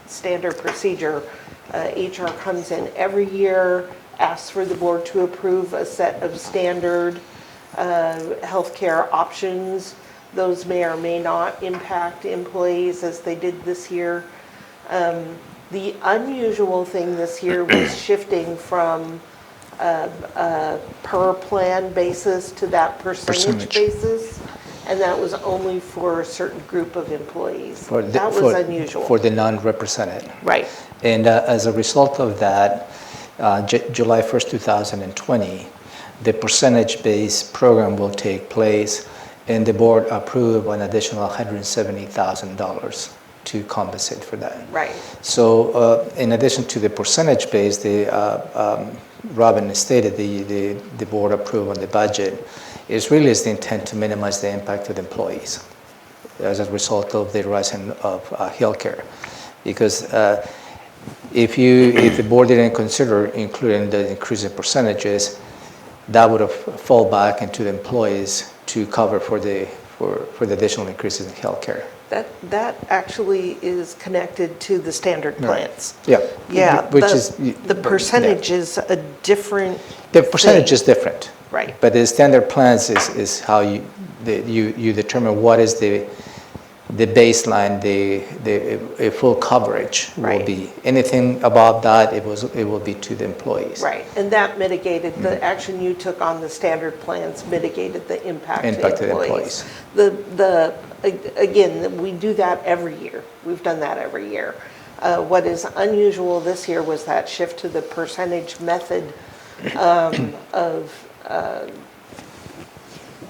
standard procedure. HR comes in every year, asks for the board to approve a set of standard healthcare options. Those may or may not impact employees as they did this year. The unusual thing this year was shifting from a per plan basis to that percentage basis, and that was only for a certain group of employees. That was unusual. For the non-represented. Right. And as a result of that, July 1st, 2020, the percentage-based program will take place, and the board approved an additional $170,000 to compensate for that. Right. So in addition to the percentage base, Robin stated the board approved on the budget, is the intent to minimize the impact to the employees as a result of the rise of healthcare. Because if the board didn't consider including the increase in percentages, that would have fall back into the employees to cover for the additional increases in healthcare. That actually is connected to the standard plans. Yeah. Yeah, the percentage yeah. is a different The percentage thing. is different. Right. But the standard plans is how you determine what is the baseline, the full coverage will Right. be. Anything above that, it will be to the employees. Right, and that mitigated, the action you took on the standard plans mitigated the impact to employees. Again, we do that every year. We've done that every year. What is unusual this year was that shift to the percentage method of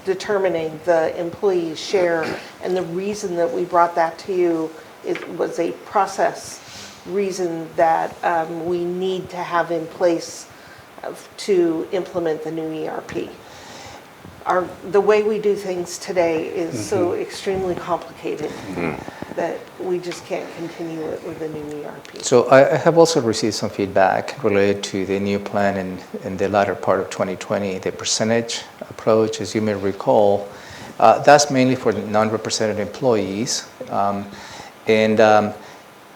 determining the employee's share. And the reason that we brought that to you, it was a process reason that we need to have in place to implement the new ERP. The way we do things today is so extremely complicated that we just can't continue it with the new ERP. So I have also received some feedback related to the new plan in the latter part of 2020, the percentage approach, as you may recall. That's mainly for non-represented employees.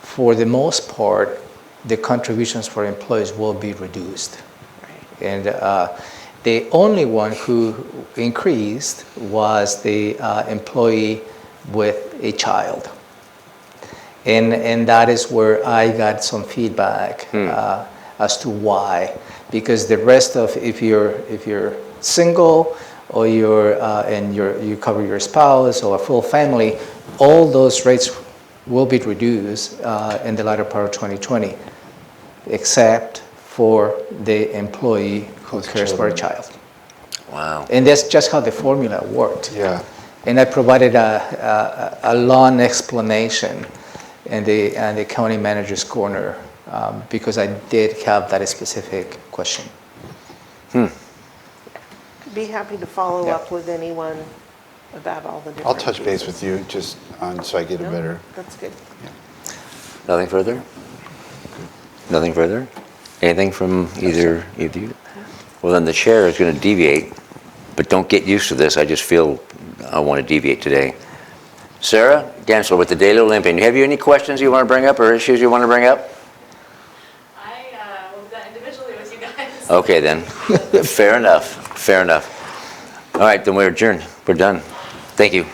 For the most part, the contributions for employees will be reduced. And the only one who increased was the employee with a child. And that is where I got some feedback as to why. Because the rest of, if you're single or you cover your spouse or a full family, all those rates will be reduced in the latter part of 2020, except for the employee who cares for a child. Wow. And that's just how the formula worked. Yeah. And I provided a long explanation in the county manager's corner because I did have that specific question. Be happy to follow Yeah. up with anyone about all the different I'll touch base pieces. with you just so I get a No, better. That's good. Nothing further? Nothing further? Anything from either of you? Well, then the chair is going to deviate, but don't get used to this. I just feel I want to deviate today. Sarah Gansler with the Daily Olympian. Have you any questions you want to bring up or issues you want to bring up? I will do that individually with you guys. Okay, then. Fair enough. Fair enough. All right, then we're adjourned. We're done. Thank you.